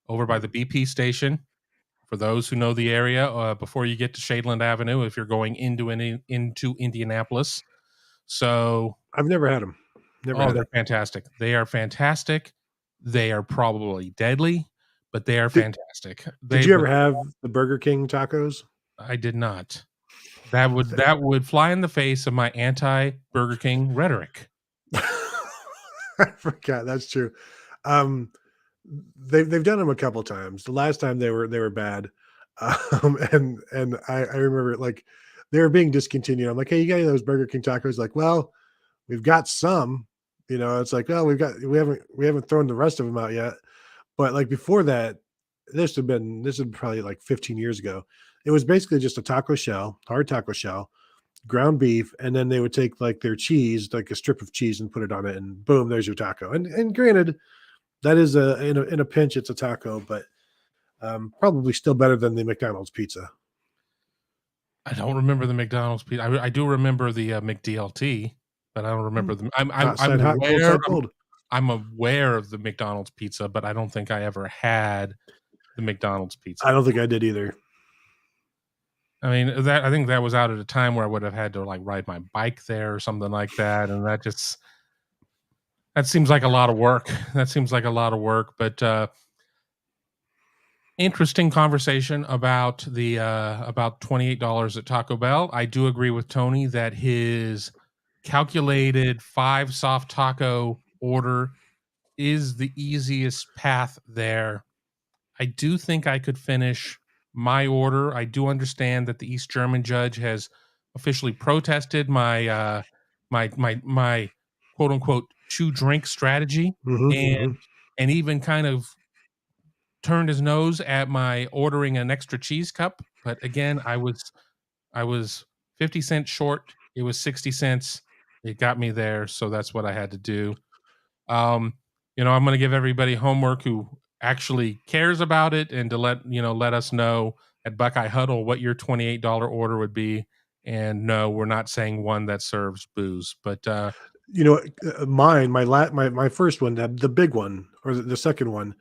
over by the BP station. For those who know the area, before you get to Shadeland Avenue, if you're going into Indianapolis. So I've never had them. They're fantastic. They are fantastic. They are probably deadly, but they are fantastic. Did you ever have the Burger King tacos? I did not. That would fly in the face of my anti-Burger King rhetoric. I forgot. That's true. They've done them a couple times. The last time they were bad, and I remember like they were being discontinued. I'm like, hey, you got any of those Burger King tacos? Like, well, we've got some. It's like, oh, we haven't thrown the rest of them out yet. But like before that, this is probably like 15 years ago. It was basically just a taco shell, hard taco shell, ground beef, and then they would take like their cheese, like a strip of cheese, and put it on it, and boom, there's your taco. And granted, that is in a pinch, it's a taco, but probably still better than the McDonald's pizza. I don't remember the McDonald's pizza. I do remember the McDLT, but I don't remember them. I'm aware of the McDonald's pizza, but I don't think I ever had the McDonald's pizza. I don't think I did either. I mean, I think that was out at a time where I would have had to like ride my bike there or something like that, and that seems like a lot of work. But interesting conversation about the about $28 at Taco Bell. I do agree with Tony that his calculated 5 soft taco order is the easiest path there. I do think I could finish my order. I do understand that the East German judge has officially protested my my quote unquote chew drink strategy, and even kind of turned his nose at my ordering an extra cheese cup. But again, I was 50 cents short. It was 60 cents. It got me there, so that's what I had to do. I'm going to give everybody homework who actually cares about it, and to let us know at Buckeye Huddle what your $28 order would be, And no, we're not saying one that serves booze, but my first one, the big one, or the second one,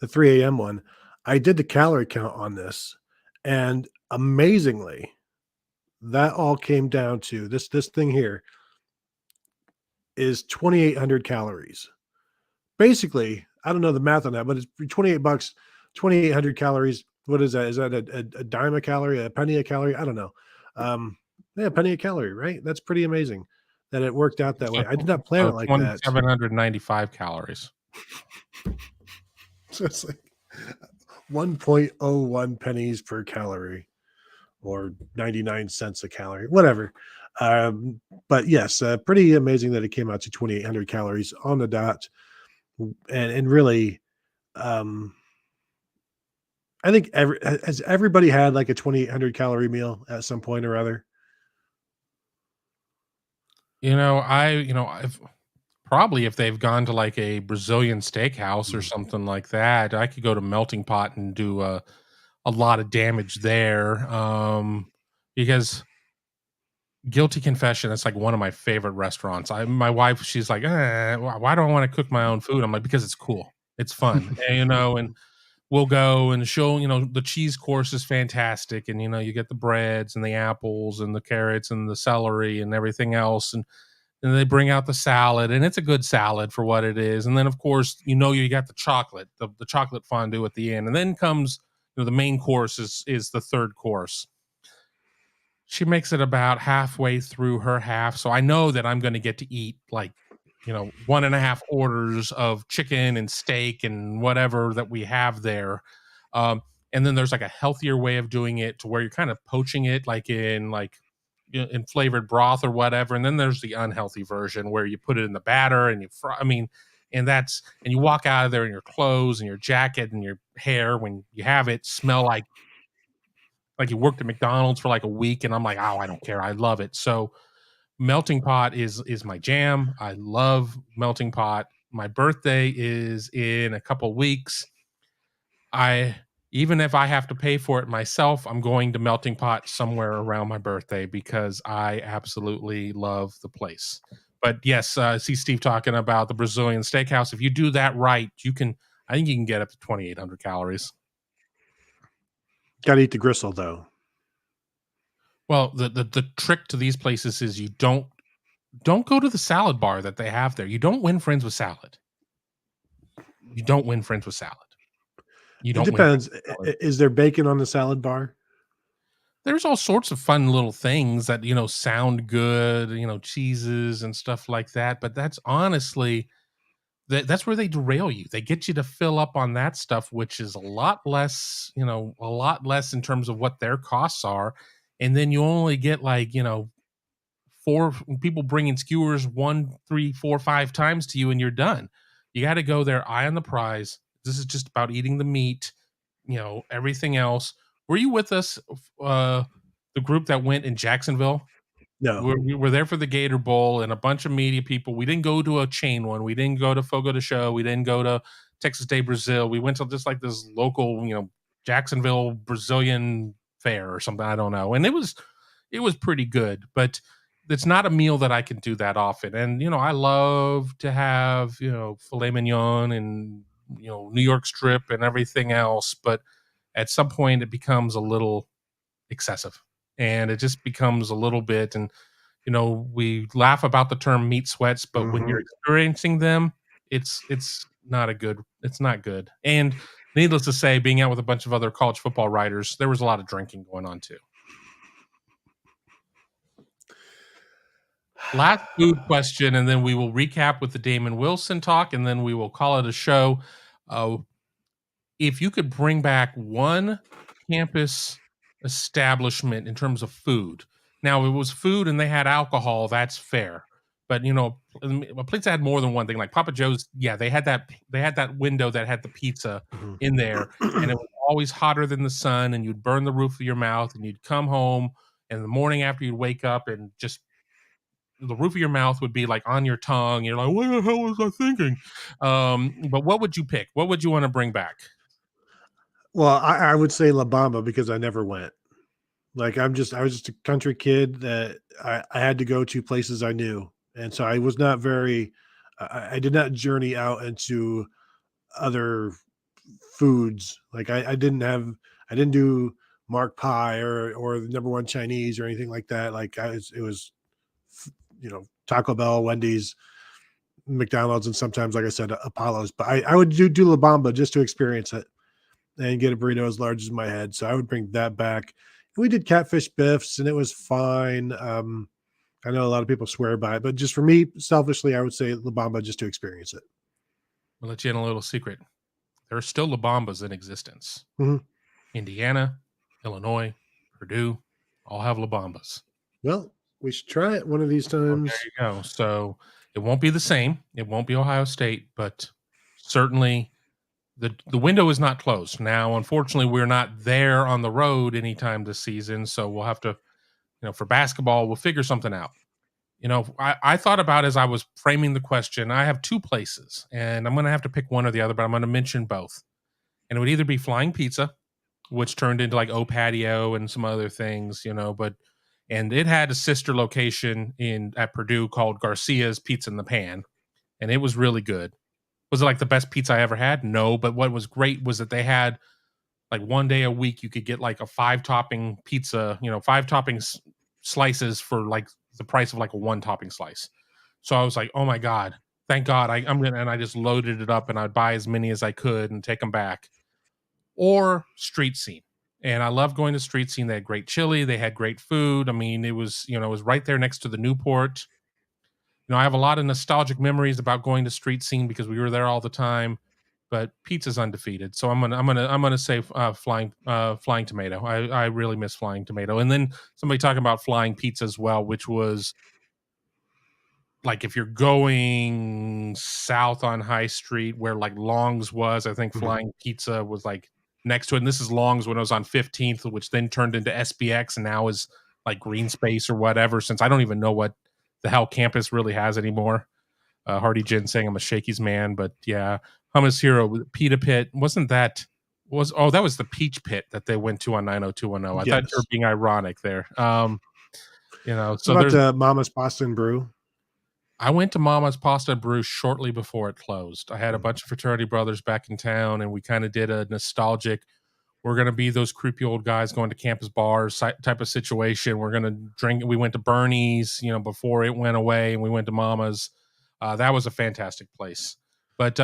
the 3 a.m. one, I did the calorie count on this, and amazingly, that all came down to this thing here is 2,800 calories. Basically, I don't know the math on that, but it's $28, 2,800 calories. What is that? Is that a dime a calorie, a penny a calorie? I don't know. Yeah, a penny a calorie, right? That's pretty amazing that it worked out that way. I did not plan so it like that. 2,795 calories. So it's like 1.01 pennies per calorie or 99 cents a calorie, whatever. But yes, pretty amazing that it came out to 2,800 calories on the dot. And really, I think has everybody had like a 2,800 calorie meal at some point or other? I've probably, if they've gone to like a Brazilian steakhouse or something like that, I could go to Melting Pot and do a lot of damage there. Because guilty confession, it's like one of my favorite restaurants. My wife, she's like, why do I want to cook my own food? I'm like, because it's cool, it's fun, and we'll go and show, the cheese course is fantastic, and you get the breads and the apples and the carrots and the celery and everything else, and they bring out the salad, and it's a good salad for what it is. And then, of course, you got the chocolate, the chocolate fondue at the end, and then comes the main course is the third course. She makes it about halfway through her half, so I know that I'm going to get to eat like 1.5 orders of chicken and steak and whatever that we have there. And then there's like a healthier way of doing it to where you're kind of poaching it like in flavored broth or whatever. And then there's the unhealthy version where you put it in the batter and you fry. And you walk out of there in your clothes and your jacket and your hair when you have it smell like you worked at McDonald's for like a week. And I'm like, oh, I don't care. I love it. So Melting Pot is my jam. I love Melting Pot. My birthday is in a couple weeks. Even if I have to pay for it myself, I'm going to Melting Pot somewhere around my birthday because I absolutely love the place. But yes, I see Steve talking about the Brazilian steakhouse. If you do that right, I think you can get up to 2,800 calories. Got to eat the gristle though. Well, the trick to these places is you don't go to the salad bar that they have there. You don't win friends with salad. You don't win friends with salad. It depends. Is there bacon on the salad bar? There's all sorts of fun little things that sound good, cheeses and stuff like that. But that's honestly that's where they derail you. They get you to fill up on that stuff, which is a lot less in terms of what their costs are, and then you only get like 4 people bringing skewers 1, 3, 4, 5 times to you, and you're done. You got to go there, eye on the prize. This is just about eating the meat. Everything else. Were you with us, the group that went in Jacksonville? No. We were there for the Gator Bowl and a bunch of media people. We didn't go to a chain one. We didn't go to Fogo de Show. We didn't go to Texas Day Brazil. We went to just like this local, Jacksonville Brazilian fair or something. I don't know. And it was pretty good, but it's not a meal that I can do that often. And, I love to have, filet mignon and, New York strip and everything else. But at some point it becomes a little excessive and it just becomes a little bit. And, we laugh about the term meat sweats, but when you're experiencing them, it's not good. And needless to say, being out with a bunch of other college football writers, there was a lot of drinking going on too. Last food question, and then we will recap with the Damon Wilson talk, and then we will call it a show. If you could bring back one campus establishment in terms of food, now it was food and they had alcohol, that's fair. But a place that had more than one thing, like Papa Joe's, yeah, they had that window that had the pizza in there, and it was always hotter than the sun, and you'd burn the roof of your mouth, and you'd come home, and in the morning after you'd wake up and just the roof of your mouth would be like on your tongue. You're like, what the hell was I thinking? But what would you pick? What would you want to bring back? Well, I would say La Bamba because I never went. Like I was just a country kid that I had to go to places I knew. And so I was not very, I did not journey out into other foods. Like I didn't do Mark Pie or the number one Chinese or anything like that. Like it was, Taco Bell, Wendy's, McDonald's, and sometimes, like I said, Apollo's. But I would do La Bamba just to experience it and get a burrito as large as my head. So I would bring that back. We did catfish biffs, and it was fine. I know a lot of people swear by it, but just for me, selfishly, I would say La Bamba just to experience it. I'll let you in a little secret. There are still La Bambas in existence. Mhm. Indiana, Illinois, Purdue, all have La Bambas. Well, we should try it one of these Well, times. there you go. So it won't be the same. It won't be Ohio State, but certainly the window is not closed. Now, unfortunately, we're not there on the road anytime this season, so we'll have to, for basketball, we'll figure something out. I thought about as I was framing the question, I have two places, and I'm going to have to pick one or the other, but I'm going to mention both. And it would either be Flying Pizza, which turned into like O Patio and some other things, and it had a sister location at Purdue called Garcia's Pizza in the Pan, and it was really good. Was it like the best pizza I ever had? No, but what was great was that they had like one day a week you could get like a 5-topping pizza, 5 topping slices for like the price of like a 1-topping slice. So I was like, oh my God, thank God I'm gonna, and I just loaded it up and I'd buy as many as I could and take them back. Or Street Scene. And I love going to Street Scene. They had great chili. They had great food. I mean, it was right there next to the Newport. I have a lot of nostalgic memories about going to Street Scene because we were there all the time. But pizza's undefeated, so I'm gonna say Flying Tomato. I really miss Flying Tomato. And then somebody talking about Flying Pizza as well, which was like if you're going south on High Street where like Long's was, I think Flying Pizza was like next to it. And this is Long's when it was on 15th, which then turned into SBX and now is like Green Space or whatever, since I don't even know what the hell campus really has anymore. Hardy Jin saying I'm a Shakey's man, but yeah, Hummus Hero, Pita Pit, that was the Peach Pit that they went to on 90210. I thought you were being ironic there. So about Mama's Pasta and Brew. I went to Mama's Pasta and Brew shortly before it closed. I had a bunch of fraternity brothers back in town, and we kind of did a nostalgic, we're going to be those creepy old guys going to campus bars type of situation. We're going to drink. We went to Bernie's, before it went away, and we went to Mama's. That was a fantastic place. But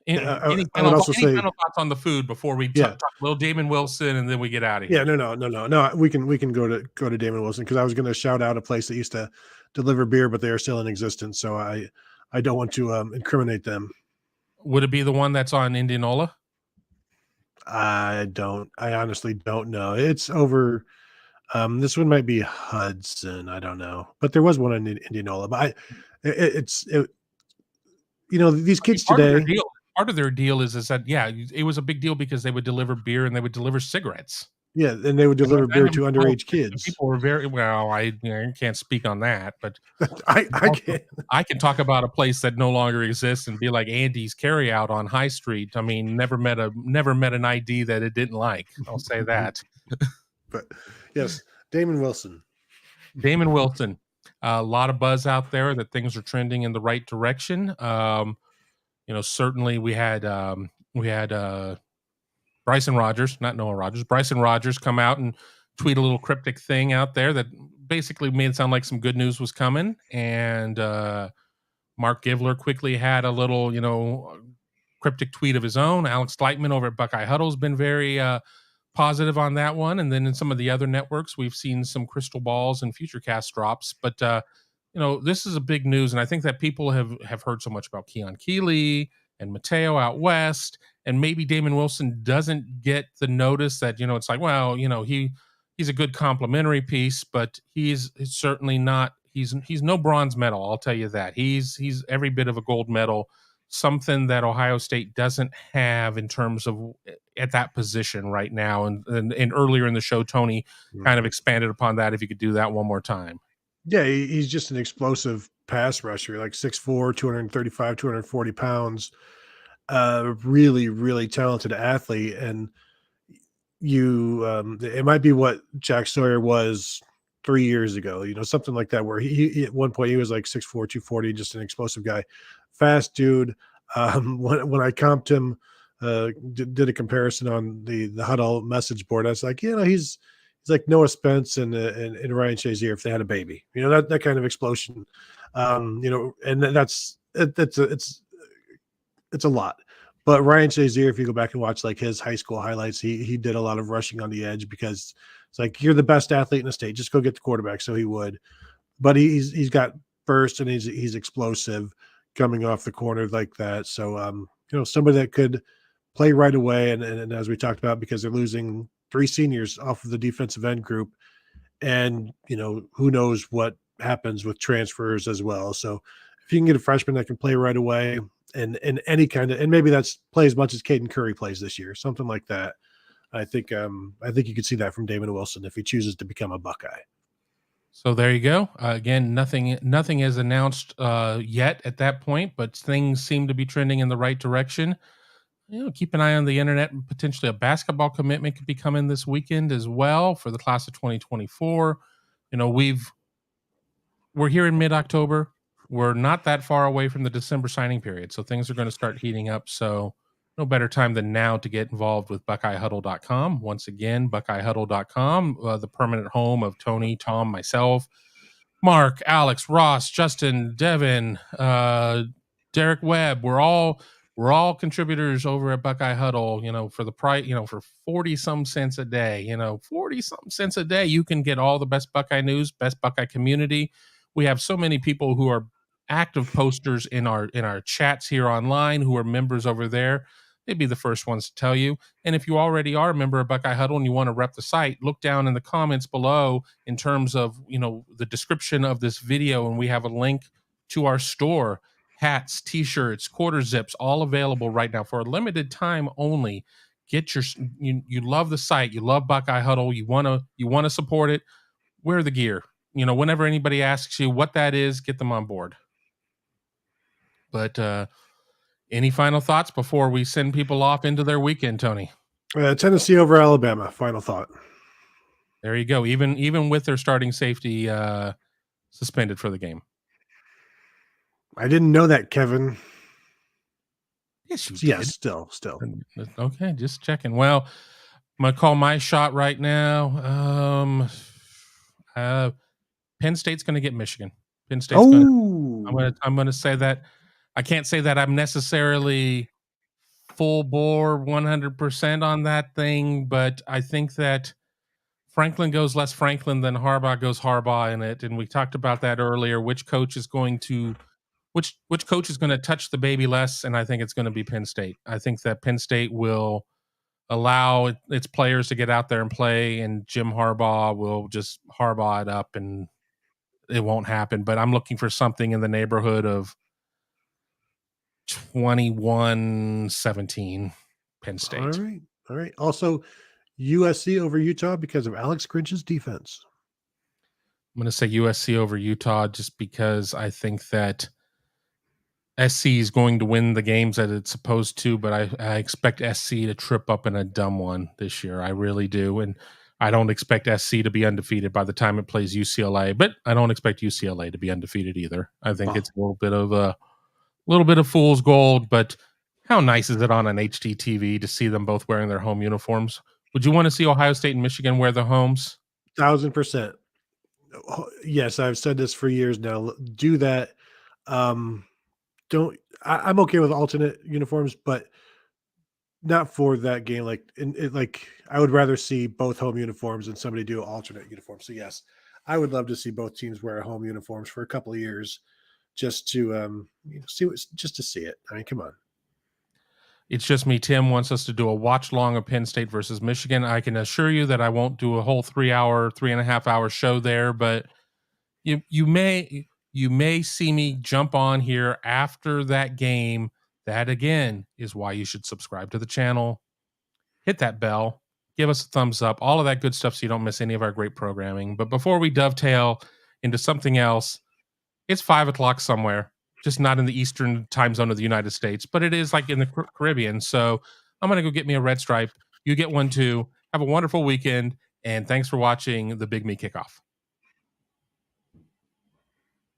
any final thoughts on the food before we talk little Damon Wilson and then we get out of here? Yeah, no. We can go to Damon Wilson because I was going to shout out a place that used to deliver beer, but they are still in existence. So I don't want to incriminate them. Would it be the one that's on Indianola? I honestly don't know. It's over. This one might be Hudson. I don't know, but there was one in Indianola. But these kids today. Part of their deal is that it was a big deal because they would deliver beer and they would deliver cigarettes. Yeah, and they would deliver beer to underage kids. People were very well. I can't speak on that, but I can talk about a place that no longer exists and be like Andy's Carryout on High Street. I mean, never met an ID that it didn't like. I'll say that. But yes, Damon Wilson. A lot of buzz out there that things are trending in the right direction. Certainly we had Bryson Rogers, not Noah Rogers, Bryson Rogers come out and tweet a little cryptic thing out there that basically made it sound like some good news was coming. And Mark Givler quickly had a little, cryptic tweet of his own. Alex Gleitman over at Buckeye Huddle has been very positive on that one. And then in some of the other networks, we've seen some crystal balls and futurecast drops. But, this is a big news. And I think that people have heard so much about Keon Keeley and Mateo out west. And maybe Damon Wilson doesn't get the notice that, it's like, well, he's a good complimentary piece, but he's certainly not, he's no bronze medal. I'll tell you that. He's every bit of a gold medal, something that Ohio State doesn't have in terms of at that position right now. And earlier in the show, Tony kind of expanded upon that. If you could do that one more time. Yeah, he's just an explosive pass rusher, like 6'4", 235, 240 pounds. Really, really talented athlete. And it might be what Jack Sawyer was 3 years ago, something like that, where he at one point he was like 6'4", 240, just an explosive guy, fast dude. When I comped him, did a comparison on the huddle message board, I was like, he's like Noah Spence and Ryan Shazier if they had a baby, that kind of explosion, and it's a lot. But Ryan Shazier, if you go back and watch like his high school highlights, he did a lot of rushing on the edge because it's like, you're the best athlete in the state, just go get the quarterback. So he would, but he's got burst and he's explosive coming off the corner like that. So somebody that could play right away, and as we talked about, because they're losing 3 seniors off of the defensive end group, and who knows what happens with transfers as well. So if you can get a freshman that can play right away, and any kind of, and maybe that's play as much as Caden Curry plays this year, something like that. I think you could see that from Damon Wilson if he chooses to become a Buckeye. So there you go. Again, nothing is announced yet at that point, but things seem to be trending in the right direction. Keep an eye on the internet, and potentially a basketball commitment could be coming this weekend as well for the class of 2024. We're here in mid-October. We're not that far away from the December signing period, so things are going to start heating up. So no better time than now to get involved with BuckeyeHuddle.com. Once again, BuckeyeHuddle.com, the permanent home of Tony, Tom, myself, Mark, Alex, Ross, Justin, Devin, Derek Webb. We're all contributors over at Buckeye Huddle. For the price, for 40-some cents a day. 40-some cents a day, you can get all the best Buckeye news, best Buckeye community. We have so many people who are active posters in our chats here online, who are members over there. They'd be the first ones to tell you. And if you already are a member of Buckeye Huddle and you want to rep the site, look down in the comments below in terms of, the description of this video. And we have a link to our store, hats, t-shirts, quarter zips, all available right now for a limited time only. Get you love the site. You love Buckeye Huddle. You want to support it. Wear the gear. Whenever anybody asks you what that is, get them on board. But, any final thoughts before we send people off into their weekend, Tony? Tennessee over Alabama. Final thought. There you go. Even with their starting safety suspended for the game. I didn't know that, Kevin. Yes, you yes, did. Still. Okay, just checking. Well, I'm gonna call my shot right now. Penn State's gonna get Michigan. Penn State's I'm gonna say that. I can't say that I'm necessarily full bore 100% on that thing, but I think that Franklin goes less Franklin than Harbaugh goes Harbaugh in it. And we talked about that earlier. Which coach is going to touch the baby less? And I think it's going to be Penn State. I think that Penn State will allow its players to get out there and play, and Jim Harbaugh will just Harbaugh it up, and it won't happen. But I'm looking for something in the neighborhood of 21-17 Penn State. All right. Also, USC over Utah because of Alex Grinch's defense. I'm going to say USC over Utah just because I think that SC is going to win the games that it's supposed to, but I expect SC to trip up in a dumb one this year. I really do. And I don't expect SC to be undefeated by the time it plays UCLA, but I don't expect UCLA to be undefeated either. I think it's a little bit of fool's gold, but how nice is it on an HDTV to see them both wearing their home uniforms? Would you want to see Ohio State and Michigan wear their homes? 1,000%. Yes, I've said this for years now. Do that. I'm okay with alternate uniforms, but not for that game. Like I would rather see both home uniforms than somebody do alternate uniforms. So yes, I would love to see both teams wear home uniforms for a couple of years, just to just to see it. I mean, come on. It's just me. Tim wants us to do a watch long of Penn State versus Michigan. I can assure you that I won't do a whole 3.5 hour show there, but you may see me jump on here after that game. That again is why you should subscribe to the channel, hit that bell, give us a thumbs up, all of that good stuff so you don't miss any of our great programming. But before we dovetail into something else, it's 5:00 somewhere, just not in the Eastern time zone of the United States, but it is like in the Caribbean. So I'm going to go get me a red stripe. You get one too. Have a wonderful weekend, and thanks for watching the Big Me Kickoff.